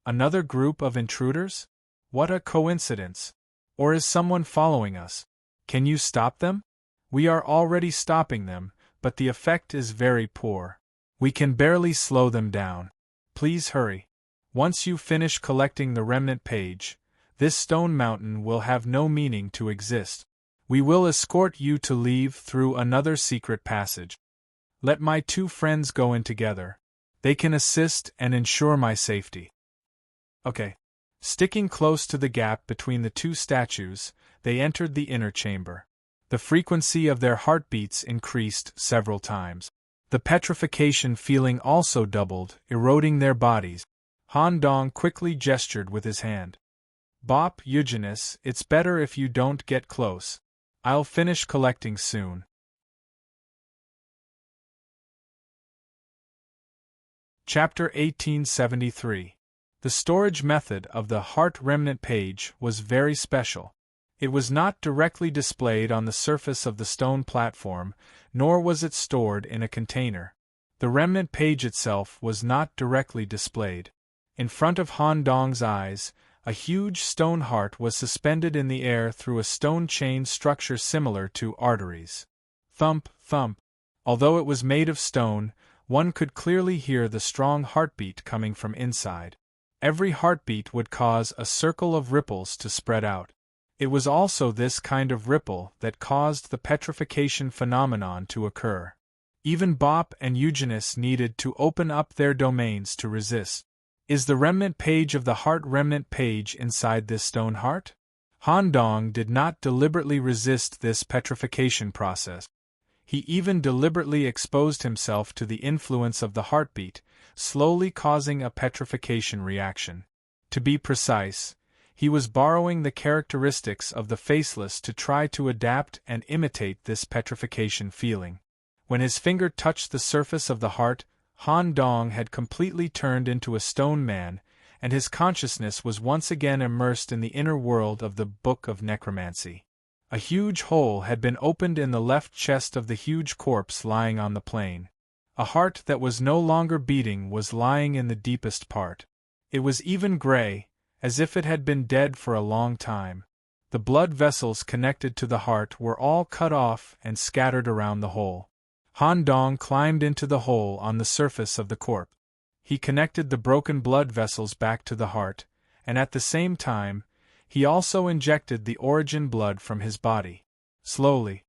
Speaker 1: Another group of intruders? What a coincidence! Or is someone following us? Can you stop them? We are already stopping them, but the effect is very poor. We can barely slow them down. Please hurry. Once you finish collecting the remnant page, this stone mountain will have no meaning to exist. We will escort you to leave through another secret passage. Let my 2 friends go in together. They can assist and ensure my safety. Okay. Sticking close to the gap between the 2 statues, they entered the inner chamber. The frequency of their heartbeats increased several times. The petrification feeling also doubled, eroding their bodies. Han Dong quickly gestured with his hand. Bop, Eugenius, it's better if you don't get close. I'll finish collecting soon. Chapter 1873. The storage method of the Heart Remnant page was very special. It was not directly displayed on the surface of the stone platform, nor was it stored in a container. The remnant page itself was not directly displayed. In front of Han Dong's eyes, a huge stone heart was suspended in the air through a stone chain structure similar to arteries. Thump, thump. Although it was made of stone, one could clearly hear the strong heartbeat coming from inside. Every heartbeat would cause a circle of ripples to spread out. It was also this kind of ripple that caused the petrification phenomenon to occur. Even Bop and Eugenius needed to open up their domains to resist. Is the remnant page of the Heart Remnant page inside this stone heart? Han Dong did not deliberately resist this petrification process. He even deliberately exposed himself to the influence of the heartbeat, slowly causing a petrification reaction. To be precise, he was borrowing the characteristics of the faceless to try to adapt and imitate this petrification feeling. When his finger touched the surface of the heart, Han Dong had completely turned into a stone man, and his consciousness was once again immersed in the inner world of the Book of Necromancy. A huge hole had been opened in the left chest of the huge corpse lying on the plain. A heart that was no longer beating was lying in the deepest part. It was even gray, as if it had been dead for a long time. The blood vessels connected to the heart were all cut off and scattered around the hole. Han Dong climbed into the hole on the surface of the corpse. He connected the broken blood vessels back to the heart, and at the same time, he also injected the origin blood from his body. Slowly,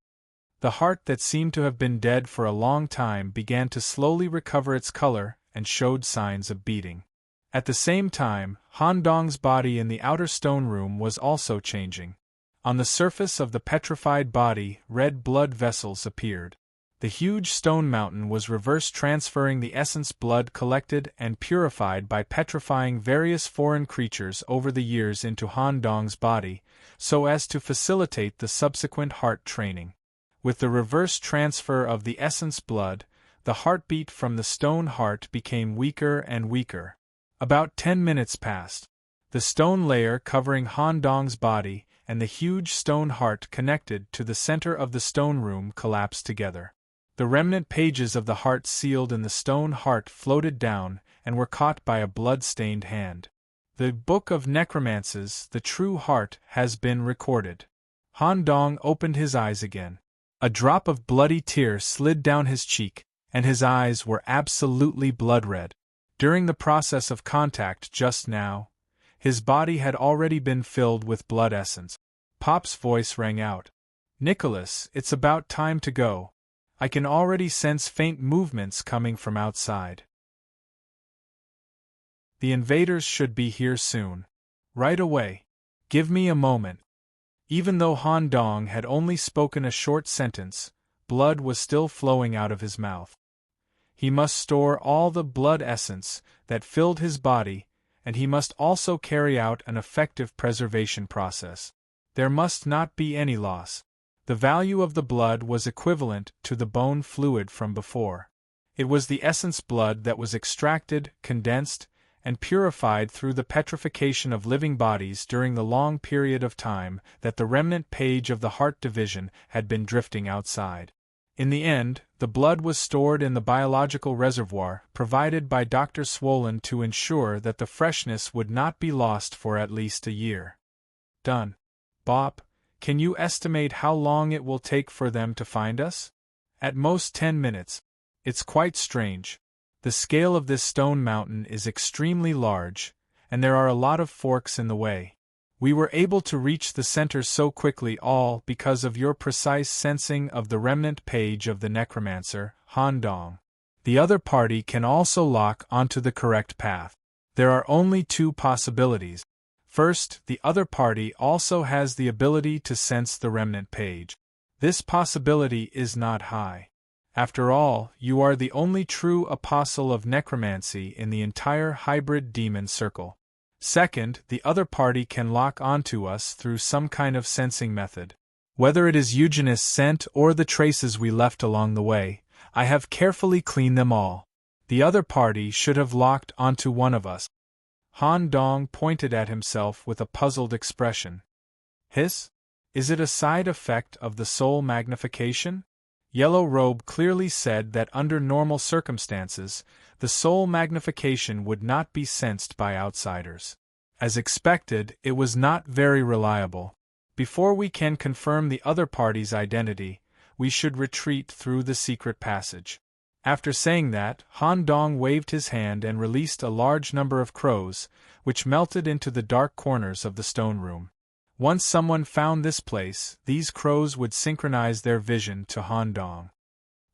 Speaker 1: the heart that seemed to have been dead for a long time began to slowly recover its color and showed signs of beating. At the same time, Han Dong's body in the outer stone room was also changing. On the surface of the petrified body, red blood vessels appeared. The huge stone mountain was reverse transferring the essence blood collected and purified by petrifying various foreign creatures over the years into Han Dong's body, so as to facilitate the subsequent heart training. With the reverse transfer of the essence blood, the heartbeat from the stone heart became weaker and weaker. About 10 minutes passed. The stone layer covering Han Dong's body and the huge stone heart connected to the center of the stone room collapsed together. The remnant pages of the heart sealed in the stone heart floated down and were caught by a blood-stained hand. The Book of Necromancies, the true heart, has been recorded. Han Dong opened his eyes again. A drop of bloody tear slid down his cheek, and his eyes were absolutely blood-red. During the process of contact just now, his body had already been filled with blood essence. Pop's voice rang out. "Nicholas, it's about time to go. I can already sense faint movements coming from outside. The invaders should be here soon. Right away. Give me a moment." Even though Han Dong had only spoken a short sentence, blood was still flowing out of his mouth. He must store all the blood essence that filled his body, and he must also carry out an effective preservation process. There must not be any loss. The value of the blood was equivalent to the bone fluid from before. It was the essence blood that was extracted, condensed, and purified through the petrification of living bodies during the long period of time that the remnant page of the heart division had been drifting outside. In the end, the blood was stored in the biological reservoir provided by Dr. Swollen to ensure that the freshness would not be lost for at least a year. Done. Bob, can you estimate how long it will take for them to find us? At most 10 minutes. It's quite strange. The scale of this stone mountain is extremely large, and there are a lot of forks in the way. We were able to reach the center so quickly all because of your precise sensing of the remnant page of the necromancer, Han Dong. The other party can also lock onto the correct path. There are only two possibilities. First, the other party also has the ability to sense the remnant page. This possibility is not high. After all, you are the only true apostle of necromancy in the entire hybrid demon circle. Second, the other party can lock onto us through some kind of sensing method. Whether it is Eugenis' scent or the traces we left along the way, I have carefully cleaned them all. The other party should have locked onto one of us. Han Dong pointed at himself with a puzzled expression. Hiss? Is it a side effect of the soul magnification? Yellow Robe clearly said that under normal circumstances, the soul magnification would not be sensed by outsiders. As expected, it was not very reliable. Before we can confirm the other party's identity, we should retreat through the secret passage. After saying that, Han Dong waved his hand and released a large number of crows, which melted into the dark corners of the stone room. Once someone found this place, these crows would synchronize their vision to Han Dong.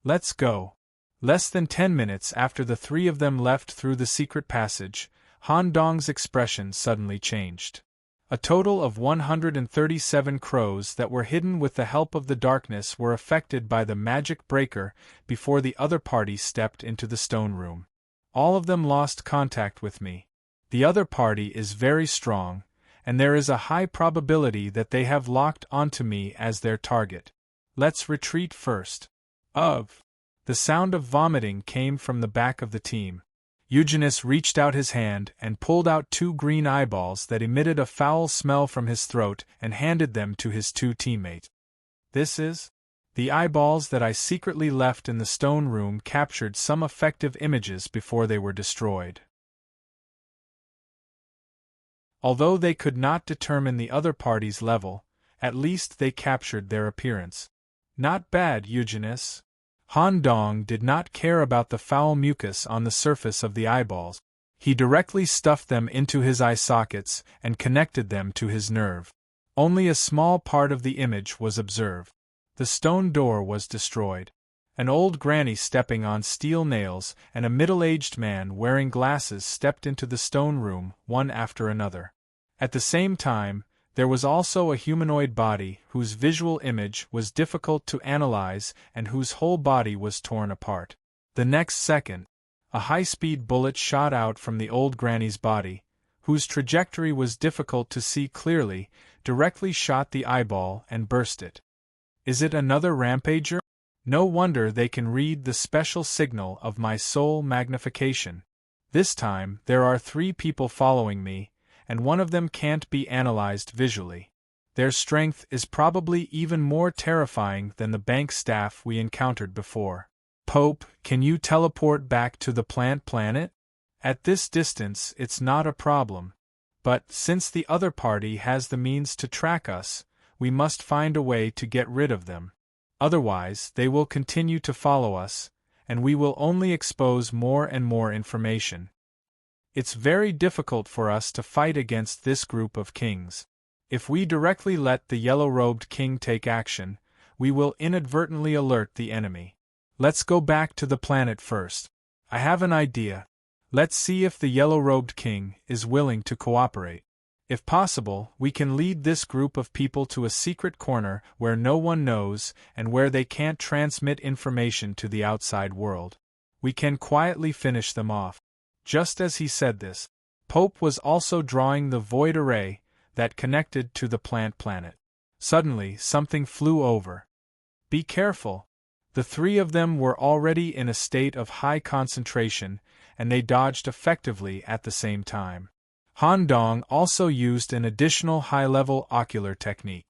Speaker 1: Let's go. Less than 10 minutes after the three of them left through the secret passage, Han Dong's expression suddenly changed. A total of 137 crows that were hidden with the help of the darkness were affected by the magic breaker before the other party stepped into the stone room. All of them lost contact with me. The other party is very strong, and there is a high probability that they have locked onto me as their target. Let's retreat first. The sound of vomiting came from the back of the team. Eugenis reached out his hand and pulled out 2 green eyeballs that emitted a foul smell from his throat and handed them to his 2 teammates. This is? The eyeballs that I secretly left in the stone room captured some effective images before they were destroyed. Although they could not determine the other party's level, at least they captured their appearance. Not bad, Eugenis. Han Dong did not care about the foul mucus on the surface of the eyeballs. He directly stuffed them into his eye sockets and connected them to his nerve. Only a small part of the image was observed. The stone door was destroyed. An old granny stepping on steel nails and a middle-aged man wearing glasses stepped into the stone room, one after another. At the same time, There was also a humanoid body whose visual image was difficult to analyze and whose whole body was torn apart. The next second, a high-speed bullet shot out from the old granny's body, whose trajectory was difficult to see clearly, directly shot the eyeball and burst it. Is it another rampager? No wonder they can read the special signal of my soul magnification. This time, there are 3 people following me, and one of them can't be analyzed visually. Their strength is probably even more terrifying than the bank staff we encountered before. Pope, can you teleport back to the plant planet? At this distance, it's not a problem. But, since the other party has the means to track us, we must find a way to get rid of them. Otherwise, they will continue to follow us, and we will only expose more and more information. It's very difficult for us to fight against this group of kings. If we directly let the yellow-robed king take action, we will inadvertently alert the enemy. Let's go back to the planet first. I have an idea. Let's see if the yellow-robed king is willing to cooperate. If possible, we can lead this group of people to a secret corner where no one knows and where they can't transmit information to the outside world. We can quietly finish them off. Just as he said this, Pope was also drawing the void array that connected to the plant planet. Suddenly, something flew over. Be careful. The 3 of them were already in a state of high concentration, and they dodged effectively at the same time. Han Dong also used an additional high-level ocular technique.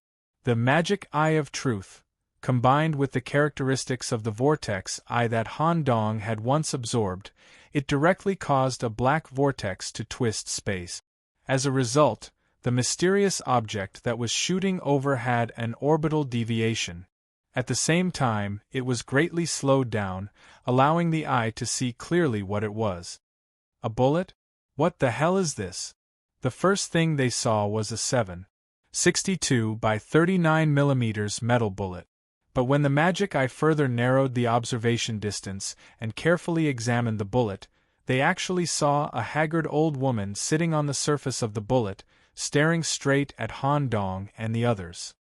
Speaker 1: The magic eye of truth, combined with the characteristics of the vortex eye that Han Dong had once absorbed, it directly caused a black vortex to twist space. As a result, the mysterious object that was shooting over had an orbital deviation. At the same time, it was greatly slowed down, allowing the eye to see clearly what it was. A bullet? What the hell is this? The first thing they saw was a 7.62 by 39 mm metal bullet. But when the magic eye further narrowed the observation distance and carefully examined the bullet, they actually saw a haggard old woman sitting on the surface of the bullet, staring straight at Han Dong and the others.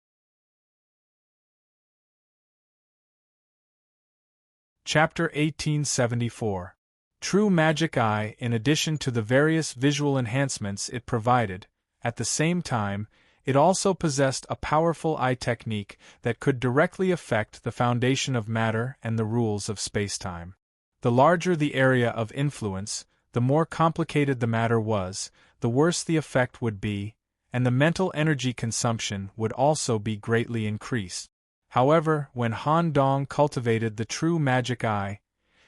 Speaker 1: Chapter 1874. True Magic Eye. In addition to the various visual enhancements it provided, at the same time, it also possessed a powerful eye technique that could directly affect the foundation of matter and the rules of spacetime. The larger the area of influence, the more complicated the matter was, the worse the effect would be, and the mental energy consumption would also be greatly increased. However, when Han Dong cultivated the true magic eye,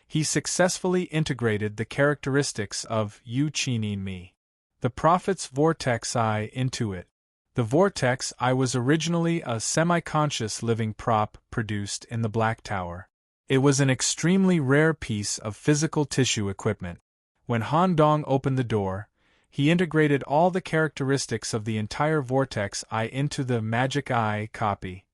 Speaker 1: he successfully integrated the characteristics of Yu Qinin Mi, the prophet's vortex eye, into it. The vortex eye was originally a semi-conscious living prop produced in the Black Tower. It was an extremely rare piece of physical tissue equipment. When Han Dong opened the door, he integrated all the characteristics of the entire vortex eye into the magic eye copy,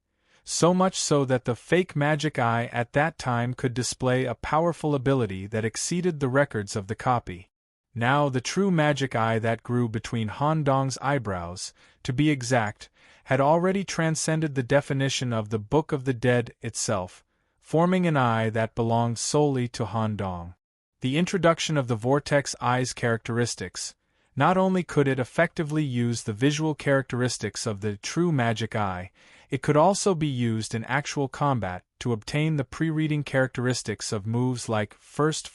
Speaker 1: so much so that the fake magic eye at that time could display a powerful ability that exceeded the records of the copy. Now the true magic eye that grew between Han Dong's eyebrows, to be exact, had already transcended the definition of the Book of the Dead itself, forming an eye that belonged solely to Han Dong. The introduction of the vortex eye's characteristics, not only could it effectively use the visual characteristics of the true magic eye, it could also be used in actual combat to obtain the pre-reading characteristics of moves like first.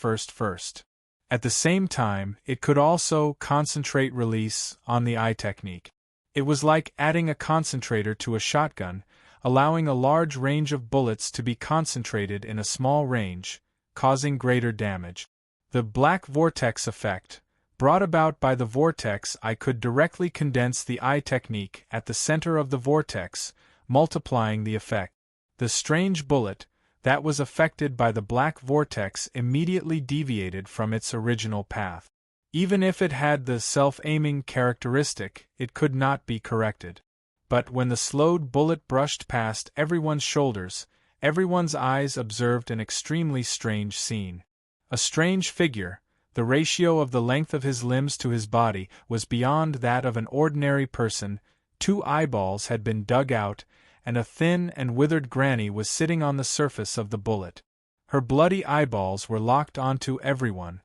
Speaker 1: At the same time, it could also concentrate release on the eye technique. It was like adding a concentrator to a shotgun, allowing a large range of bullets to be concentrated in a small range, causing greater damage. The black vortex effect, brought about by the vortex eye, could directly condense the eye technique at the center of the vortex, multiplying the effect. The strange bullet that was affected by the black vortex immediately deviated from its original path. Even if it had the self-aiming characteristic, it could not be corrected. But when the slowed bullet brushed past everyone's shoulders, everyone's eyes observed an extremely strange scene. A strange figure. The ratio of the length of his limbs to his body was beyond that of an ordinary person, 2 eyeballs had been dug out, and a thin and withered granny was sitting on the surface of the bullet. Her bloody eyeballs were locked onto everyone.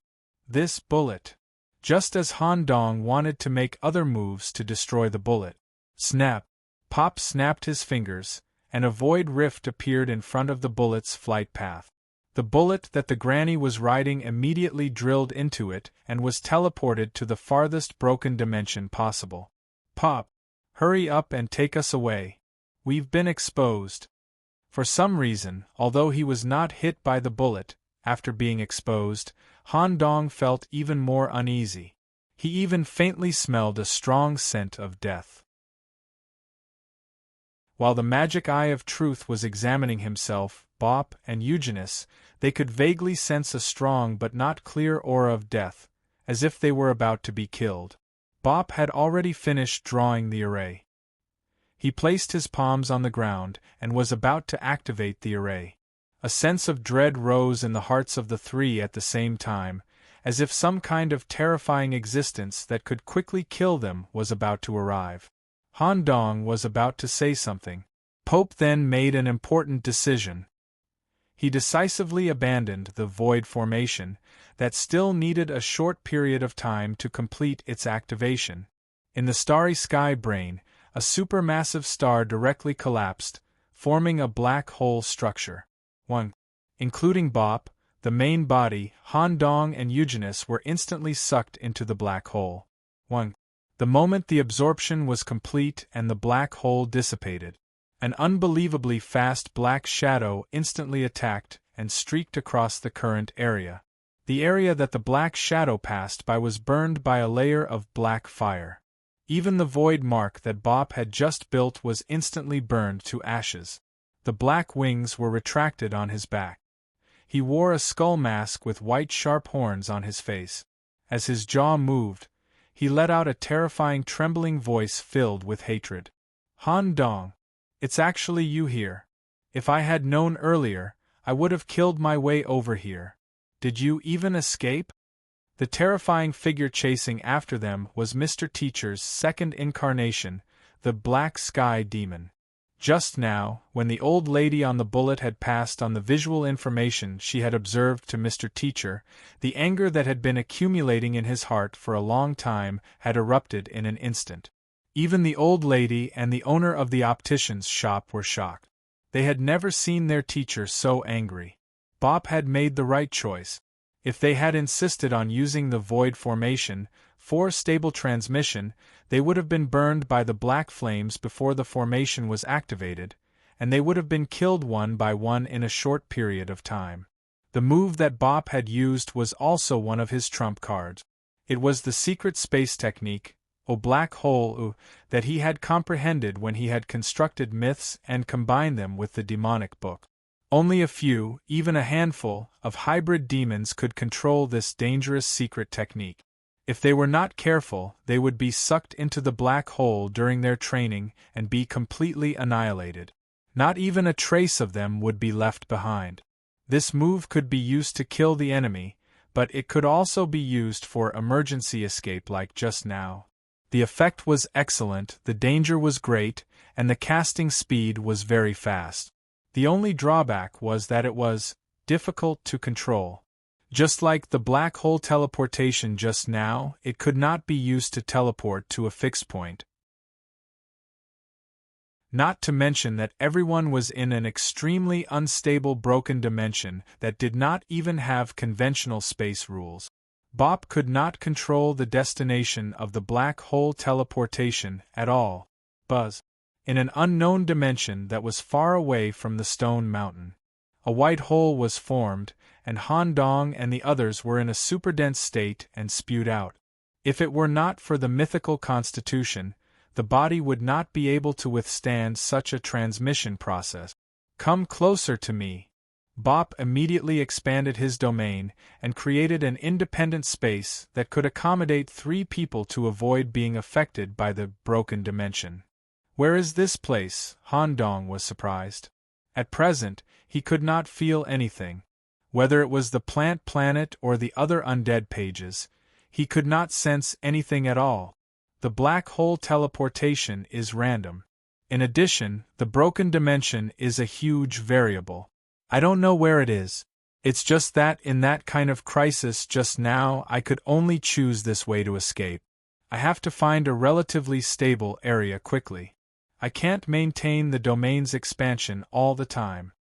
Speaker 1: This bullet. Just as Han Dong wanted to make other moves to destroy the bullet. Snap! Pop snapped his fingers, and a void rift appeared in front of the bullet's flight path. The bullet that the granny was riding immediately drilled into it and was teleported to the farthest broken dimension possible. Pop! Hurry up and take us away. We've been exposed. For some reason, although he was not hit by the bullet, after being exposed, Han Dong felt even more uneasy. He even faintly smelled a strong scent of death. While the magic eye of truth was examining himself, Bop and Eugenius, they could vaguely sense a strong but not clear aura of death, as if they were about to be killed. Bop had already finished drawing the array. He placed his palms on the ground and was about to activate the array. A sense of dread rose in the hearts of the three at the same time, as if some kind of terrifying existence that could quickly kill them was about to arrive. Han Dong was about to say something. Pope then made an important decision. He decisively abandoned the void formation, that still needed a short period of time to complete its activation. In the starry sky brain, a supermassive star directly collapsed, forming a black hole structure. 1. Including Bop, the main body, Han Dong and Eugenius were instantly sucked into the black hole. 1. The moment the absorption was complete and the black hole dissipated, an unbelievably fast black shadow instantly attacked and streaked across the current area. The area that the black shadow passed by was burned by a layer of black fire. Even the void mark that Bop had just built was instantly burned to ashes. The black wings were retracted on his back. He wore a skull mask with white sharp horns on his face. As his jaw moved, he let out a terrifying trembling voice filled with hatred. Han Dong, it's actually you here. If I had known earlier, I would have killed my way over here. Did you even escape? The terrifying figure chasing after them was Mr. Teacher's second incarnation, the Black Sky Demon. Just now, when the old lady on the bullet had passed on the visual information she had observed to Mr. Teacher, the anger that had been accumulating in his heart for a long time had erupted in an instant. Even the old lady and the owner of the optician's shop were shocked. They had never seen their teacher so angry. Bop had made the right choice. If they had insisted on using the void formation for stable transmission, they would have been burned by the black flames before the formation was activated, and they would have been killed one by one in a short period of time. The move that Bop had used was also one of his trump cards. It was the secret space technique, o black hole, that he had comprehended when he had constructed myths and combined them with the demonic book. Only a few, even a handful, of hybrid demons could control this dangerous secret technique. If they were not careful, they would be sucked into the black hole during their training and be completely annihilated. Not even a trace of them would be left behind. This move could be used to kill the enemy, but it could also be used for emergency escape like just now. The effect was excellent, the danger was great, and the casting speed was very fast. The only drawback was that it was difficult to control. Just like the black hole teleportation just now, it could not be used to teleport to a fixed point. Not to mention that everyone was in an extremely unstable broken dimension that did not even have conventional space rules. Bop could not control the destination of the black hole teleportation at all. Buzz. In an unknown dimension that was far away from the stone mountain, a white hole was formed, and Han Dong and the others were in a superdense state and spewed out. If it were not for the mythical constitution, the body would not be able to withstand such a transmission process. Come closer to me. Bop immediately expanded his domain and created an independent space that could accommodate 3 people to avoid being affected by the broken dimension. Where is this place? Han Dong was surprised. At present, he could not feel anything. Whether it was the plant planet or the other undead pages, he could not sense anything at all. The black hole teleportation is random. In addition, the broken dimension is a huge variable. I don't know where it is. It's just that in that kind of crisis just now I could only choose this way to escape. I have to find a relatively stable area quickly. I can't maintain the domain's expansion all the time.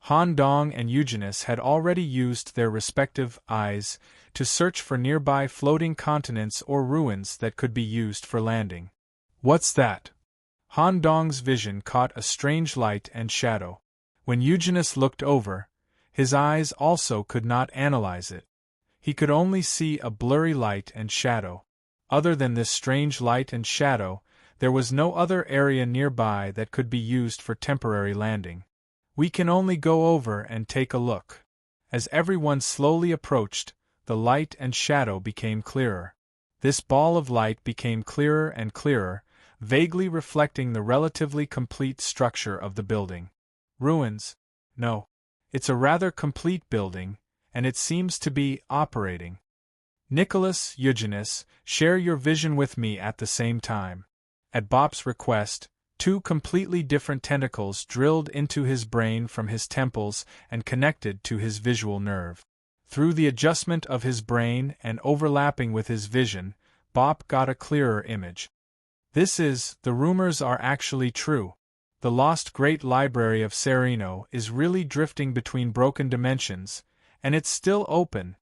Speaker 1: Han Dong and Eugenius had already used their respective eyes to search for nearby floating continents or ruins that could be used for landing. What's that? Han Dong's vision caught a strange light and shadow. When Eugenius looked over, his eyes also could not analyze it. He could only see a blurry light and shadow. Other than this strange light and shadow, there was no other area nearby that could be used for temporary landing. We can only go over and take a look. As everyone slowly approached, the light and shadow became clearer. This ball of light became clearer and clearer, vaguely reflecting the relatively complete structure of the building. Ruins? No. It's a rather complete building, and it seems to be operating. Nicholas, Eugenius, share your vision with me at the same time. At Bop's request, 2 completely different tentacles drilled into his brain from his temples and connected to his visual nerve. Through the adjustment of his brain and overlapping with his vision, Bop got a clearer image. The rumors are actually true. The lost Great Library of Sereno is really drifting between broken dimensions, and it's still open.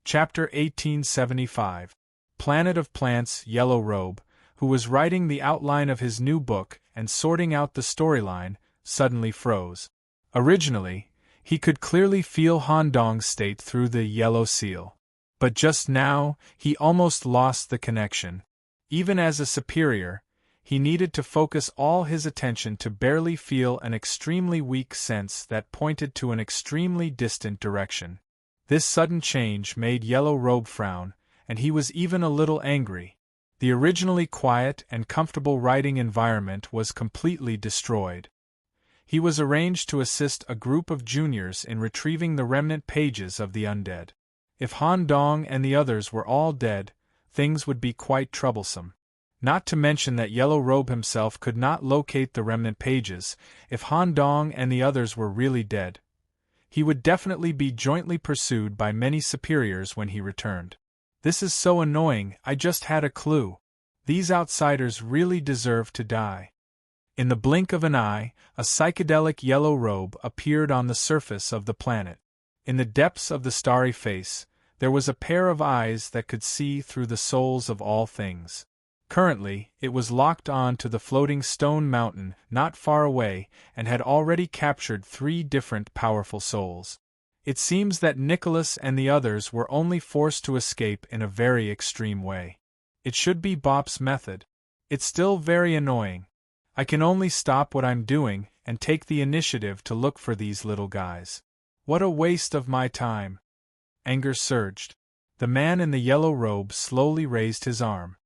Speaker 1: Chapter 1875. Planet of Plants Yellow Robe, who was writing the outline of his new book and sorting out the storyline, suddenly froze. Originally, he could clearly feel Han Dong's state through the yellow seal. But just now, he almost lost the connection. Even as a superior, he needed to focus all his attention to barely feel an extremely weak sense that pointed to an extremely distant direction. This sudden change made Yellow Robe frown, and he was even a little angry. The originally quiet and comfortable writing environment was completely destroyed. He was arranged to assist a group of juniors in retrieving the remnant pages of the undead. If Han Dong and the others were all dead, things would be quite troublesome. Not to mention that Yellow Robe himself could not locate the remnant pages. If Han Dong and the others were really dead, he would definitely be jointly pursued by many superiors when he returned. This is so annoying, I just had a clue. These outsiders really deserve to die. In the blink of an eye, a psychedelic yellow robe appeared on the surface of the planet. In the depths of the starry face, there was a pair of eyes that could see through the souls of all things. Currently, it was locked on to the floating stone mountain not far away and had already captured 3 different powerful souls. It seems that Nicholas and the others were only forced to escape in a very extreme way. It should be Bop's method. It's still very annoying. I can only stop what I'm doing and take the initiative to look for these little guys. What a waste of my time. Anger surged. The man in the yellow robe slowly raised his arm.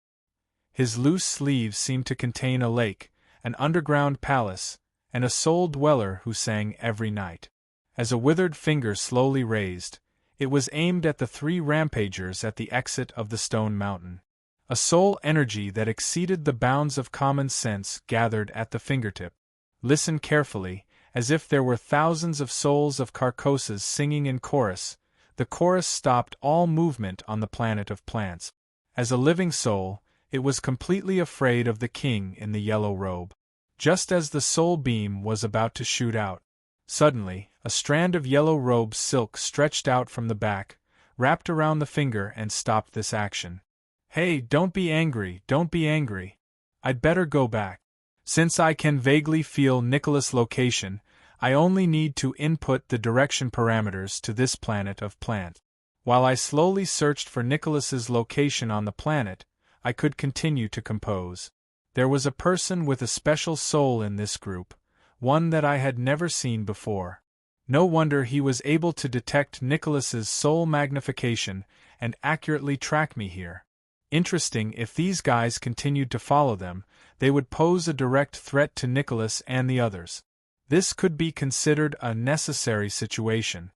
Speaker 1: His loose sleeves seemed to contain a lake, an underground palace, and a soul dweller who sang every night. As a withered finger slowly raised, it was aimed at the 3 rampagers at the exit of the stone mountain. A soul energy that exceeded the bounds of common sense gathered at the fingertip. Listen carefully, as if there were thousands of souls of Carcosses singing in chorus. The chorus stopped all movement on the planet of plants. As a living soul, it was completely afraid of the king in the yellow robe. Just as the soul beam was about to shoot out, suddenly, a strand of yellow robe silk stretched out from the back, wrapped around the finger and stopped this action. Hey, don't be angry, don't be angry. I'd better go back. Since I can vaguely feel Nicholas' location, I only need to input the direction parameters to this planet of plant. While I slowly searched for Nicholas's location on the planet, I could continue to compose. There was a person with a special soul in this group, one that I had never seen before. No wonder he was able to detect Nicholas's soul magnification and accurately track me here. Interesting, if these guys continued to follow them, they would pose a direct threat to Nicholas and the others. This could be considered a necessary situation.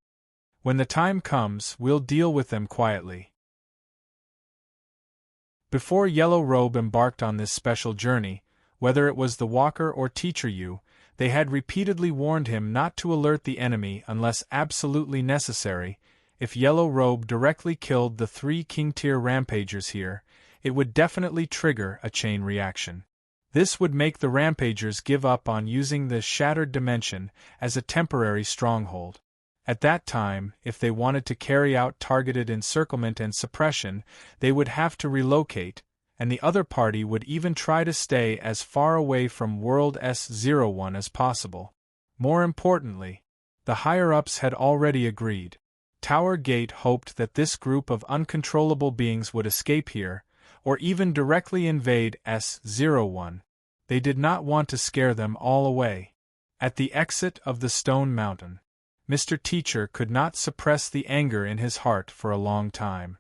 Speaker 1: When the time comes, we'll deal with them quietly. Before Yellow Robe embarked on this special journey, whether it was the walker or teacher they had repeatedly warned him not to alert the enemy unless absolutely necessary. If Yellow Robe directly killed the 3 King-tier rampagers here, it would definitely trigger a chain reaction. This would make the rampagers give up on using the Shattered Dimension as a temporary stronghold. At that time, if they wanted to carry out targeted encirclement and suppression, they would have to relocate, and the other party would even try to stay as far away from World S01 as possible. More importantly, the higher-ups had already agreed. Tower Gate hoped that this group of uncontrollable beings would escape here, or even directly invade S01. They did not want to scare them all away. At the exit of the Stone Mountain, Mr. Teacher could not suppress the anger in his heart for a long time.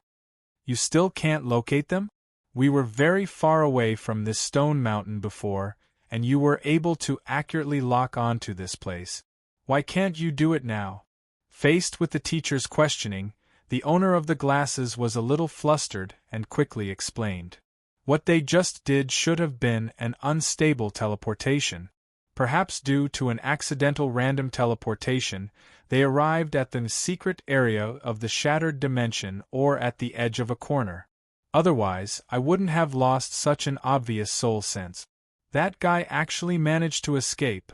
Speaker 1: You still can't locate them? We were very far away from this stone mountain before, and you were able to accurately lock onto this place. Why can't you do it now? Faced with the teacher's questioning, the owner of the glasses was a little flustered and quickly explained. What they just did should have been an unstable teleportation. Perhaps due to an accidental random teleportation, they arrived at the secret area of the Shattered Dimension or at the edge of a corner. Otherwise, I wouldn't have lost such an obvious soul sense. That guy actually managed to escape.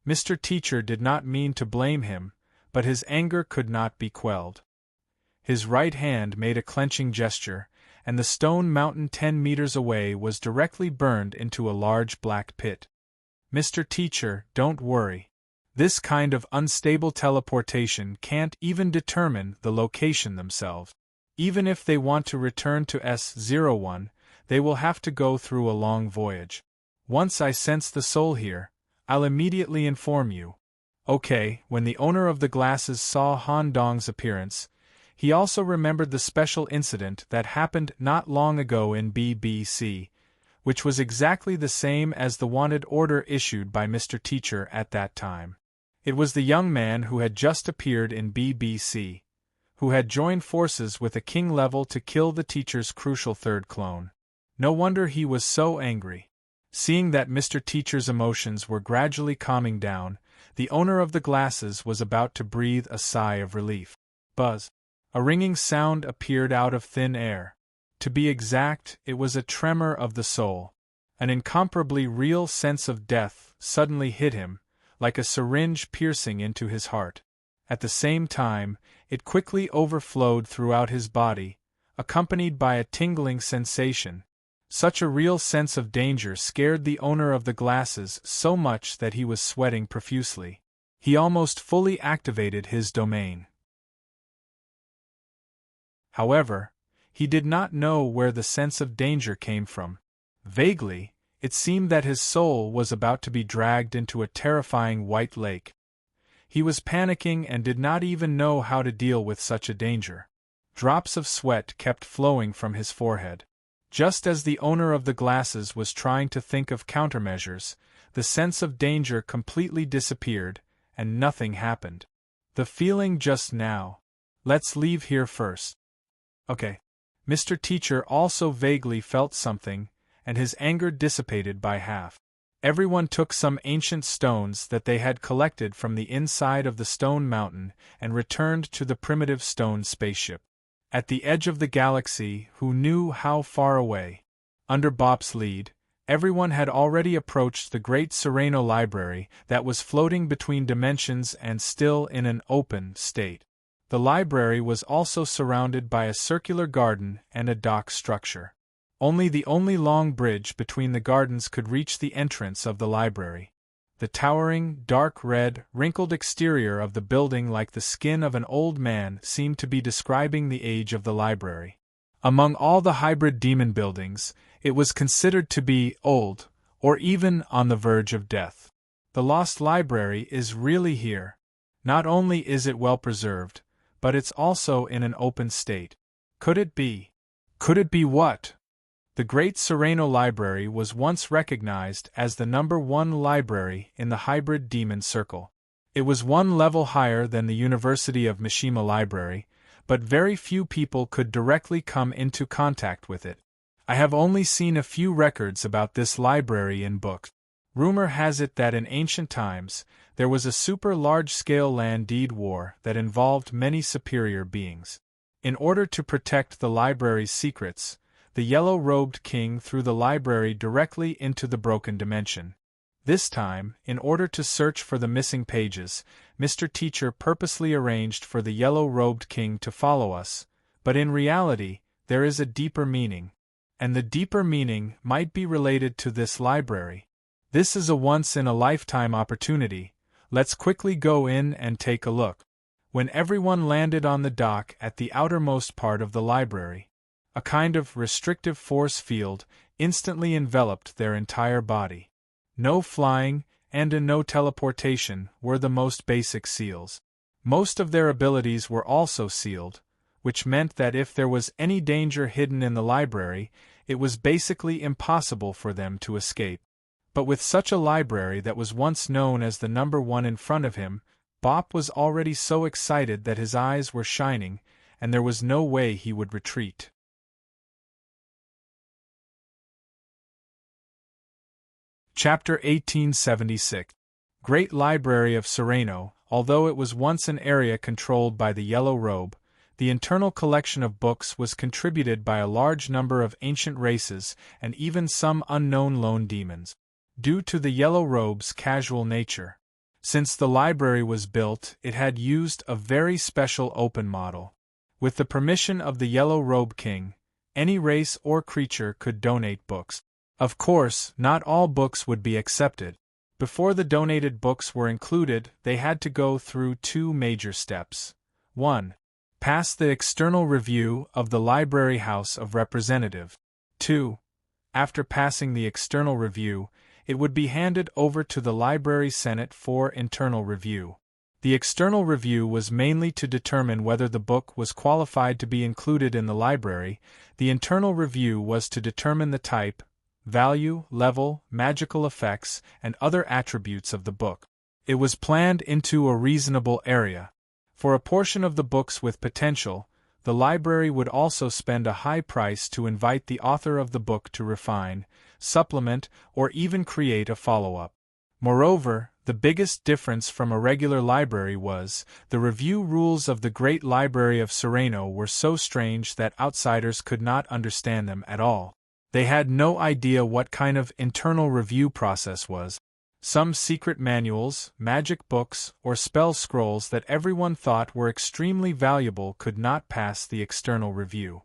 Speaker 1: Mr. Teacher did not mean to blame him, but his anger could not be quelled. His right hand made a clenching gesture, and the stone mountain 10 meters away was directly burned into a large black pit. Mr. Teacher, don't worry. This kind of unstable teleportation can't even determine the location themselves. Even if they want to return to S01, they will have to go through a long voyage. Once I sense the soul here, I'll immediately inform you. Okay, when the owner of the glasses saw Han Dong's appearance, he also remembered the special incident that happened not long ago in BBC, which was exactly the same as the wanted order issued by Mr. Teacher at that time. It was the young man who had just appeared in BBC, who had joined forces with a king level to kill the teacher's crucial third clone. No wonder he was so angry. Seeing that Mr. Teacher's emotions were gradually calming down, the owner of the glasses was about to breathe a sigh of relief. Buzz. A ringing sound appeared out of thin air. To be exact, it was a tremor of the soul. An incomparably real sense of death suddenly hit him, like a syringe piercing into his heart. At the same time, it quickly overflowed throughout his body, accompanied by a tingling sensation. Such a real sense of danger scared the owner of the glasses so much that he was sweating profusely. He almost fully activated his domain. However, he did not know where the sense of danger came from. Vaguely, it seemed that his soul was about to be dragged into a terrifying white lake. He was panicking and did not even know how to deal with such a danger. Drops of sweat kept flowing from his forehead. Just as the owner of the glasses was trying to think of countermeasures, the sense of danger completely disappeared, and nothing happened. The feeling just now. Let's leave here first. Okay. Mr. Teacher also vaguely felt something, and his anger dissipated by half. Everyone took some ancient stones that they had collected from the inside of the stone mountain and returned to the primitive stone spaceship. At the edge of the galaxy, who knew how far away? Under Bop's lead, everyone had already approached the great Sereno library that was floating between dimensions and still in an open state. The library was also surrounded by a circular garden and a dock structure. Only the long bridge between the gardens could reach the entrance of the library. The towering, dark red, wrinkled exterior of the building, like the skin of an old man, seemed to be describing the age of the library. Among all the hybrid demon buildings, it was considered to be old, or even on the verge of death. The lost library is really here. Not only is it well preserved, but it's also in an open state. Could it be? Could it be what? The Great Sereno Library was once recognized as the #1 library in the hybrid demon circle. It was one level higher than the University of Mishima Library, but very few people could directly come into contact with it. I have only seen a few records about this library in books. Rumor has it that in ancient times, there was a super large-scale land deed war that involved many superior beings. In order to protect the library's secrets, the yellow-robed king threw the library directly into the broken dimension. This time, in order to search for the missing pages, Mr. Teacher purposely arranged for the yellow-robed king to follow us, but in reality, there is a deeper meaning. And the deeper meaning might be related to this library. This is a once-in-a-lifetime opportunity. Let's quickly go in and take a look. When everyone landed on the dock at the outermost part of the library, a kind of restrictive force field instantly enveloped their entire body. No flying, and no teleportation were the most basic seals. Most of their abilities were also sealed, which meant that if there was any danger hidden in the library, it was basically impossible for them to escape. But with such a library that was once known as the number one in front of him, Bop was already so excited that his eyes were shining, and there was no way he would retreat. Chapter 1876. Great Library of Sereno. Although it was once an area controlled by the Yellow Robe, the internal collection of books was contributed by a large number of ancient races and even some unknown lone demons. Due to the Yellow Robe's casual nature, since the library was built, it had used a very special open model. With the permission of the Yellow Robe King, any race or creature could donate books. Of course, not all books would be accepted. Before the donated books were included, they had to go through two major steps. 1. Pass the external review of the Library House of Representatives. 2. After passing the external review, it would be handed over to the Library Senate for internal review. The external review was mainly to determine whether the book was qualified to be included in the library. The internal review was to determine the type, value, level, magical effects, and other attributes of the book. It was planned into a reasonable area. For a portion of the books with potential, the library would also spend a high price to invite the author of the book to refine, supplement, or even create a follow-up. Moreover, the biggest difference from a regular library was, the review rules of the Great Library of Sereno were so strange that outsiders could not understand them at all. They had no idea what kind of internal review process was. Some secret manuals, magic books, or spell scrolls that everyone thought were extremely valuable could not pass the external review.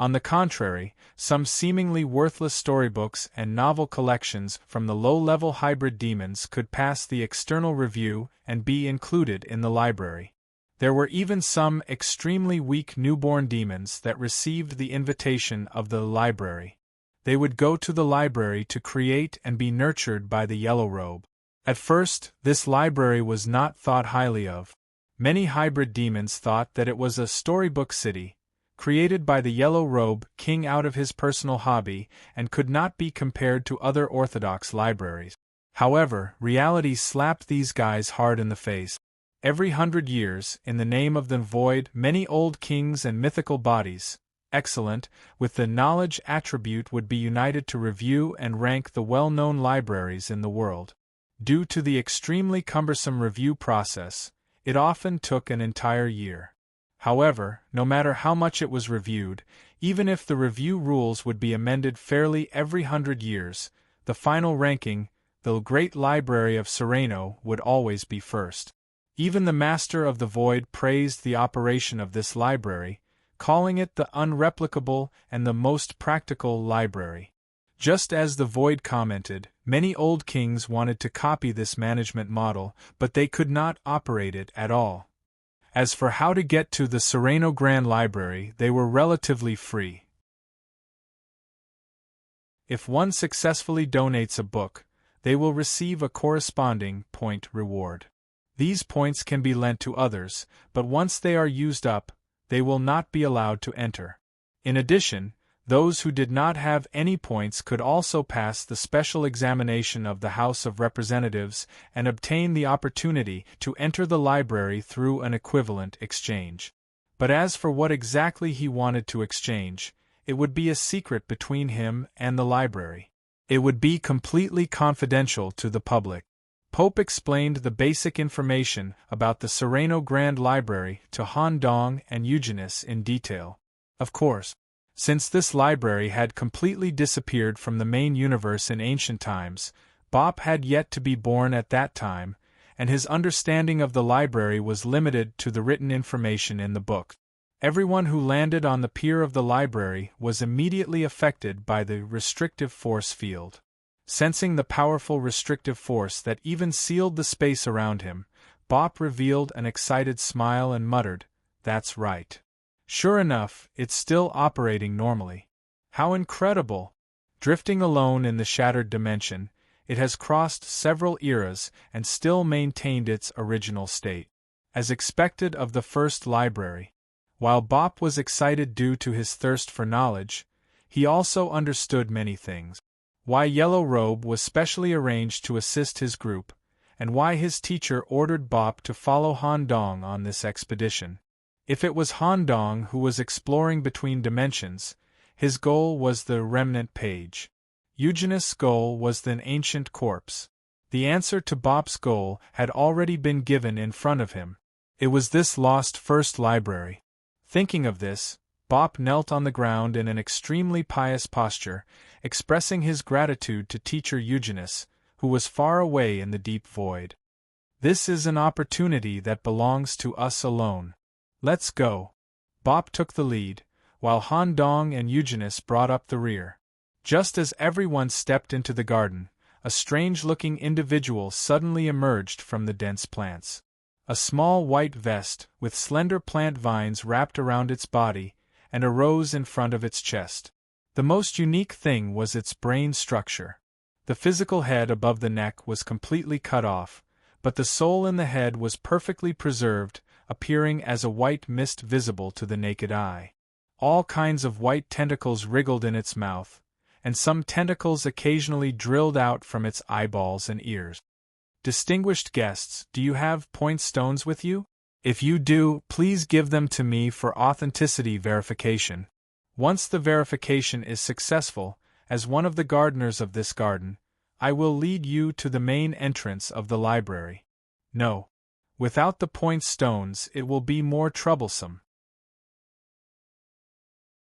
Speaker 1: On the contrary, some seemingly worthless storybooks and novel collections from the low-level hybrid demons could pass the external review and be included in the library. There were even some extremely weak newborn demons that received the invitation of the library. They would go to the library to create and be nurtured by the Yellow Robe. At first, this library was not thought highly of. Many hybrid demons thought that it was a storybook city, created by the Yellow Robe King out of his personal hobby, and could not be compared to other orthodox libraries. However, reality slapped these guys hard in the face. Every 100 years, in the name of the void, many old kings and mythical bodies, excellent, with the knowledge attribute would be united to review and rank the well-known libraries in the world. Due to the extremely cumbersome review process, it often took an entire year. However, no matter how much it was reviewed, even if the review rules would be amended fairly every 100 years, the final ranking, the Great Library of Sereno, would always be first. Even the Master of the Void praised the operation of this library, calling it the unreplicable and the most practical library. Just as the Void commented, many old kings wanted to copy this management model, but they could not operate it at all. As for how to get to the Sereno Grand Library, they were relatively free. If one successfully donates a book, they will receive a corresponding point reward. These points can be lent to others, but once they are used up, they will not be allowed to enter. In addition, Those who did not have any points could also pass the special examination of the House of Representatives and obtain the opportunity to enter the library through an equivalent exchange. But as for what exactly he wanted to exchange, it would be a secret between him and the library. It would be completely confidential to the public. Pope explained the basic information about the Sereno Grand Library to Han Dong and Eugenius in detail. Of course, since this library had completely disappeared from the main universe in ancient times, Bop had yet to be born at that time, and his understanding of the library was limited to the written information in the book. Everyone who landed on the pier of the library was immediately affected by the restrictive force field. Sensing the powerful restrictive force that even sealed the space around him, Bop revealed an excited smile and muttered, "That's right. Sure enough, it's still operating normally. How incredible! Drifting alone in the shattered dimension, it has crossed several eras and still maintained its original state. As expected of the first library." While Bop was excited due to his thirst for knowledge, he also understood many things. Why Yellow Robe was specially arranged to assist his group, and why his teacher ordered Bop to follow Han Dong on this expedition. If it was Han Dong who was exploring between dimensions, his goal was the remnant page. Eugenius' goal was an ancient corpse. The answer to Bop's goal had already been given in front of him. It was this lost first library. Thinking of this, Bop knelt on the ground in an extremely pious posture, expressing his gratitude to teacher Eugenius, who was far away in the deep void. "This is an opportunity that belongs to us alone. Let's go." Bop took the lead, while Han Dong and Eugenius brought up the rear. Just as everyone stepped into the garden, a strange-looking individual suddenly emerged from the dense plants. A small white vest, with slender plant vines wrapped around its body, and a rose in front of its chest. The most unique thing was its brain structure. The physical head above the neck was completely cut off, but the soul in the head was perfectly preserved, appearing as a white mist visible to the naked eye. All kinds of white tentacles wriggled in its mouth, and some tentacles occasionally drilled out from its eyeballs and ears. "Distinguished guests, do you have point stones with you? If you do, please give them to me for authenticity verification. Once the verification is successful, as one of the gardeners of this garden, I will lead you to the main entrance of the library. No. Without the point stones it will be more troublesome.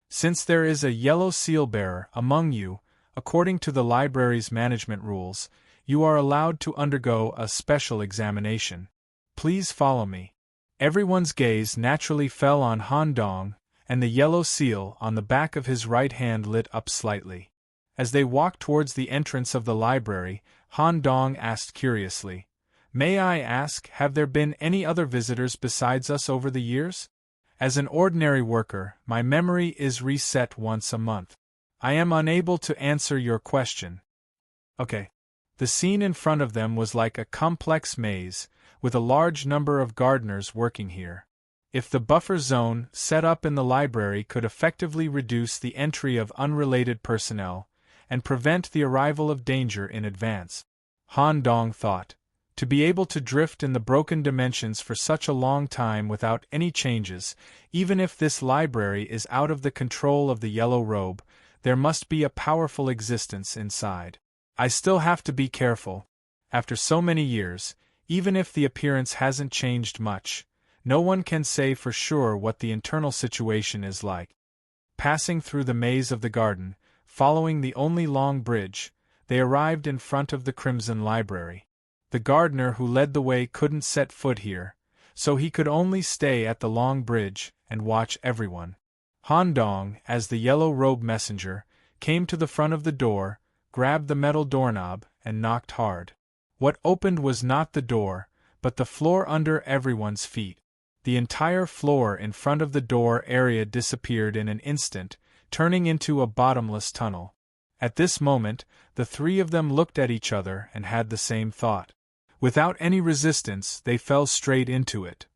Speaker 1: Since there is a yellow seal bearer among you, according to the library's management rules, you are allowed to undergo a special examination. Please follow me." Everyone's gaze naturally fell on Han Dong, and the yellow seal on the back of his right hand lit up slightly. As they walked towards the entrance of the library, Han Dong asked curiously, "May I ask, have there been any other visitors besides us over the years? As an ordinary worker, my memory is reset once a month. I am unable to answer your question." Okay. The scene in front of them was like a complex maze, with a large number of gardeners working here. If the buffer zone set up in the library could effectively reduce the entry of unrelated personnel, and prevent the arrival of danger in advance, Han Dong thought, to be able to drift in the broken dimensions for such a long time without any changes, even if this library is out of the control of the Yellow Robe, there must be a powerful existence inside. I still have to be careful. After so many years, even if the appearance hasn't changed much, no one can say for sure what the internal situation is like. Passing through the maze of the garden, following the only long bridge, they arrived in front of the Crimson Library. The gardener who led the way couldn't set foot here, so he could only stay at the long bridge and watch everyone. Han Dong, as the Yellow Robe messenger, came to the front of the door, grabbed the metal doorknob, and knocked hard. What opened was not the door, but the floor under everyone's feet. The entire floor in front of the door area disappeared in an instant, turning into a bottomless tunnel. At this moment, the three of them looked at each other and had the same thought. Without any resistance, they fell straight into it.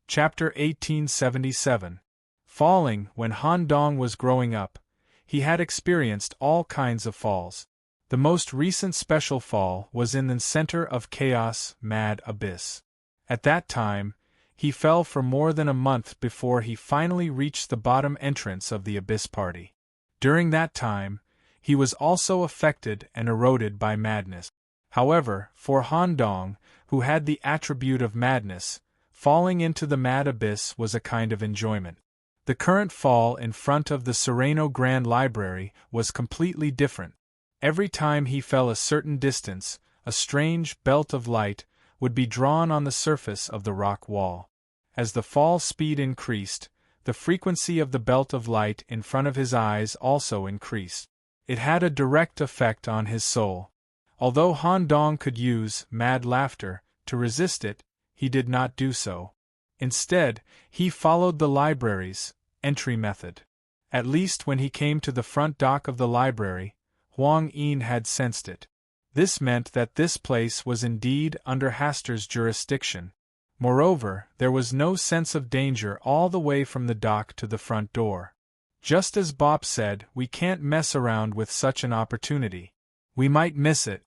Speaker 1: Chapter 1877. Falling. When Han Dong was growing up, he had experienced all kinds of falls. The most recent special fall was in the center of chaos, mad abyss. At that time, he fell for more than a month before he finally reached the bottom entrance of the abyss party. During that time, he was also affected and eroded by madness. However, for Han Dong, who had the attribute of madness, falling into the mad abyss was a kind of enjoyment. The current fall in front of the Sereno Grand Library was completely different. Every time he fell a certain distance, a strange belt of light would be drawn on the surface of the rock wall. As the fall speed increased, the frequency of the belt of light in front of his eyes also increased. It had a direct effect on his soul. Although Han Dong could use mad laughter to resist it, he did not do so. Instead, he followed the library's entry method. At least when he came to the front dock of the library, Huang Yin had sensed it. This meant that this place was indeed under Haster's jurisdiction. Moreover, there was no sense of danger all the way from the dock to the front door. Just as Bob said, we can't mess around with such an opportunity. We might miss it.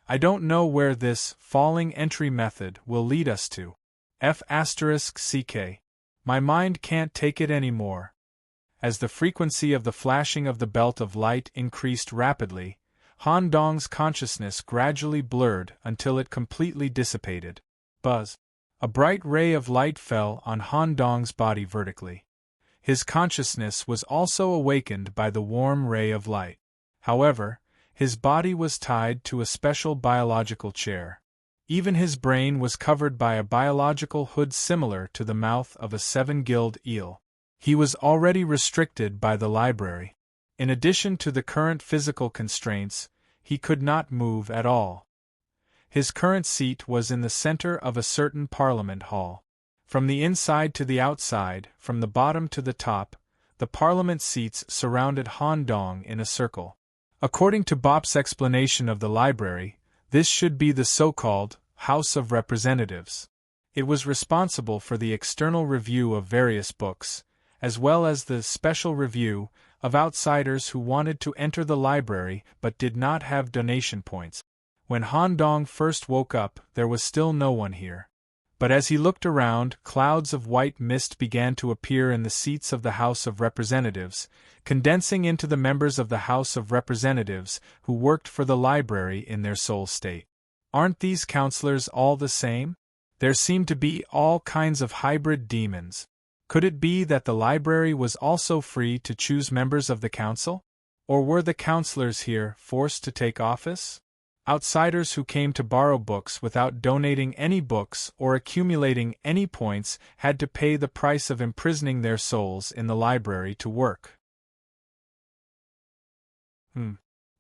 Speaker 1: I don't know where this falling entry method will lead us to. F***CK. My mind can't take it anymore. As the frequency of the flashing of the belt of light increased rapidly, Han Dong's consciousness gradually blurred until it completely dissipated. Buzz. A bright ray of light fell on Han Dong's body vertically. His consciousness was also awakened by the warm ray of light. However, his body was tied to a special biological chair. Even his brain was covered by a biological hood similar to the mouth of a seven-gilled eel. He was already restricted by the library. In addition to the current physical constraints, he could not move at all. His current seat was in the center of a certain Parliament hall. From the inside to the outside, from the bottom to the top, the Parliament seats surrounded Han Dong in a circle. According to Bop's explanation of the library, this should be the so-called House of Representatives. It was responsible for the external review of various books, as well as the special review of outsiders who wanted to enter the library but did not have donation points. When Han Dong first woke up, there was still no one here. But as he looked around, clouds of white mist began to appear in the seats of the House of Representatives, condensing into the members of the House of Representatives who worked for the library in their soul state. Aren't these counselors all the same? There seemed to be all kinds of hybrid demons. Could it be that the library was also free to choose members of the council? Or were the counselors here forced to take office? Outsiders who came to borrow books without donating any books or accumulating any points had to pay the price of imprisoning their souls in the library to work.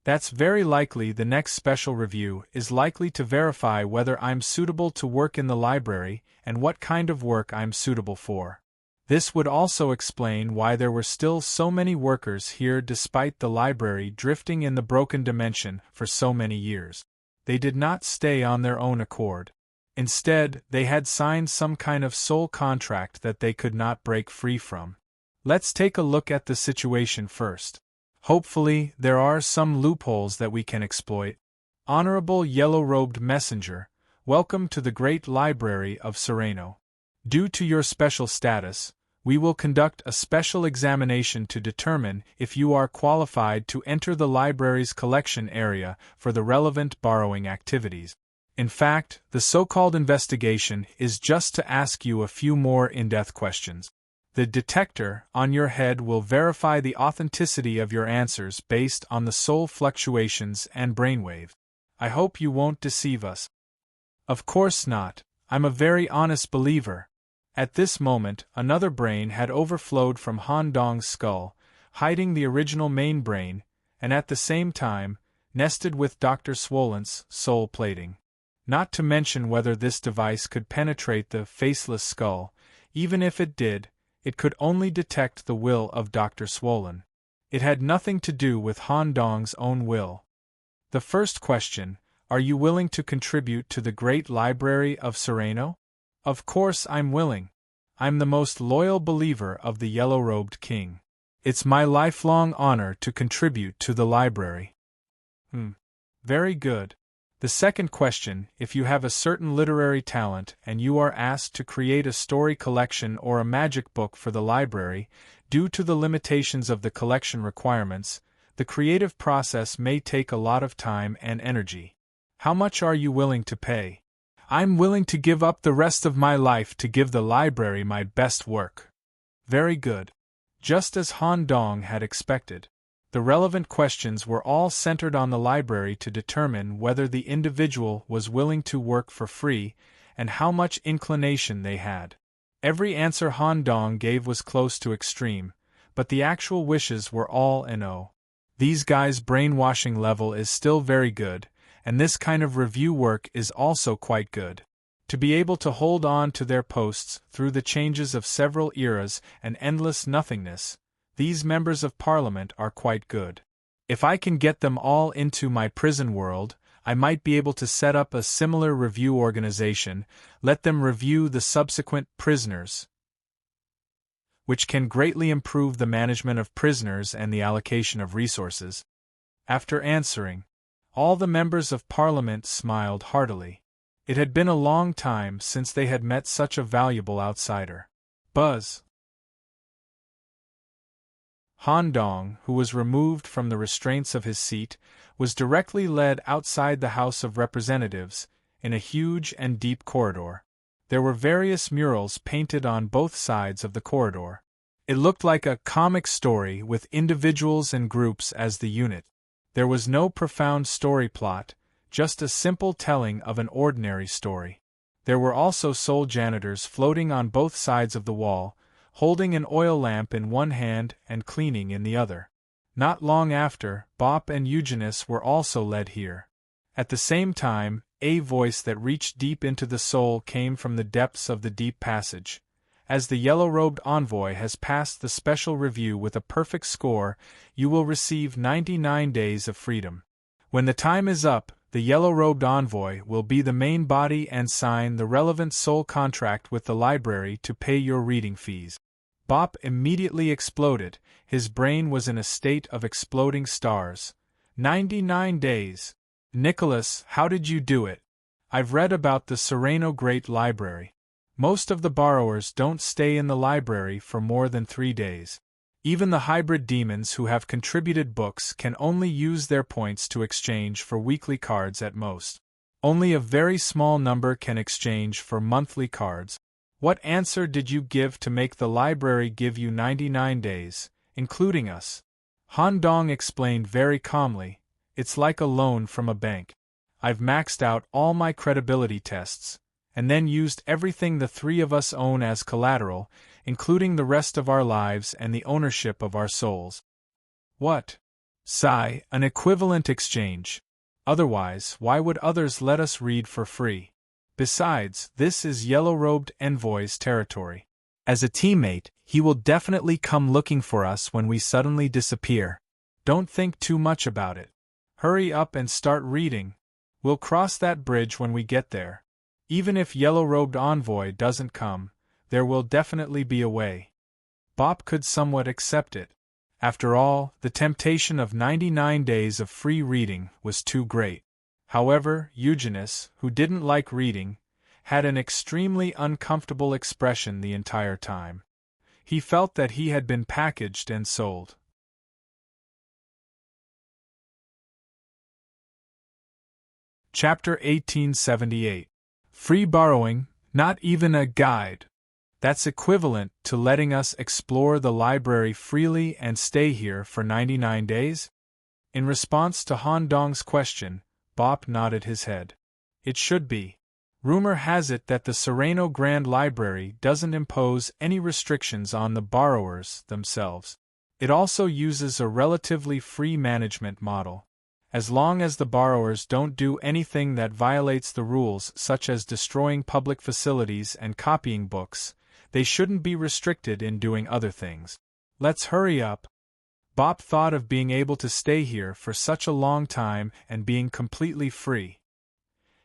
Speaker 1: That's very likely the next special review is likely to verify whether I'm suitable to work in the library and what kind of work I'm suitable for. This would also explain why there were still so many workers here despite the library drifting in the broken dimension for so many years. They did not stay on their own accord. Instead, they had signed some kind of soul contract that they could not break free from. Let's take a look at the situation first. Hopefully, there are some loopholes that we can exploit. Honorable yellow-robed messenger, welcome to the Great Library of Sereno. Due to your special status, we will conduct a special examination to determine if you are qualified to enter the library's collection area for the relevant borrowing activities. In fact, the so-called investigation is just to ask you a few more in-depth questions. The detector on your head will verify the authenticity of your answers based on the soul fluctuations and brainwave. I hope you won't deceive us. Of course not. I'm a very honest believer. At this moment, another brain had overflowed from Han Dong's skull, hiding the original main brain, and at the same time, nested with Dr. Swolent's soul plating. Not to mention whether this device could penetrate the faceless skull. Even if it did, it could only detect the will of Dr. Swollen. It had nothing to do with Han Dong's own will. The first question, are you willing to contribute to the Great Library of Sereno? Of course I'm willing. I'm the most loyal believer of the yellow-robed king. It's my lifelong honor to contribute to the library. Very good. The second question: if you have a certain literary talent and you are asked to create a story collection or a magic book for the library, due to the limitations of the collection requirements, the creative process may take a lot of time and energy. How much are you willing to pay? I'm willing to give up the rest of my life to give the library my best work. Very good. Just as Han Dong had expected. The relevant questions were all centered on the library to determine whether the individual was willing to work for free and how much inclination they had. Every answer Han Dong gave was close to extreme, but the actual wishes were all a no. These guys' brainwashing level is still very good, and this kind of review work is also quite good. To be able to hold on to their posts through the changes of several eras and endless nothingness, these members of parliament are quite good. If I can get them all into my prison world, I might be able to set up a similar review organization, let them review the subsequent prisoners, which can greatly improve the management of prisoners and the allocation of resources. After answering, all the members of parliament smiled heartily. It had been a long time since they had met such a valuable outsider. Buzz. Han Dong, who was removed from the restraints of his seat, was directly led outside the House of Representatives, in a huge and deep corridor. There were various murals painted on both sides of the corridor. It looked like a comic story with individuals and groups as the unit. There was no profound story plot, just a simple telling of an ordinary story. There were also soul janitors floating on both sides of the wall, holding an oil lamp in one hand and cleaning in the other. Not long after, Bop and Eugenius were also led here. At the same time, a voice that reached deep into the soul came from the depths of the deep passage. As the yellow-robed envoy has passed the special review with a perfect score, you will receive 99 days of freedom. When the time is up, the yellow-robed envoy will be the main body and sign the relevant soul contract with the library to pay your reading fees. Bop immediately exploded. His brain was in a state of exploding stars. 99 days. Nicholas, how did you do it? I've read about the Sereno Great Library. Most of the borrowers don't stay in the library for more than 3 days. Even the hybrid demons who have contributed books can only use their points to exchange for weekly cards at most. Only a very small number can exchange for monthly cards. What answer did you give to make the library give you 99 days, including us? Han Dong explained very calmly, it's like a loan from a bank. I've maxed out all my credibility tests, and then used everything the three of us own as collateral, including the rest of our lives and the ownership of our souls. What? Sigh, an equivalent exchange. Otherwise, why would others let us read for free? Besides, this is yellow-robed envoy's territory. As a teammate, he will definitely come looking for us when we suddenly disappear. Don't think too much about it. Hurry up and start reading. We'll cross that bridge when we get there. Even if yellow-robed envoy doesn't come, there will definitely be a way. Bop could somewhat accept it. After all, the temptation of 99 days of free reading was too great. However, Eugenius, who didn't like reading, had an extremely uncomfortable expression the entire time. He felt that he had been packaged and sold. Chapter 1878. Free borrowing, not even a guide. That's equivalent to letting us explore the library freely and stay here for 99 days? In response to Han Dong's question, Bop nodded his head. It should be. Rumor has it that the Sereno Grand Library doesn't impose any restrictions on the borrowers themselves. It also uses a relatively free management model. As long as the borrowers don't do anything that violates the rules, such as destroying public facilities and copying books, they shouldn't be restricted in doing other things. Let's hurry up. Bop thought of being able to stay here for such a long time and being completely free.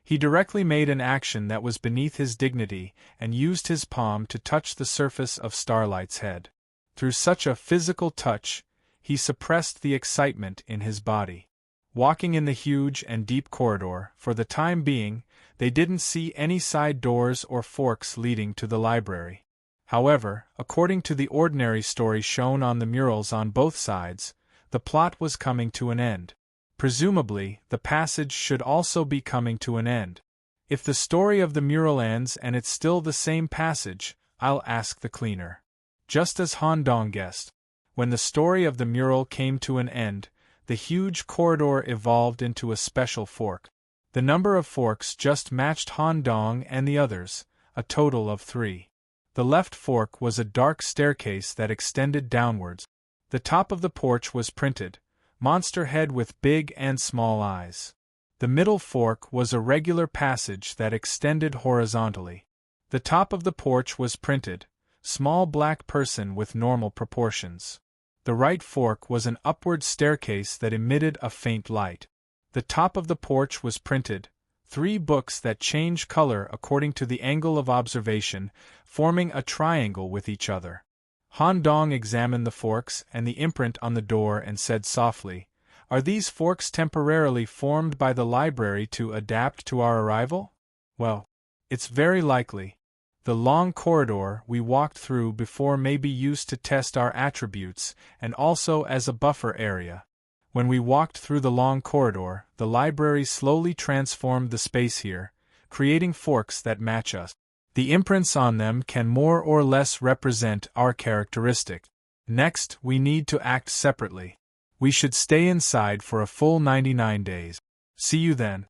Speaker 1: He directly made an action that was beneath his dignity and used his palm to touch the surface of Starlight's head. Through such a physical touch, he suppressed the excitement in his body. Walking in the huge and deep corridor, for the time being, they didn't see any side doors or forks leading to the library. However, according to the ordinary story shown on the murals on both sides, the plot was coming to an end. Presumably, the passage should also be coming to an end. If the story of the mural ends and it's still the same passage, I'll ask the cleaner. Just as Han Dong guessed. When the story of the mural came to an end, the huge corridor evolved into a special fork. The number of forks just matched Han Dong and the others, a total of 3. The left fork was a dark staircase that extended downwards. The top of the porch was printed, monster head with big and small eyes. The middle fork was a regular passage that extended horizontally. The top of the porch was printed, small black person with normal proportions. The right fork was an upward staircase that emitted a faint light. The top of the porch was printed, 3 books that change color according to the angle of observation, forming a triangle with each other. Han Dong examined the forks and the imprint on the door and said softly, "Are these forks temporarily formed by the library to adapt to our arrival? Well, it's very likely. The long corridor we walked through before may be used to test our attributes and also as a buffer area. When we walked through the long corridor, the library slowly transformed the space here, creating forks that match us. The imprints on them can more or less represent our characteristic. Next, we need to act separately. We should stay inside for a full 99 days. See you then."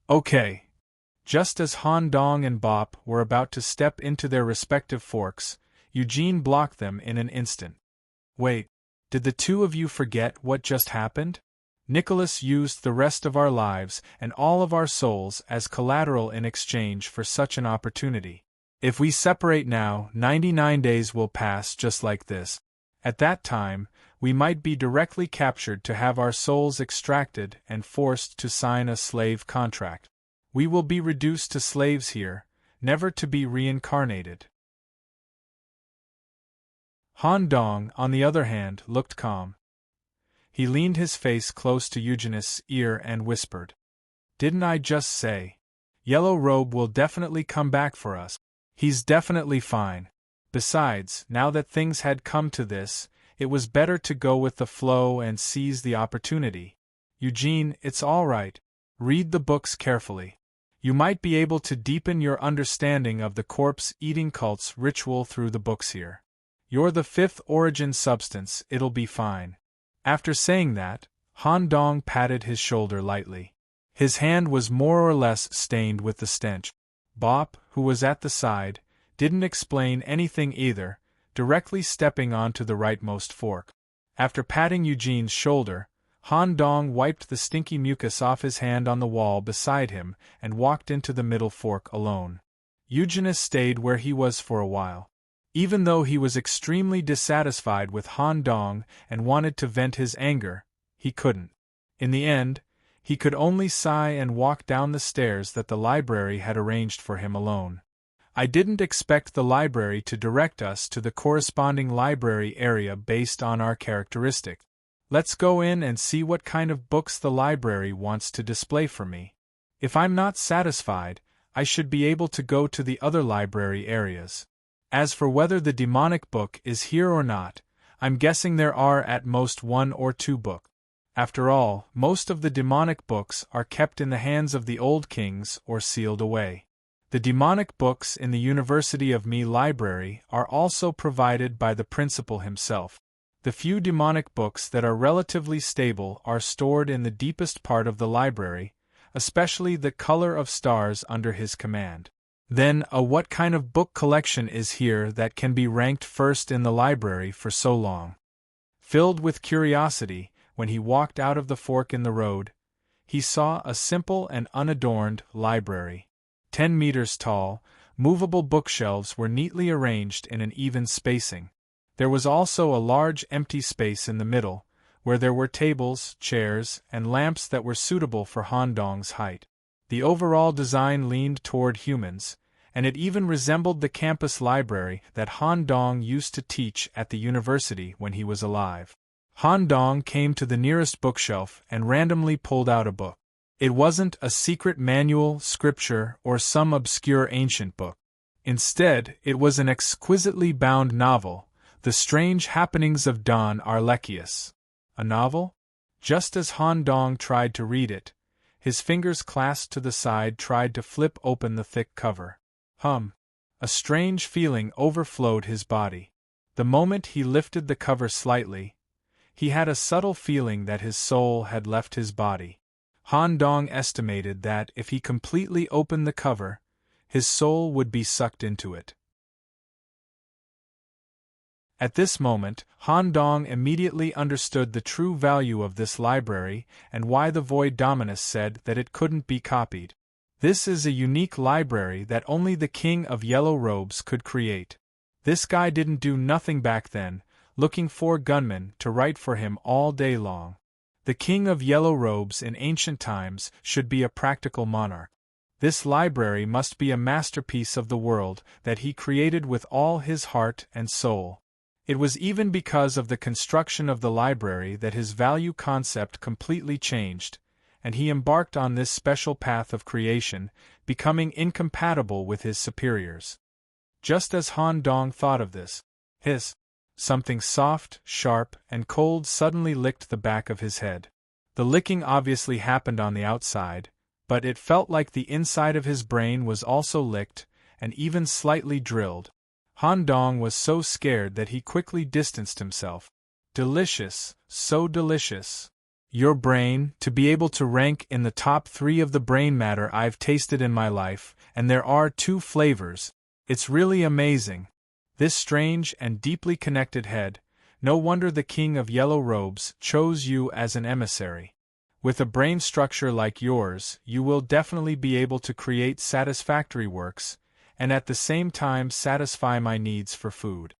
Speaker 1: "Okay." Just as Han Dong and Bop were about to step into their respective forks, Eugene blocked them in an instant. "Wait, did the two of you forget what just happened? Nicholas used the rest of our lives and all of our souls as collateral in exchange for such an opportunity. If we separate now, 99 days will pass just like this. At that time, we might be directly captured to have our souls extracted and forced to sign a slave contract. We will be reduced to slaves here, never to be reincarnated." Han Dong, on the other hand, looked calm. He leaned his face close to Eugene's ear and whispered, "Didn't I just say? Yellow Robe will definitely come back for us. He's definitely fine. Besides, now that things had come to this, it was better to go with the flow and seize the opportunity. Eugene, it's all right. Read the books carefully. You might be able to deepen your understanding of the corpse-eating cult's ritual through the books here. You're the 5th origin substance, it'll be fine." After saying that, Han Dong patted his shoulder lightly. His hand was more or less stained with the stench. Bop, who was at the side, didn't explain anything either, directly stepping onto the rightmost fork. After patting Eugene's shoulder, Han Dong wiped the stinky mucus off his hand on the wall beside him and walked into the middle fork alone. Eugene stayed where he was for a while. Even though he was extremely dissatisfied with Han Dong and wanted to vent his anger, he couldn't. In the end, he could only sigh and walk down the stairs that the library had arranged for him alone. "I didn't expect the library to direct us to the corresponding library area based on our characteristic. Let's go in and see what kind of books the library wants to display for me. If I'm not satisfied, I should be able to go to the other library areas. As for whether the demonic book is here or not, I'm guessing there are at most 1 or 2 books. After all, most of the demonic books are kept in the hands of the old kings or sealed away. The demonic books in the University of Me library are also provided by the principal himself. The few demonic books that are relatively stable are stored in the deepest part of the library, especially the Color of Stars under his command. Then, what kind of book collection is here that can be ranked first in the library for so long?" Filled with curiosity, when he walked out of the fork in the road, he saw a simple and unadorned library. 10 meters tall, movable bookshelves were neatly arranged in an even spacing. There was also a large empty space in the middle, where there were tables, chairs, and lamps that were suitable for Han Dong's height. The overall design leaned toward humans, and it even resembled the campus library that Han Dong used to teach at the university when he was alive. Han Dong came to the nearest bookshelf and randomly pulled out a book. It wasn't a secret manual, scripture, or some obscure ancient book. Instead, it was an exquisitely bound novel, The Strange Happenings of Don Arlekius. A novel? Just as Han Dong tried to read it, his fingers clasped to the side tried to flip open the thick cover. A strange feeling overflowed his body. The moment he lifted the cover slightly, he had a subtle feeling that his soul had left his body. Han Dong estimated that if he completely opened the cover, his soul would be sucked into it. At this moment, Han Dong immediately understood the true value of this library and why the Void Dominus said that it couldn't be copied. This is a unique library that only the King of Yellow Robes could create. This guy didn't do nothing back then, looking for gunmen to write for him all day long. The King of Yellow Robes in ancient times should be a practical monarch. This library must be a masterpiece of the world that he created with all his heart and soul. It was even because of the construction of the library that his value concept completely changed, and he embarked on this special path of creation, becoming incompatible with his superiors. Just as Han Dong thought of this, something soft, sharp, and cold suddenly licked the back of his head. The licking obviously happened on the outside, but it felt like the inside of his brain was also licked, and even slightly drilled. Han Dong was so scared that he quickly distanced himself. Delicious, so delicious. Your brain, to be able to rank in the top 3 of the brain matter I've tasted in my life, and there are 2 flavors. It's really amazing. This strange and deeply connected head, no wonder the King of Yellow Robes chose you as an emissary. With a brain structure like yours, you will definitely be able to create satisfactory works, and at the same time satisfy my needs for food.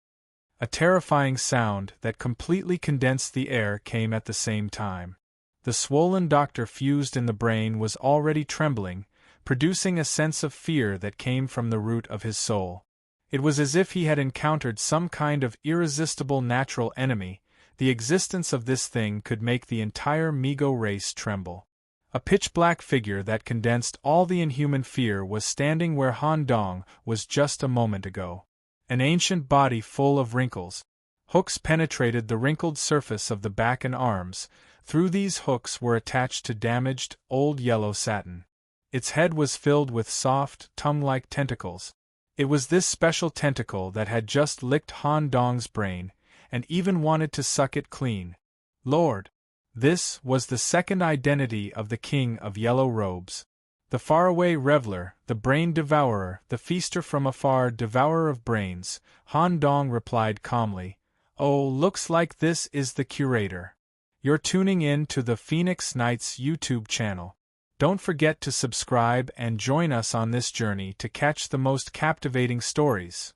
Speaker 1: A terrifying sound that completely condensed the air came at the same time. The swollen doctor fused in the brain was already trembling, producing a sense of fear that came from the root of his soul. It was as if he had encountered some kind of irresistible natural enemy. The existence of this thing could make the entire Migo race tremble. A pitch-black figure that condensed all the inhuman fear was standing where Han Dong was just a moment ago. An ancient body full of wrinkles. Hooks penetrated the wrinkled surface of the back and arms. Through these hooks were attached to damaged, old yellow satin. Its head was filled with soft, tongue-like tentacles. It was this special tentacle that had just licked Han Dong's brain, and even wanted to suck it clean. Lord! This was the second identity of the King of Yellow Robes. The faraway reveler, the brain devourer, the feaster from afar, devourer of brains. Han Dong replied calmly, "Oh, looks like this is the curator. You're tuning in to the Phoenix Knights YouTube channel. Don't forget to subscribe and join us on this journey to catch the most captivating stories."